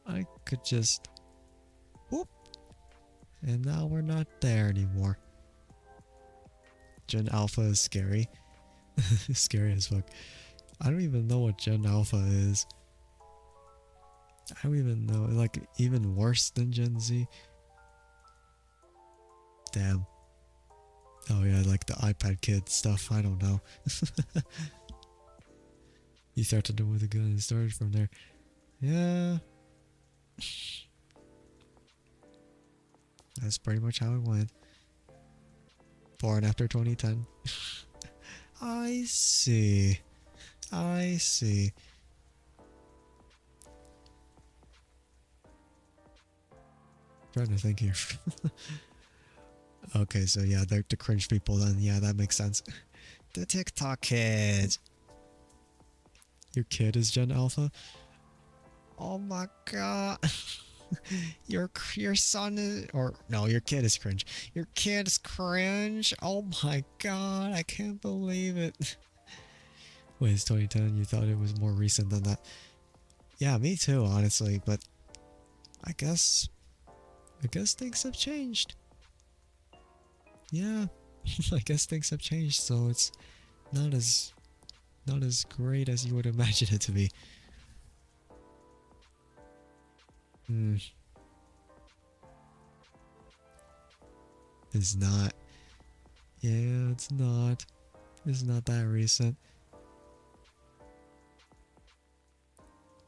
I could just whoop. And now we're not there anymore. Gen Alpha is scary. Scary as fuck. I don't even know what Gen Alpha is. I don't even know. Like, even worse than Gen Z. Damn. Oh yeah, like the iPad kid stuff. I don't know. You threatened him with a gun and started from there. Yeah. That's pretty much how it went. Born after 2010. I see. I see. Trying to think here. Okay, so yeah, they're the cringe people then. Yeah, that makes sense. The TikTok kid. Your kid is Gen Alpha? Oh my god. Your son is, or no, your kid is cringe. Your kid is cringe? Oh my god, I can't believe it. Wait, it's 2010. You thought it was more recent than that? Yeah, me too, honestly, but I guess things have changed. Yeah, I guess things have changed, so it's not as great as you would imagine it to be. It's not. Yeah, it's not. It's not that recent.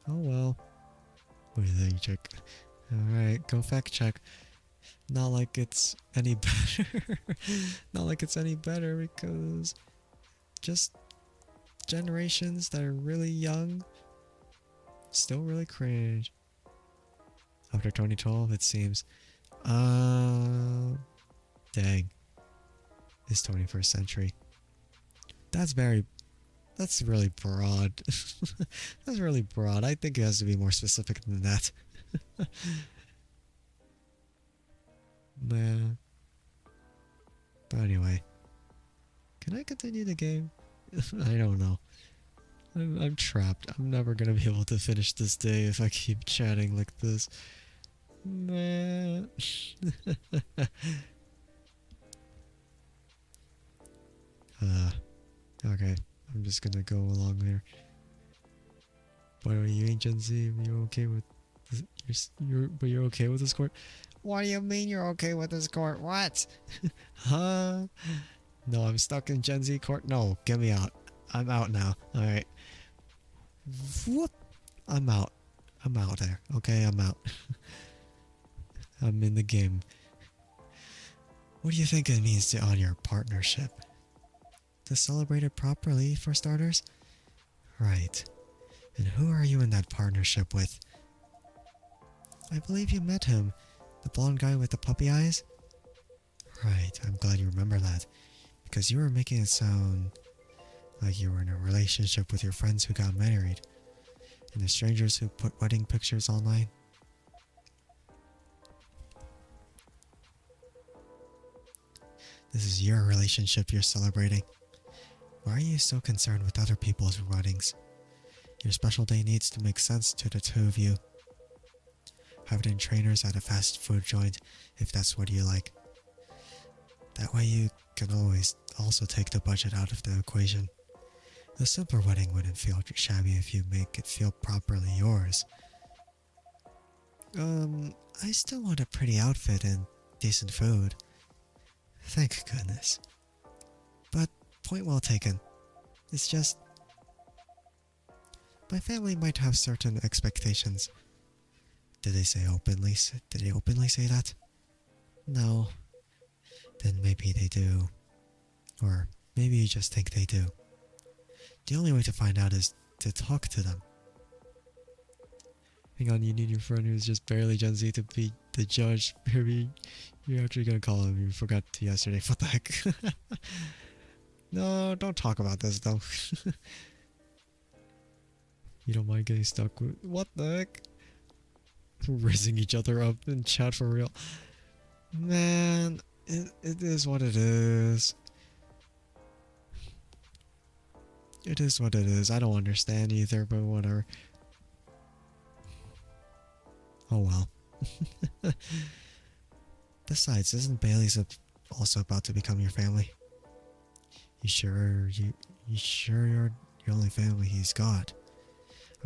Oh well. What do you think, check? Alright, go fact check. Not like it's any better. Not like it's any better because just generations that are really young still really cringe. After 2012, it seems. Dang. It's 21st century. That's really broad. That's really broad. I think it has to be more specific than that. Nah. But anyway. Can I continue the game? I don't know. I'm trapped. I'm never gonna be able to finish this day if I keep chatting like this. Nah. Okay. I'm just gonna go along there. By the way, you ain't Gen Z. You're okay with this, but you're okay with this court? What do you mean you're okay with this court? What? Huh? No, I'm stuck in Gen Z court. No, get me out. I'm out now. Alright. Whoop. I'm out. I'm out there. Okay, I'm out. I'm in the game. What do you think it means to honor your partnership? To celebrate it properly, for starters? Right. And who are you in that partnership with? I believe you met him. The blonde guy with the puppy eyes? Right, I'm glad you remember that. Because you were making it sound like you were in a relationship with your friends who got married. And the strangers who put wedding pictures online. This is your relationship you're celebrating. Why are you so concerned with other people's weddings? Your special day needs to make sense to the two of you. Have it in trainers at a fast food joint if that's what you like. That way you can always also take the budget out of the equation. A simpler wedding wouldn't feel shabby if you make it feel properly yours. I still want a pretty outfit and decent food. Thank goodness. But point well taken. It's just my family might have certain expectations. Did they openly say that? No. Then maybe they do. Or maybe you just think they do. The only way to find out is to talk to them. Hang on, you need your friend who's just barely Gen Z to be the judge. Maybe you're actually gonna call him. You forgot to yesterday. What the heck? No, don't talk about this though. You don't mind getting stuck with what the heck? Raising each other up in chat for real. Man, it is what it is. It is what it is. I don't understand either, but whatever. Oh well. Besides, isn't Bailey's also about to become your family? You sure you're the only family he's got?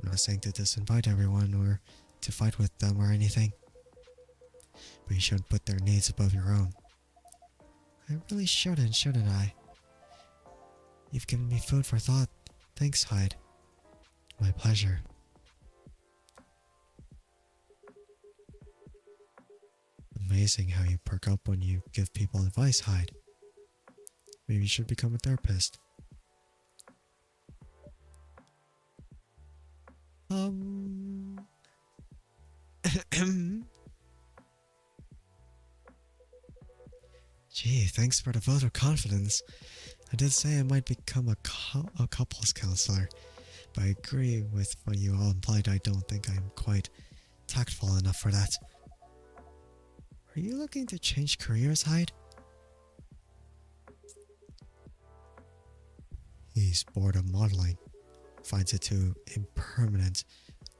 I'm not saying to disinvite everyone or to fight with them or anything, but you shouldn't put their needs above your own. I really shouldn't I? You've given me food for thought. Thanks, Hyde. My pleasure. Amazing how you perk up when you give people advice, Hyde. Maybe you should become a therapist. Gee, thanks for the vote of confidence. I did say I might become a couples counselor, but I agree with what you all implied. I don't think I'm quite tactful enough for that. Are you looking to change careers, Hyde? He's bored of modeling, finds it too impermanent,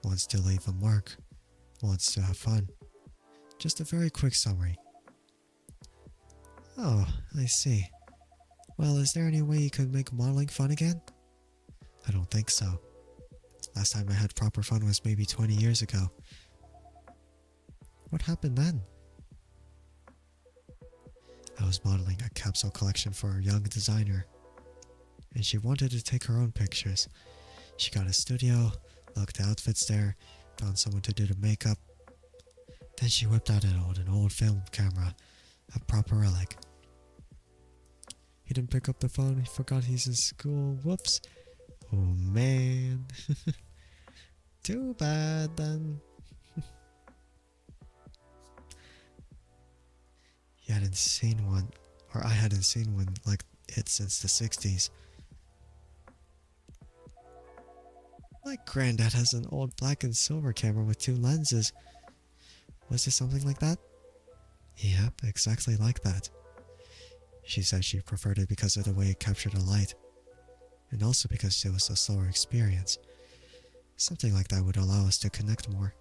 wants to leave a mark, wants to have fun. Just a very quick summary. Oh, I see. Well, is there any way you could make modeling fun again? I don't think so. Last time I had proper fun was maybe 20 years ago. What happened then? I was modeling a capsule collection for a young designer, and she wanted to take her own pictures. She got a studio, looked at outfits there, found someone to do the makeup. Then she whipped out an old film camera, a proper relic. He didn't pick up the phone, he forgot he's in school, whoops. Oh man. Too bad then. He hadn't seen one, or I hadn't seen one like it since the 60s. My granddad has an old black and silver camera with 2 lenses. Was it something like that? Yep, exactly like that. She said she preferred it because of the way it captured the light, and also because it was a slower experience. Something like that would allow us to connect more.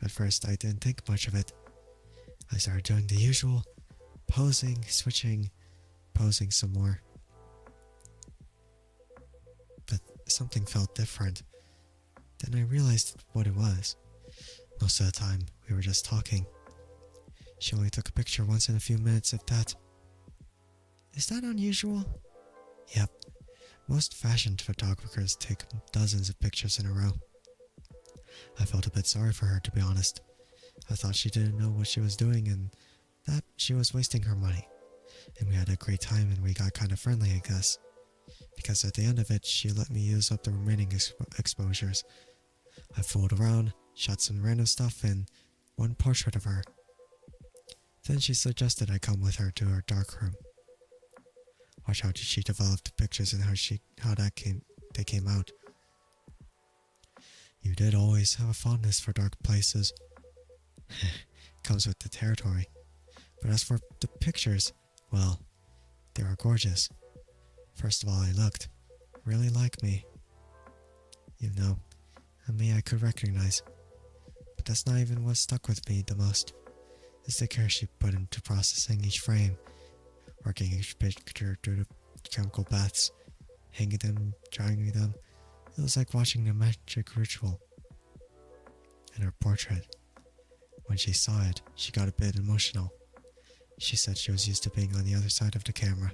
At first, I didn't think much of it. I started doing the usual, posing, switching, posing some more. But something felt different. Then I realized what it was. Most of the time, we were just talking. She only took a picture once in a few minutes, if that. Is that unusual? Yep. Most fashion photographers take dozens of pictures in a row. I felt a bit sorry for her, to be honest. I thought she didn't know what she was doing and that she was wasting her money. And we had a great time and we got kind of friendly, I guess. Because at the end of it, she let me use up the remaining exposures. I fooled around, shot some random stuff and one portrait of her. Then she suggested I come with her to her darkroom. Watch how she developed the pictures and how they came out. You did always have a fondness for dark places. Comes with the territory. But as for the pictures, well, they were gorgeous. First of all, I looked really like me. You know, a me I could recognize. But that's not even what stuck with me the most. It's the care she put into processing each frame, working each picture through the chemical baths, hanging them, drying them. It was like watching the magic ritual. And her portrait. When she saw it, she got a bit emotional. She said she was used to being on the other side of the camera.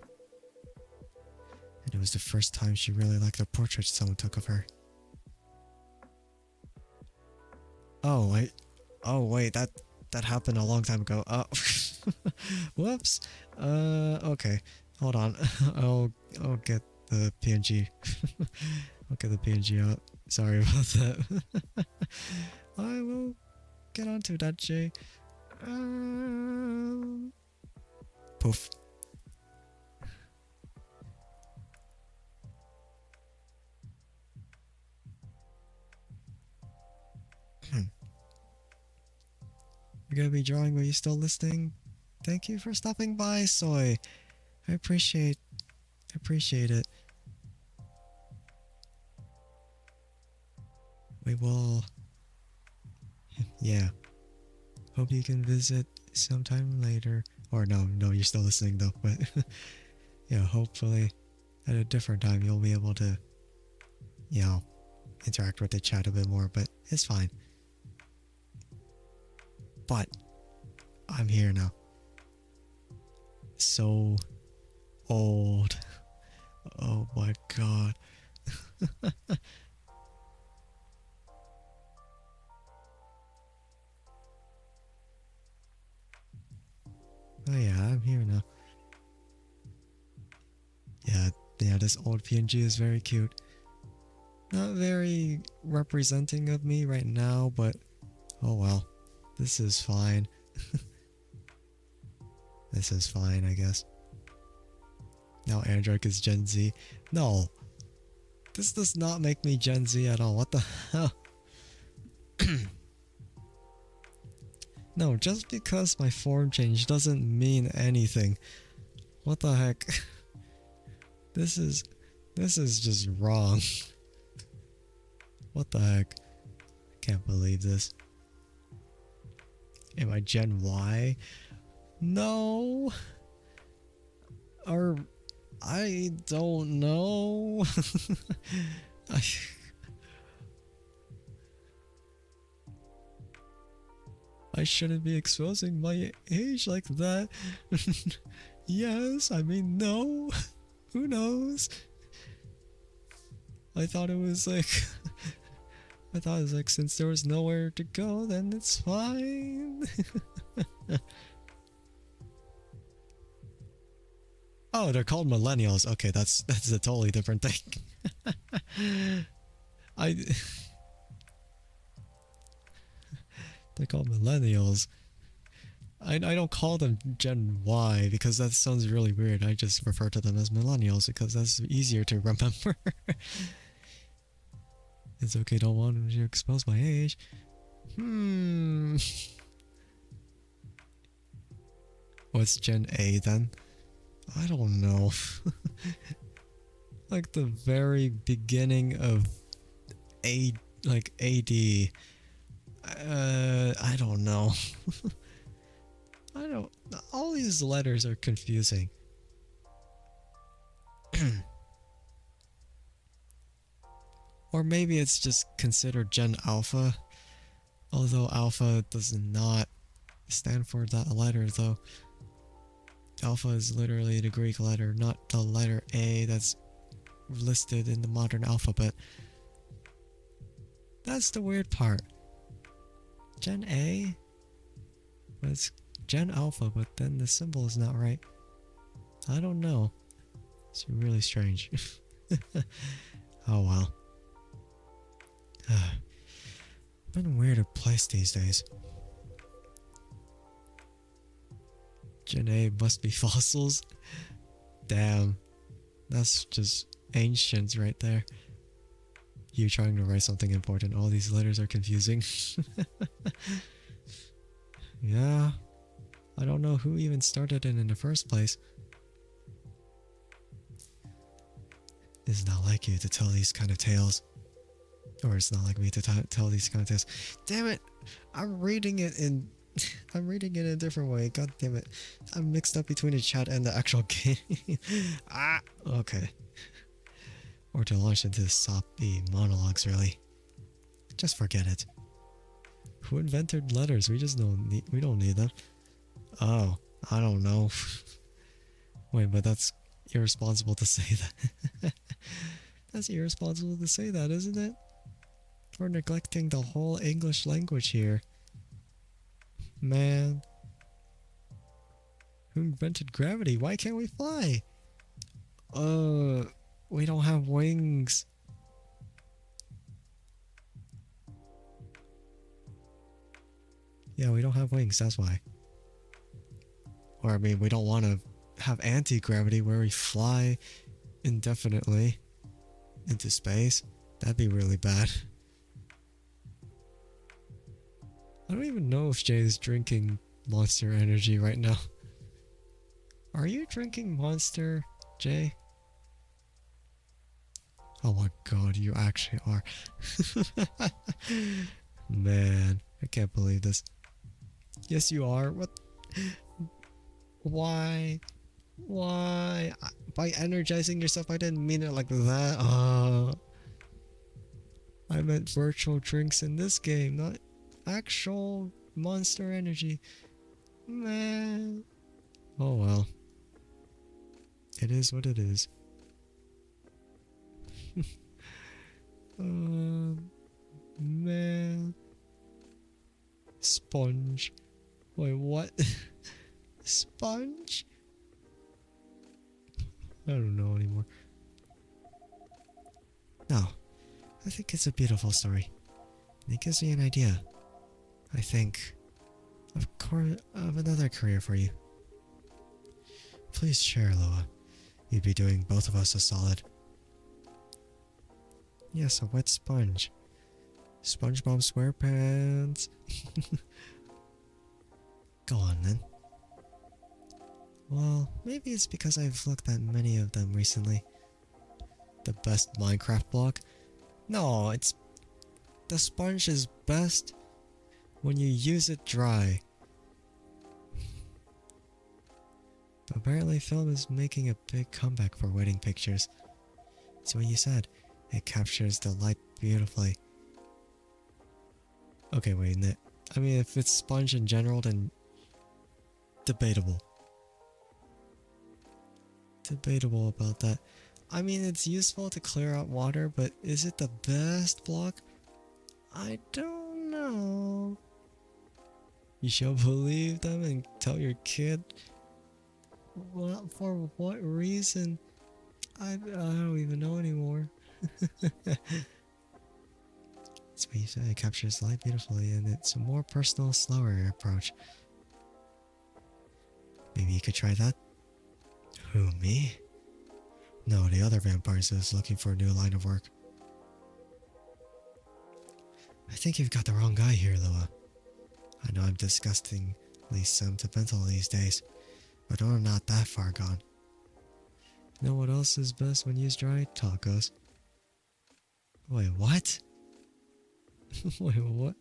And it was the first time she really liked the portrait someone took of her. Oh wait, that happened a long time ago. Oh, whoops. Okay, hold on. I'll get the PNG. I'll get the PNG out. Sorry about that. I will get onto that, Jay. Poof. You're gonna be drawing, but you still listening? Thank you for stopping by, Soy. I appreciate it. We will. Yeah. Hope you can visit sometime later. Or no, you're still listening though. But yeah, hopefully at a different time you'll be able to, you know, interact with the chat a bit more. But it's fine. But I'm here now. So old. Oh my god. Oh yeah, I'm here now. Yeah, this old PNG is very cute. Not very representing of me right now, but oh well. This is fine. This is fine, I guess. Now Andrike is Gen Z. No. This does not make me Gen Z at all. What the hell? No, just because my form change doesn't mean anything. What the heck? This is just wrong. What the heck? I can't believe this. Am I Gen Y? No. Or I don't know. I shouldn't be exposing my age like that. Yes, I mean no. Who knows? I thought it was like since there was nowhere to go, then it's fine. Oh, they're called millennials. Okay, that's a totally different thing. They're called millennials. I don't call them Gen Y because that sounds really weird. I just refer to them as millennials because that's easier to remember. It's okay, don't want to expose my age. What's Gen A then? I don't know. Like the very beginning of AD. I don't know. All these letters are confusing. Or maybe it's just considered Gen Alpha. Although Alpha does not stand for that letter though. Alpha is literally the Greek letter, not the letter A that's listed in the modern alphabet. That's the weird part. Gen A? But it's Gen Alpha, but then the symbol is not right. I don't know. It's really strange. Oh well. Been weird to place these days. Gen A must be fossils. Damn. That's just ancients right there. You trying to write something important. All these letters are confusing. Yeah. I don't know who even started it in the first place. It's not like you to tell these kind of tales. Or it's not like me to tell these kind of tales. Damn it! I'm reading it in a different way. God damn it. I'm mixed up between the chat and the actual game. Okay. Or to launch into soppy monologues, really. Just forget it. Who invented letters? We don't need them. Oh, I don't know. Wait, but that's irresponsible to say that. That's irresponsible to say that, isn't it? We're neglecting the whole English language here. Man. Who invented gravity? Why can't we fly? We don't have wings. Yeah, we don't have wings, that's why. Or I mean, we don't want to have anti-gravity where we fly indefinitely into space. That'd be really bad. I don't even know if Jay is drinking Monster Energy right now. Are you drinking Monster, Jay? Oh my god, you actually are. Man, I can't believe this. Yes, you are. What? Why? Why? By energizing yourself, I didn't mean it like that. I meant virtual drinks in this game, not actual Monster Energy. Man. Oh well. It is what it is. Man. Sponge. Wait, what? Sponge? I don't know anymore. No. I think it's a beautiful story. It gives me an idea. I think of another career for you. Please share, Loa. You'd be doing both of us a solid. Yes, a wet sponge. SpongeBob SquarePants. Go on then. Well, maybe it's because I've looked at many of them recently. The best Minecraft block? No, it's... The sponge is best when you use it dry. But apparently film is making a big comeback for wedding pictures. It's what you said. It captures the light beautifully. Okay, wait, I mean, if it's sponge in general, then... Debatable. Debatable about that. I mean, it's useful to clear out water, but is it the best block? I don't know. You shall believe them and tell your kid? Well, for what reason? I don't even know anymore. That's what you say. It captures light beautifully, and it's a more personal, slower approach. Maybe you could try that? Who, me? No, the other vampires is looking for a new line of work. I think you've got the wrong guy here, Loa. I know I'm disgustingly sentimental these days, but I'm not that far gone. You know what else is best when used dry? Tacos. Wait, what? Wait, what?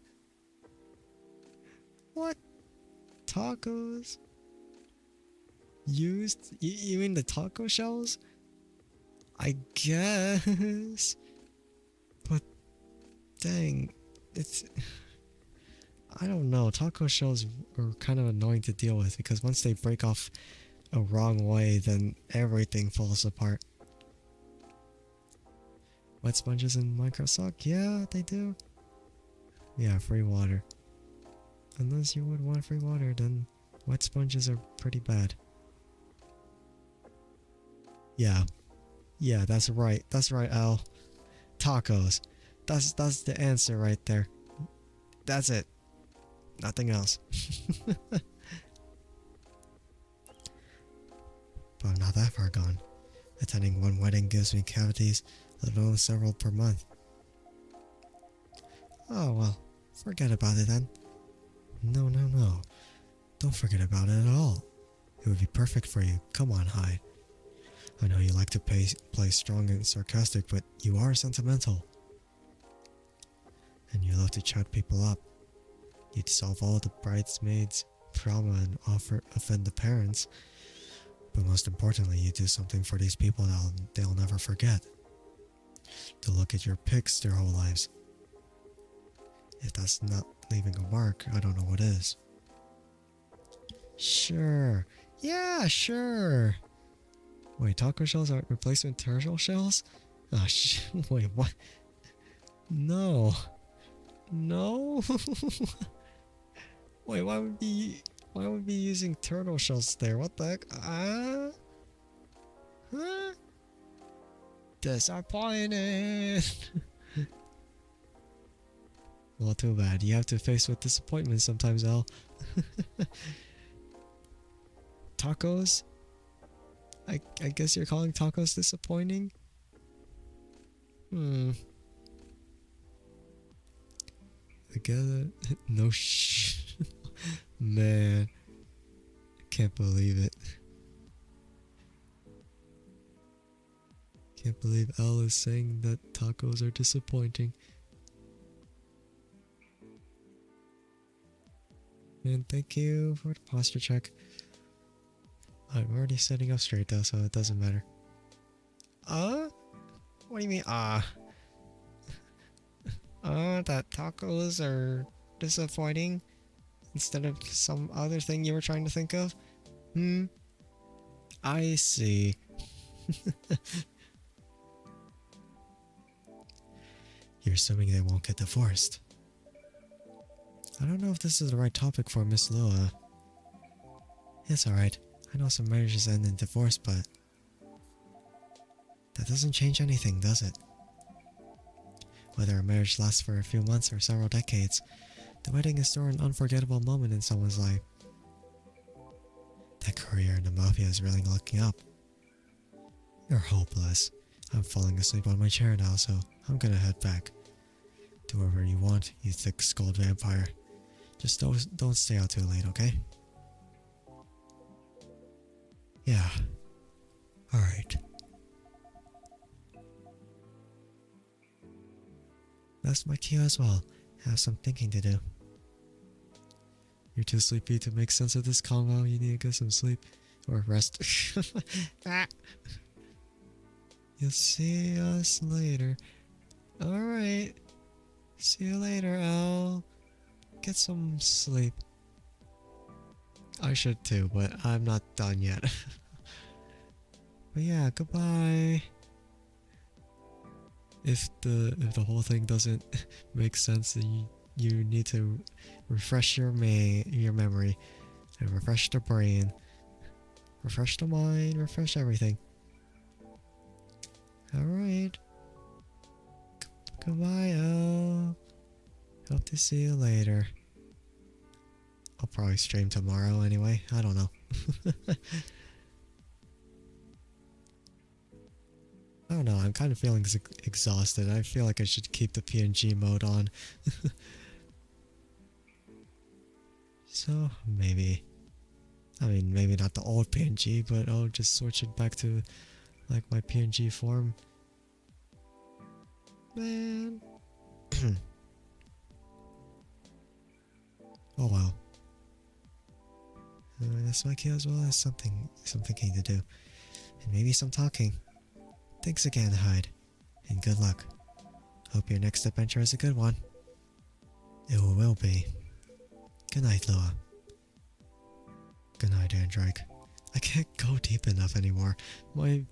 What? Tacos? Used? You mean the taco shells? I guess. But dang, it's... I don't know, taco shells are kind of annoying to deal with because once they break off a wrong way, then everything falls apart. Wet sponges in Minecraft suck? Yeah, they do. Yeah, free water. Unless you would want free water, then wet sponges are pretty bad. Yeah. Yeah, that's right. That's right, Al. Tacos. That's the answer right there. That's it. Nothing else. But I'm not that far gone. Attending one wedding gives me cavities, let alone several per month. Oh well, forget about it then. No. Don't forget about it at all. It would be perfect for you. Come on, Hyde. I know you like to play strong and sarcastic, but you are sentimental. And you love to chat people up. You'd solve all the bridesmaids' drama and offend the parents. But most importantly, you do something for these people that they'll never forget. To look at your pics their whole lives. If that's not leaving a mark, I don't know what is. Sure. Yeah, sure. Wait, taco shells are replacement turtle shells? Ah, wait, what? No. No? Wait, why would be using turtle shells there? What the heck? Huh? Disappointed. Well, too bad. You have to face with disappointment sometimes, Al. tacos? I guess you're calling tacos disappointing? I get it. No Man. Can't believe it. Can't believe Elle is saying that tacos are disappointing. And thank you for the posture check. I'm already sitting up straight though, so it doesn't matter. What do you mean, that tacos are disappointing instead of some other thing you were trying to think of? I see. You're assuming they won't get divorced. I don't know if this is the right topic for Miss Lua. It's alright. I know some marriages end in divorce, but that doesn't change anything, does it? Whether a marriage lasts for a few months or several decades, the wedding is still an unforgettable moment in someone's life. That career in the mafia is really looking up. You're hopeless. I'm falling asleep on my chair now, so I'm gonna head back. Do whatever you want, you thick-skulled vampire. Just don't stay out too late, okay? Yeah. Alright. That's my cue as well. Have some thinking to do. You're too sleepy to make sense of this convo. You need to get some sleep. Or rest. You'll see us later. Alright. See you later, Al. Get some sleep. I should too, but I'm not done yet. But yeah, goodbye. If the whole thing doesn't make sense, then you need to refresh your memory and refresh the brain, refresh the mind, refresh everything. All right. Goodbye, Al. Hope to see you later. I'll probably stream tomorrow anyway. I don't know. I don't know, I'm kind of feeling exhausted. I feel like I should keep the PNG mode on. So, maybe. I mean, maybe not the old PNG, but I'll just switch it back to, like, my PNG form. Man. Oh well. That's my cue as well as some thinking to do. And maybe some talking. Thanks again, Hyde. And good luck. Hope your next adventure is a good one. It will be. Good night, Lua. Good night, Andrike. I can't go deep enough anymore. My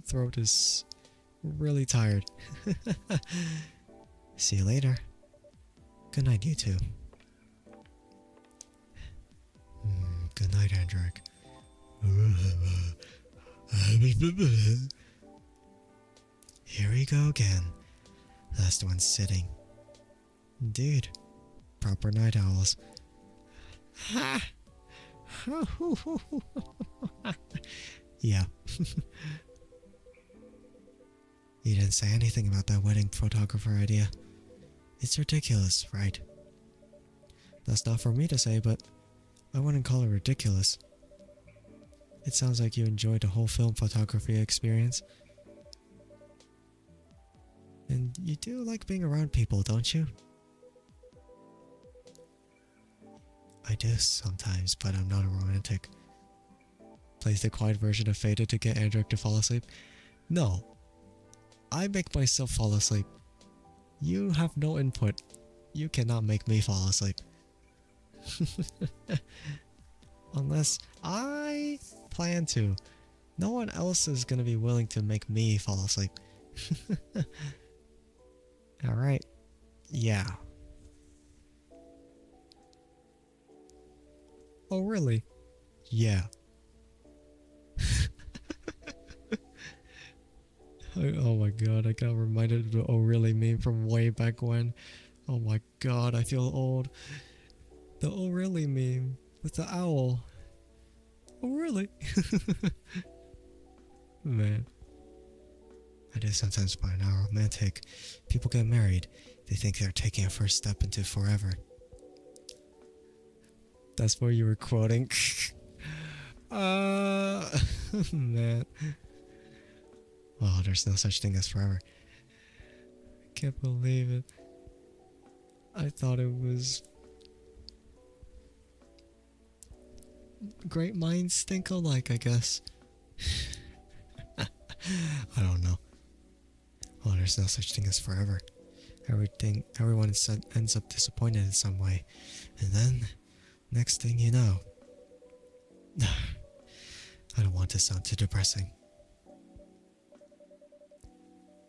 throat is really tired. See you later. Good night, you two. Good night, Andrike. Here we go again. Last one sitting. Indeed. Proper night owls. Yeah. You didn't say anything about that wedding photographer idea. It's ridiculous, right? That's not for me to say, but I wouldn't call it ridiculous. It sounds like you enjoyed the whole film photography experience. And you do like being around people, don't you? I do sometimes, but I'm not a romantic. Plays the quiet version of Faded to get Andrike to fall asleep. No. I make myself fall asleep. You have no input. You cannot make me fall asleep. Unless I plan to. No one else is gonna be willing to make me fall asleep. Alright. Yeah. Oh, really? Yeah. Oh my god, I got reminded of the oh really meme from way back when. Oh my god, I feel old. The oh really meme with the owl. Oh, really? Man. I do sometimes find how romantic people get married. They think they're taking a first step into forever. That's what you were quoting. Man. Well, there's no such thing as forever. I can't believe it. I thought it was... Great minds think alike, I guess. I don't know. Well, there's no such thing as forever. Everyone ends up disappointed in some way. And then, next thing you know... I don't want to sound too depressing.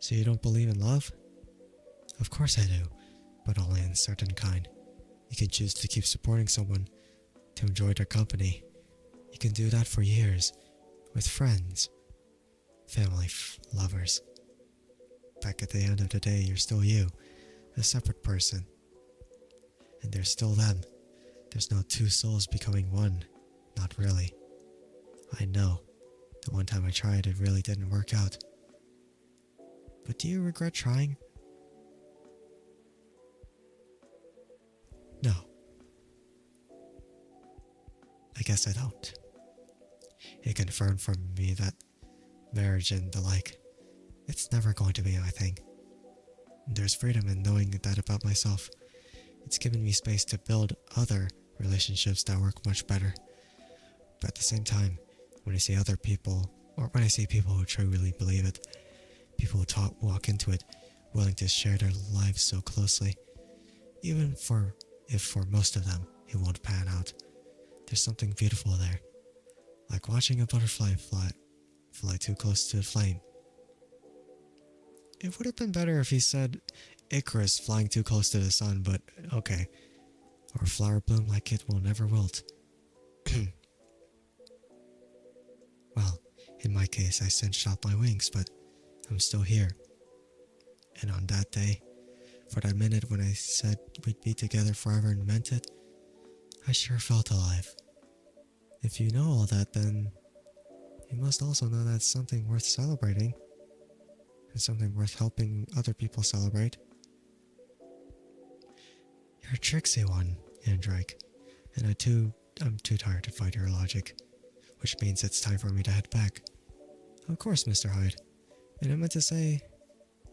So you don't believe in love? Of course I do, but only in a certain kind. You can choose to keep supporting someone, to enjoy their company. You can do that for years, with friends, family, lovers. Back at the end of the day, you're still you, a separate person. And they're still them. There's no two souls becoming one. Not really. I know. The one time I tried, it really didn't work out. But do you regret trying? No. I guess I don't. It confirmed for me that marriage and the like, it's never going to be my thing. There's freedom in knowing that about myself. It's given me space to build other relationships that work much better. But at the same time, when I see other people, or when I see people who truly believe it, people who walk into it, willing to share their lives so closely, even if for most of them it won't pan out, there's something beautiful there, like watching a butterfly fly too close to the flame. It would have been better if he said Icarus flying too close to the sun, but okay. Or a flower bloom like it will never wilt. Well, in my case, I cinched out my wings, but I'm still here. And on that day, for that minute when I said we'd be together forever and meant it, I sure felt alive. If you know all that, then you must also know that's something worth celebrating. And something worth helping other people celebrate. You're a tricksy one, Andrike, and I'm too tired to fight your logic, which means it's time for me to head back. Of course, Mr. Hyde. And I meant to say,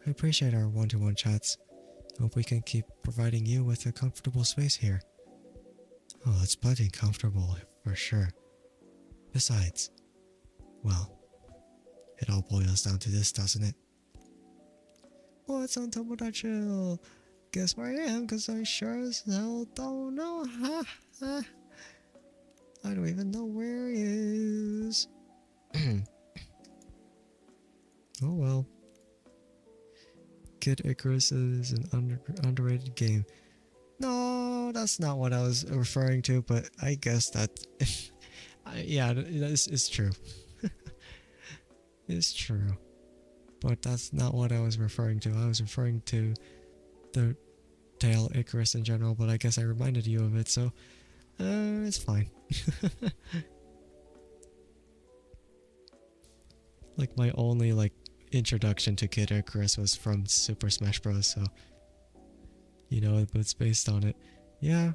I appreciate our one-to-one chats. Hope we can keep providing you with a comfortable space here. Oh, it's plenty comfortable, for sure. Besides, well, it all boils down to this, doesn't it? What's on top of that chill? Guess where I am, cause I sure as hell don't know. Ha ha. I don't even know where he is. Oh well. Kid Icarus is an underrated game. No, that's not what I was referring to, but I guess that... yeah, it's true. It's true. But that's not what I was referring to. I was referring to the tale Icarus in general, but I guess I reminded you of it, so... it's fine. Like, my only, introduction to Kid Icarus was from Super Smash Bros., so... You know, it's based on it. Yeah.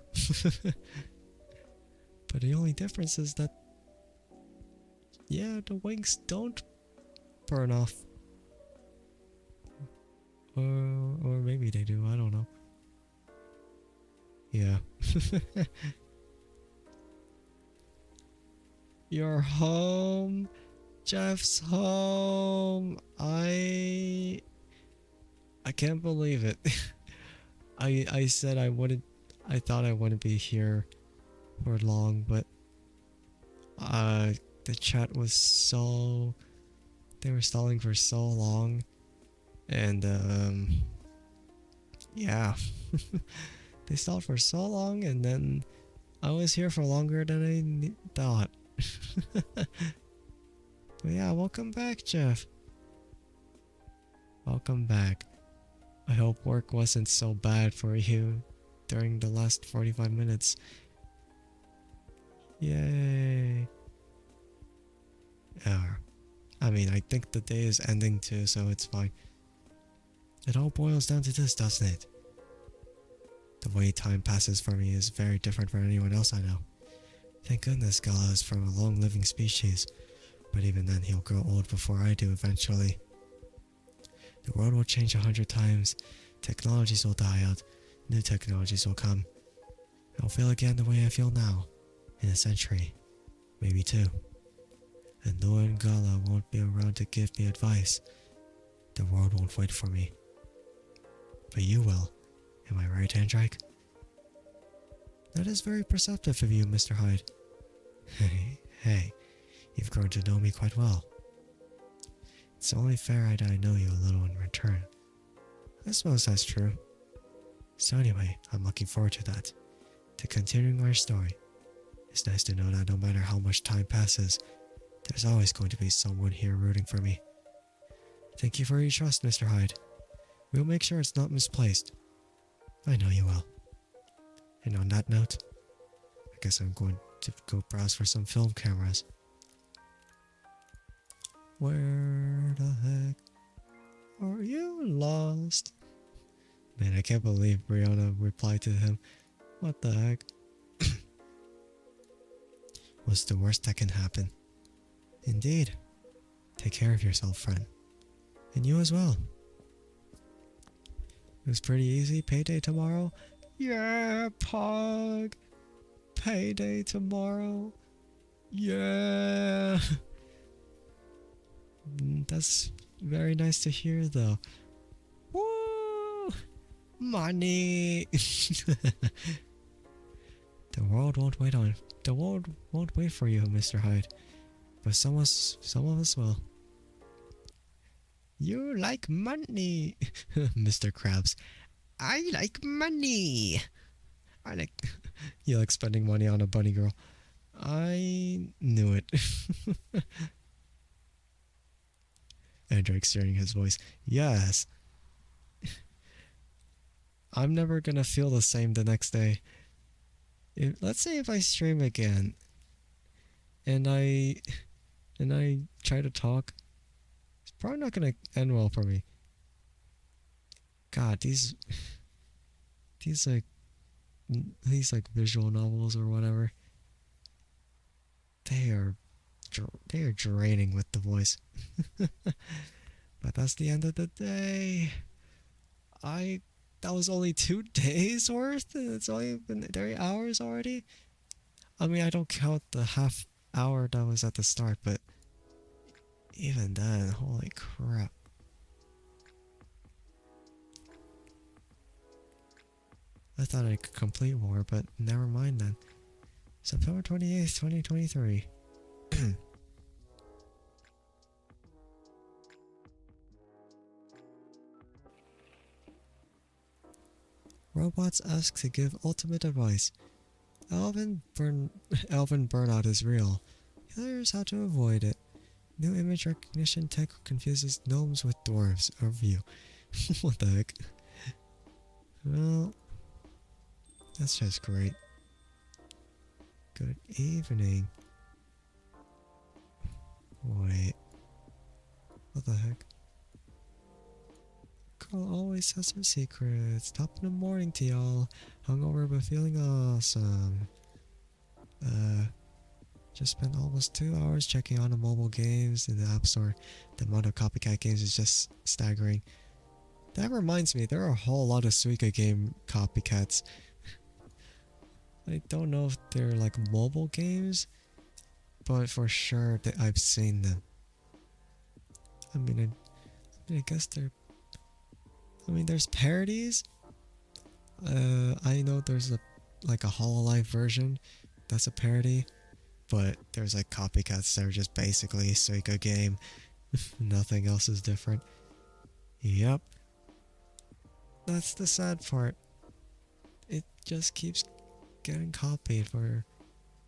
But the only difference is that... Yeah, the wings don't burn off. Or maybe they do, I don't know. Yeah. You're home. Jeff's home. I can't believe it. I said I thought I wouldn't be here for long, but the chat was so... They were stalling for so long. And yeah. They stalled for so long, and then I was here for longer than I thought. But yeah, welcome back, Jeff. Welcome back. I hope work wasn't so bad for you during the last 45 minutes. Yay. I mean, I think the day is ending too, so it's fine. It all boils down to this, doesn't it? The way time passes for me is very different from anyone else I know. Thank goodness Gala is from a long-living species, but even then he'll grow old before I do eventually. The world will change 100 times, technologies will die out, new technologies will come. I'll feel again the way I feel now, in a century, maybe two. And Noah and Gala won't be around to give me advice. The world won't wait for me. But you will. Am I right, Andrike? That is very perceptive of you, Mr. Hyde. Hey, you've grown to know me quite well. It's only fair that I know you a little in return. I suppose that's true. So anyway, I'm looking forward to that. To continuing our story. It's nice to know that no matter how much time passes, there's always going to be someone here rooting for me. Thank you for your trust, Mr. Hyde. We'll make sure it's not misplaced. I know you will. And on that note, I guess I'm going to go browse for some film cameras. Where the heck are you lost? Man, I can't believe Brianna replied to him. What the heck? What's the worst that can happen? Indeed. Take care of yourself, friend. And you as well. It was pretty easy. Payday tomorrow? Yeah, Pog. Payday tomorrow. Yeah. That's very nice to hear, though. Woo! Money. The world won't wait for you, Mr. Hyde. But some of us will. You like money, Mr. Krabs. I like money. You like spending money on a bunny girl. I knew it. Andrike steering his voice. Yes. I'm never gonna feel the same the next day. Let's say if I stream again and I try to talk, it's probably not gonna end well for me. God, these like visual novels or whatever, they are draining with the voice. But that's the end of the day. That was only 2 days worth. It's only been 3 hours already. I mean, I don't count the half hour that was at the start, but even then, holy crap. I thought I could complete more, but never mind then. September 28th, 2023. Robots ask to give ultimate advice. Elven burnout is real. Here's how to avoid it. New image recognition tech confuses gnomes with dwarves. Overview. What the heck? Well, that's just great. Good evening. Wait. What the heck? Girl always has her secrets. Top in the morning to y'all. Hungover but feeling awesome. Just spent almost 2 hours checking on the mobile games in the App Store. The amount of copycat games is just staggering. That reminds me, there are a whole lot of Suika game copycats. I don't know if they're like mobile games, but for sure that I've seen them. I guess they're... there's parodies. I know there's a HoloLive version that's a parody, but there's like copycats that are just basically a Suika game. Nothing else is different. Yep. That's the sad part. It just keeps getting copied for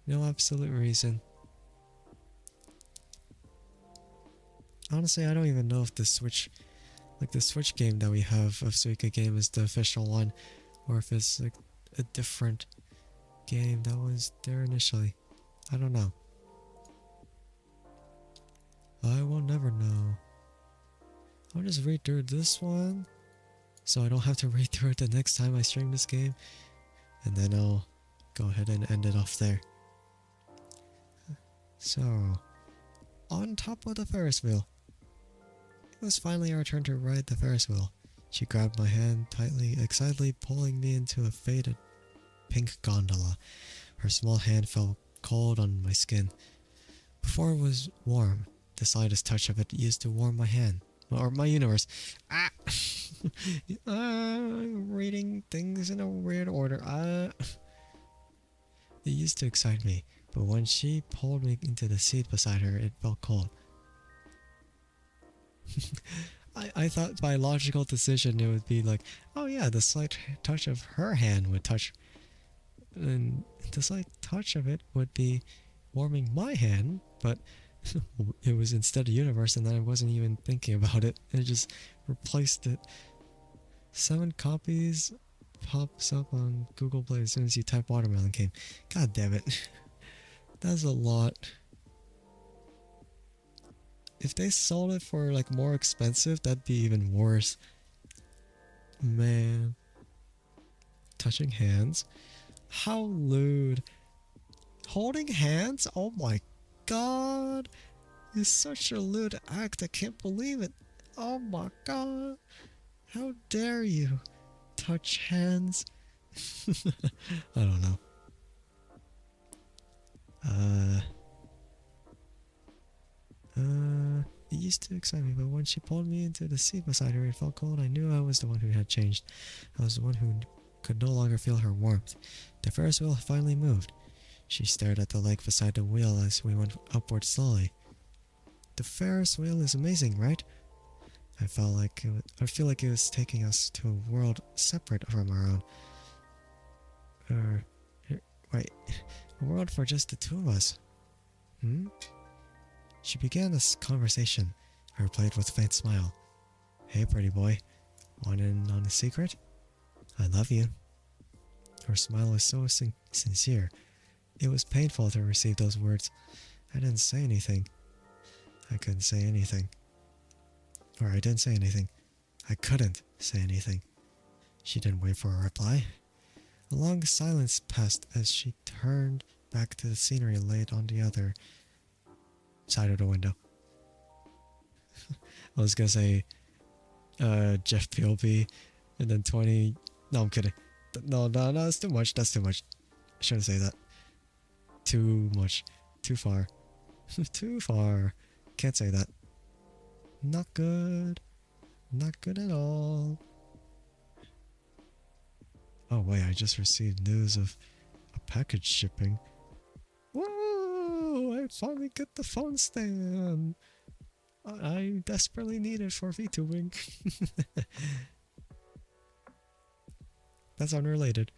no absolute reason. Honestly, I don't even know if the Switch game that we have of Suika game is the official one, or if it's like a different game that was there initially. I don't know. never know. I'll just read through this one, so I don't have to read through it the next time I stream this game, and then I'll go ahead and end it off there. So, on top of the Ferris wheel. It was finally our turn to ride the Ferris wheel. She grabbed my hand tightly, excitedly pulling me into a faded pink gondola. Her small hand felt cold on my skin. Before it was warm, the slightest touch of it used to warm my hand. Or my universe. Ah! Reading things in a weird order. It used to excite me, but when she pulled me into the seat beside her, it felt cold. I thought by logical decision it would be like, oh yeah, the slight touch of her hand would touch, and the slight touch of it would be warming my hand, but it was instead a universe, and then I wasn't even thinking about it. It just replaced it. 7 copies pops up on Google Play as soon as you type watermelon game. God damn it. That's a lot. If they sold it for like more expensive, that'd be even worse. Man. Touching hands. How lewd. Holding hands? Oh my god. It's such a lewd act. I can't believe it. Oh my god. How dare you touch hands? I don't know. It used to excite me, but when she pulled me into the seat beside her, it felt cold. I knew I was the one who had changed. I was the one who could no longer feel her warmth. The Ferris wheel finally moved. She stared at the lake beside the wheel as we went upward slowly. The Ferris wheel is amazing, right? I feel like it was taking us to a world separate from our own. Wait, a world for just the two of us. She began this conversation. I replied with a faint smile. Hey, pretty boy. Want in on a secret? I love you. Her smile was so sincere. It was painful to receive those words. I didn't say anything. I couldn't say anything. Or I didn't say anything. I couldn't say anything. She didn't wait for a reply. A long silence passed as she turned back to the scenery laid on the other side of the window. I was gonna say Jeff POV and then 20. No, I'm kidding. No, that's too much. That's too much. I shouldn't say that. Too much. Too far. Too far. Can't say that. Not good. Not good at all. Oh wait, I just received news of a package shipping. Whoa! I finally get the phone stand. I desperately need it for VTubing. That's unrelated.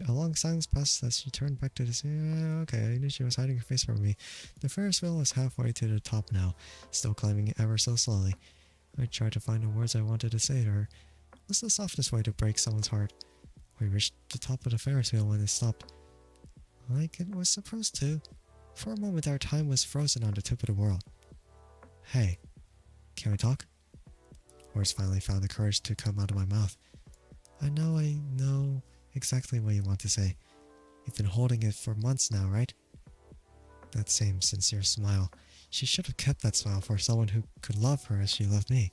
A long silence passed as she turned back to the scene. Okay, I knew she was hiding her face from me. The Ferris wheel was halfway to the top now, still climbing ever so slowly. I tried to find the words I wanted to say to her. What's the softest way to break someone's heart? We reached the top of the Ferris wheel when it stopped. Like it was supposed to. For a moment our time was frozen on the tip of the world. Hey, can we talk? Words finally found the courage to come out of my mouth. I know exactly what you want to say. You've been holding it for months now, right? That same sincere smile. She should have kept that smile for someone who could love her as she loved me.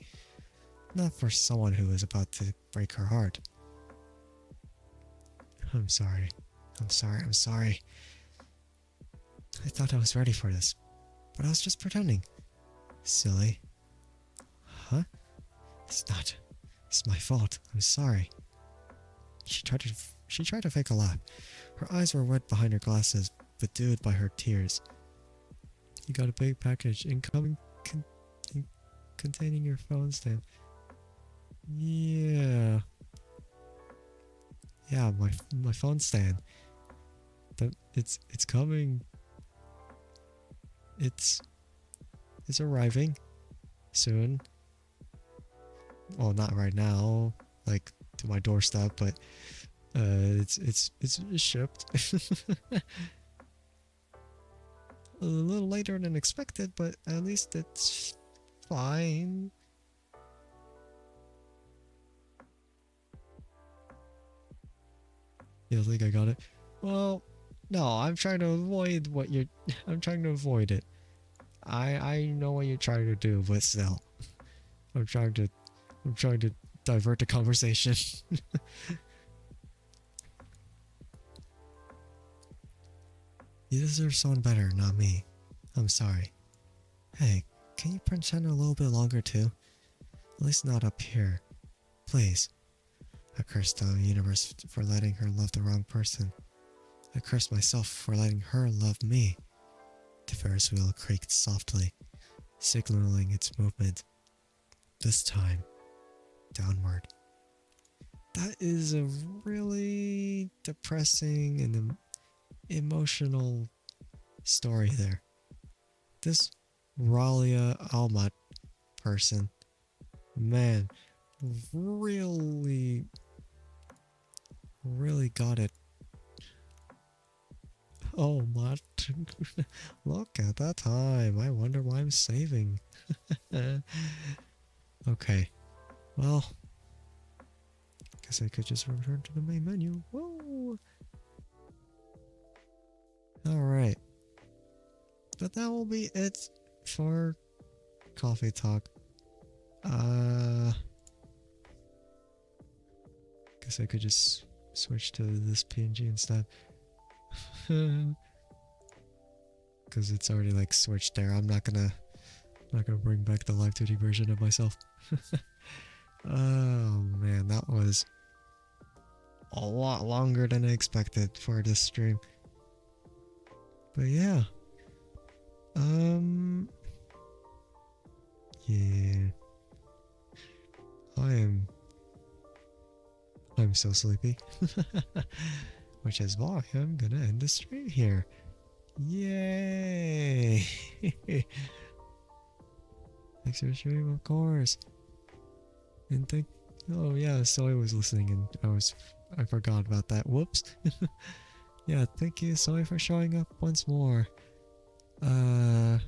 Not for someone who was about to break her heart. I'm sorry. I'm sorry. I thought I was ready for this, but I was just pretending. Silly. Huh? It's not. It's my fault. I'm sorry. She tried to fake a laugh. Her eyes were wet behind her glasses, bedewed by her tears. You got a big package incoming containing your phone stand. Yeah, my phone stand. But it's coming. It's arriving soon. Well, not right now, like to my doorstep, but It's shipped. A little later than expected, but at least it's fine. You think I got it? Well, no, I'm trying to avoid what you're... I'm trying to avoid it. I know what you're trying to do, but still. I'm trying to divert the conversation. You deserve someone better, not me. I'm sorry. Hey, can you pretend a little bit longer too? At least not up here. Please. I cursed the universe for letting her love the wrong person. I cursed myself for letting her love me. The Ferris wheel creaked softly, signaling its movement. This time, downward. That is a really depressing and emotional story there. This Ralia Almat person, man, really got it. Oh my, look at that time. I wonder why I'm saving. Okay, well, guess I could just return to the main menu. Whoa. Alright. But that will be it for Coffee Talk. Guess I could just switch to this PNG instead. Because it's already like switched there. I'm not gonna bring back the live 2D version of myself. Oh man, that was a lot longer than I expected for this stream. But yeah. Yeah. I'm so sleepy. Which is why I'm gonna end the stream here. Yay! Thanks for stream, of course. And oh yeah, Soy was listening and I forgot about that. Whoops. Yeah, thank you, Soy, for showing up once more. Dang.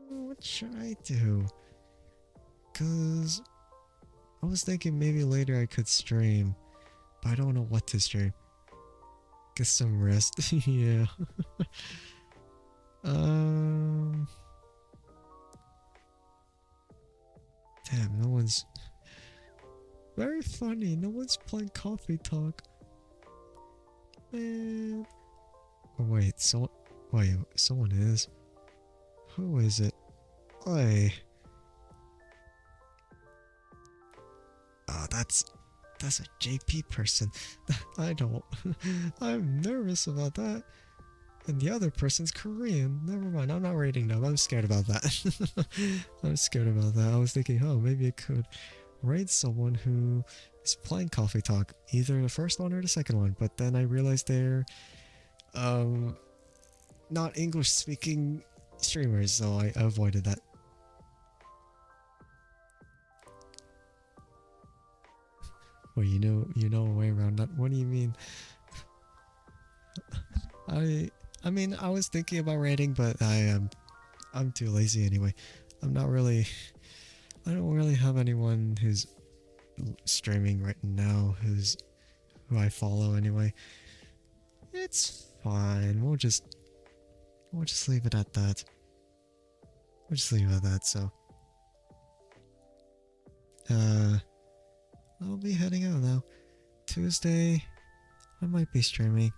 What should I do? Cause I was thinking maybe later I could stream, but I don't know what to stream. Get some rest. Yeah. Damn, no one's... Very funny, no one's playing Coffee Talk. Man. Oh wait, someone is. Who is it? Oi. Oh, that's a JP person. I don't. I'm nervous about that. And the other person's Korean. Never mind, I'm not rating them. I'm scared about that. I'm scared about that. I was thinking, oh, maybe I could raid someone who is playing Coffee Talk. Either the first one or the second one. But then I realized they're not English speaking streamers, so I avoided that. Well, you know a way around that. What do you mean? I mean, I was thinking about raiding, but I'm too lazy anyway. I don't really have anyone who's streaming right now who I follow anyway. It's fine. We'll just leave it at that. We'll just leave it at that. So, I'll be heading out now. Tuesday, I might be streaming.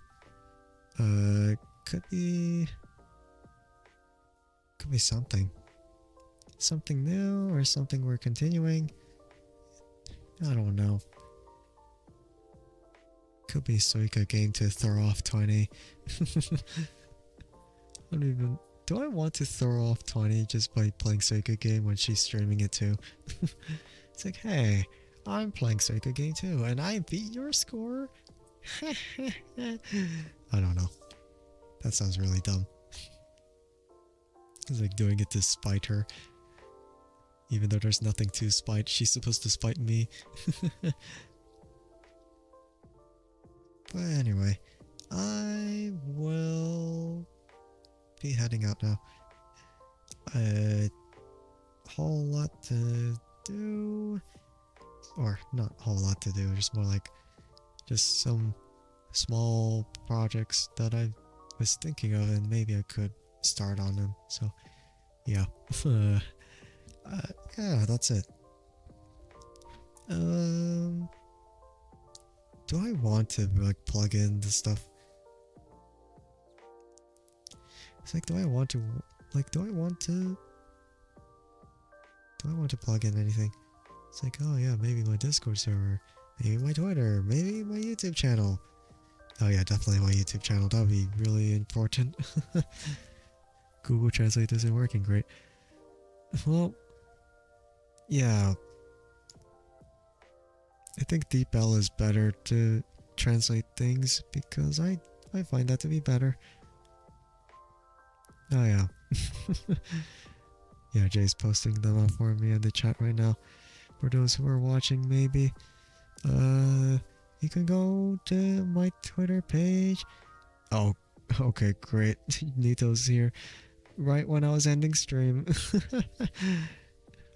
Could be something new or something we're continuing. I don't know. Could be Suika game to throw off 20. Do I want to throw off 20 just by playing Suika game when she's streaming it too? It's like, hey, I'm playing Suika game too, and I beat your score? I don't know. That sounds really dumb. It's like doing it to spite her. Even though there's nothing to spite, she's supposed to spite me. But anyway, I will be heading out now. A whole lot to do, or not a whole lot to do, just more like just some small projects that I was thinking of, and maybe I could start on them. So yeah, yeah, that's it. Do I want to like plug in the stuff? It's like, do I want to plug in anything? It's like, oh yeah, maybe my Discord server, maybe my Twitter, maybe my YouTube channel. Oh yeah, definitely my YouTube channel. That would be really important. Google Translate isn't working great. Well, yeah. I think DeepL is better to translate things because I find that to be better. Oh yeah. Yeah, Jay's posting them up for me in the chat right now. For those who are watching, maybe. You can go to my Twitter page. Oh, okay, great. Nito's here. Right when I was ending stream.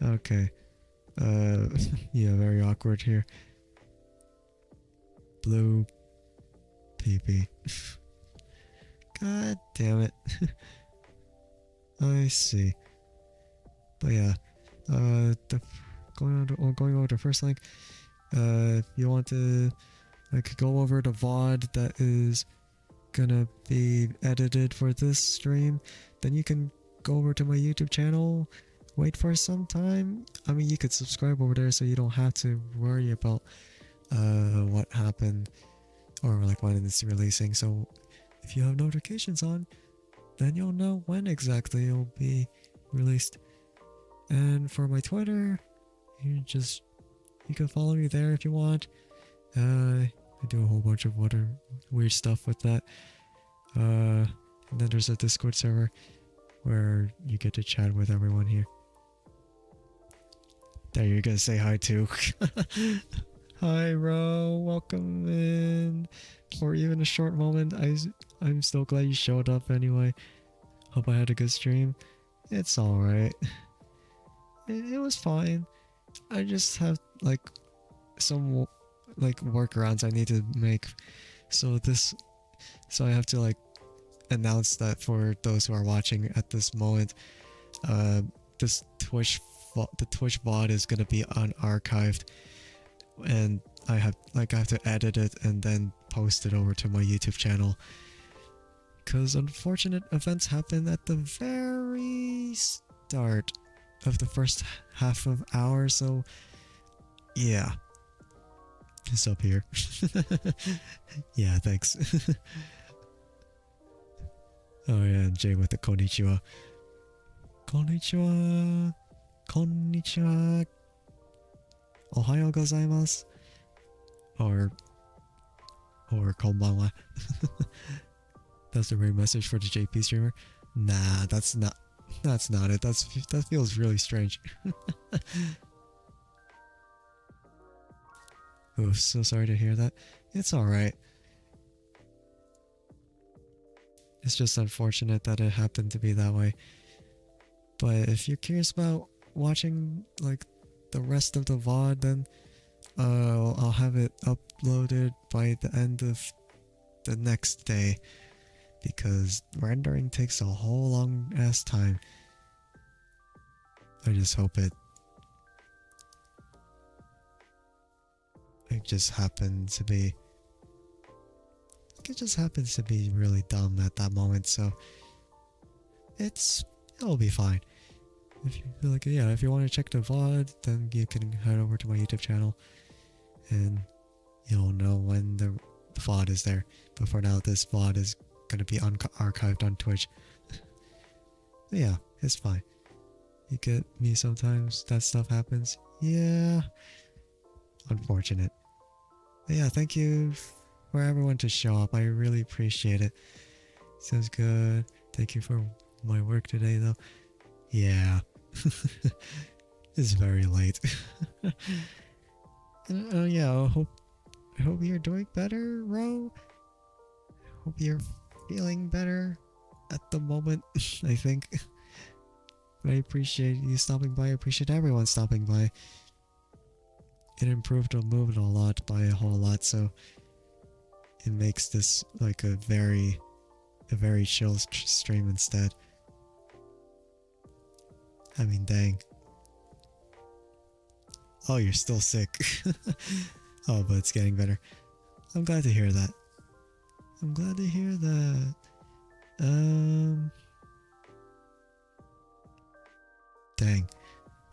Okay. Yeah, very awkward here. Blue PP. God damn it. I see. But yeah, going over the first link. If you want to like go over the VOD that is gonna be edited for this stream, then you can go over to my YouTube channel. Wait for some time. I mean, you could subscribe over there so you don't have to worry about what happened or like when it's releasing. So if you have notifications on, then you'll know when exactly it'll be released. And for my Twitter, you can follow me there if you want. I do a whole bunch of other weird stuff with that. And then there's a Discord server where you get to chat with everyone here. There, you're gonna say hi too. Hi, Ro. Welcome in. For even a short moment, I'm so glad you showed up anyway. Hope I had a good stream. It's alright. It was fine. I just have like some like workarounds I need to make. So I have to like announce that for those who are watching at this moment. The Twitch VOD is gonna be unarchived, and I have to edit it and then post it over to my YouTube channel. Cause unfortunate events happen at the very start of the first half of hour, so yeah. It's up here. Yeah, thanks. Oh yeah, and Jay with the konnichiwa. Konnichiwa. Konnichiwa. Ohayo gozaimasu. Or konbanwa. That's the right message for the JP streamer. Nah, that's not it. That feels really strange. Oh, so sorry to hear that. It's alright. It's just unfortunate that it happened to be that way. But if you're curious about watching like the rest of the VOD, then I'll have it uploaded by the end of the next day, because rendering takes a whole long ass time. I just hope it just happens to be really dumb at that moment, so it'll be fine. If you feel like, yeah, if you want to check the VOD, then you can head over to my YouTube channel and you'll know when the VOD is there. But for now, this VOD is gonna be archived on Twitch. But yeah, it's fine. You get me sometimes, that stuff happens. Yeah, unfortunate. But yeah, thank you for everyone to show up. I really appreciate it. Sounds good. Thank you for my work today though. Yeah. It's very late. And, yeah, I hope you're doing better, Ro. Hope you're feeling better at the moment, I think. I appreciate you stopping by. I appreciate everyone stopping by. It improved the movement a lot by a whole lot, so it makes this like a very chill stream instead. I mean, dang. Oh, you're still sick. Oh, but it's getting better. I'm glad to hear that. I'm glad to hear that. Dang.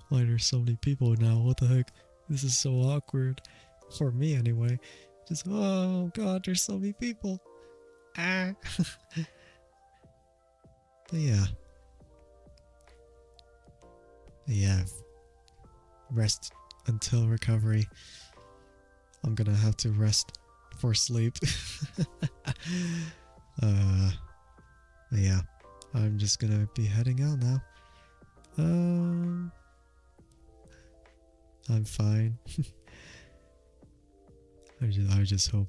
Why there's so many people now? What the heck? This is so awkward. For me, anyway. Just, oh god, there's so many people. Ah. But yeah. Rest until recovery. I'm gonna have to rest for sleep. Yeah. I'm just gonna be heading out now. I'm fine. I just hope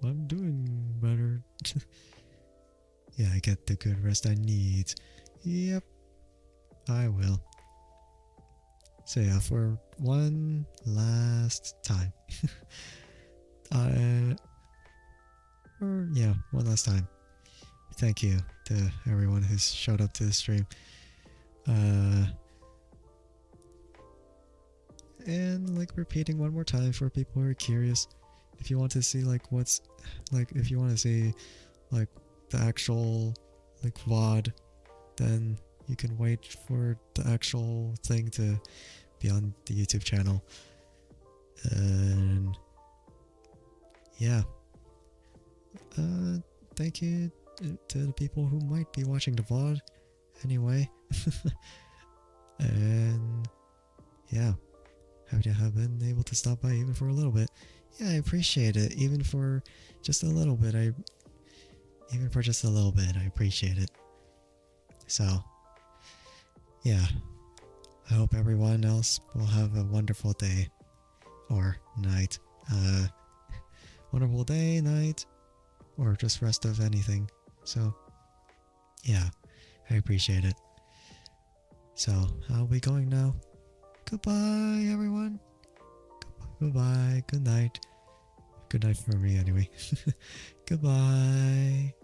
I'm doing better. Yeah, I get the good rest I need. Yep, I will. So yeah, for one last time. One last time. Thank you to everyone who's showed up to the stream. And like repeating one more time for people who are curious, if you want to see like if you want to see like the actual like VOD, then you can wait for the actual thing to be on the YouTube channel. And yeah, thank you to the people who might be watching the VOD anyway. And yeah, happy to have been able to stop by even for a little bit. Yeah, I appreciate it, even for just a little bit. I appreciate it. So yeah, I hope everyone else will have a wonderful day or night. Wonderful day, night, or just rest of anything. So yeah, I appreciate it. So I'll be going now. Goodbye, everyone. Goodbye. Good night. Good night for me, anyway. Goodbye.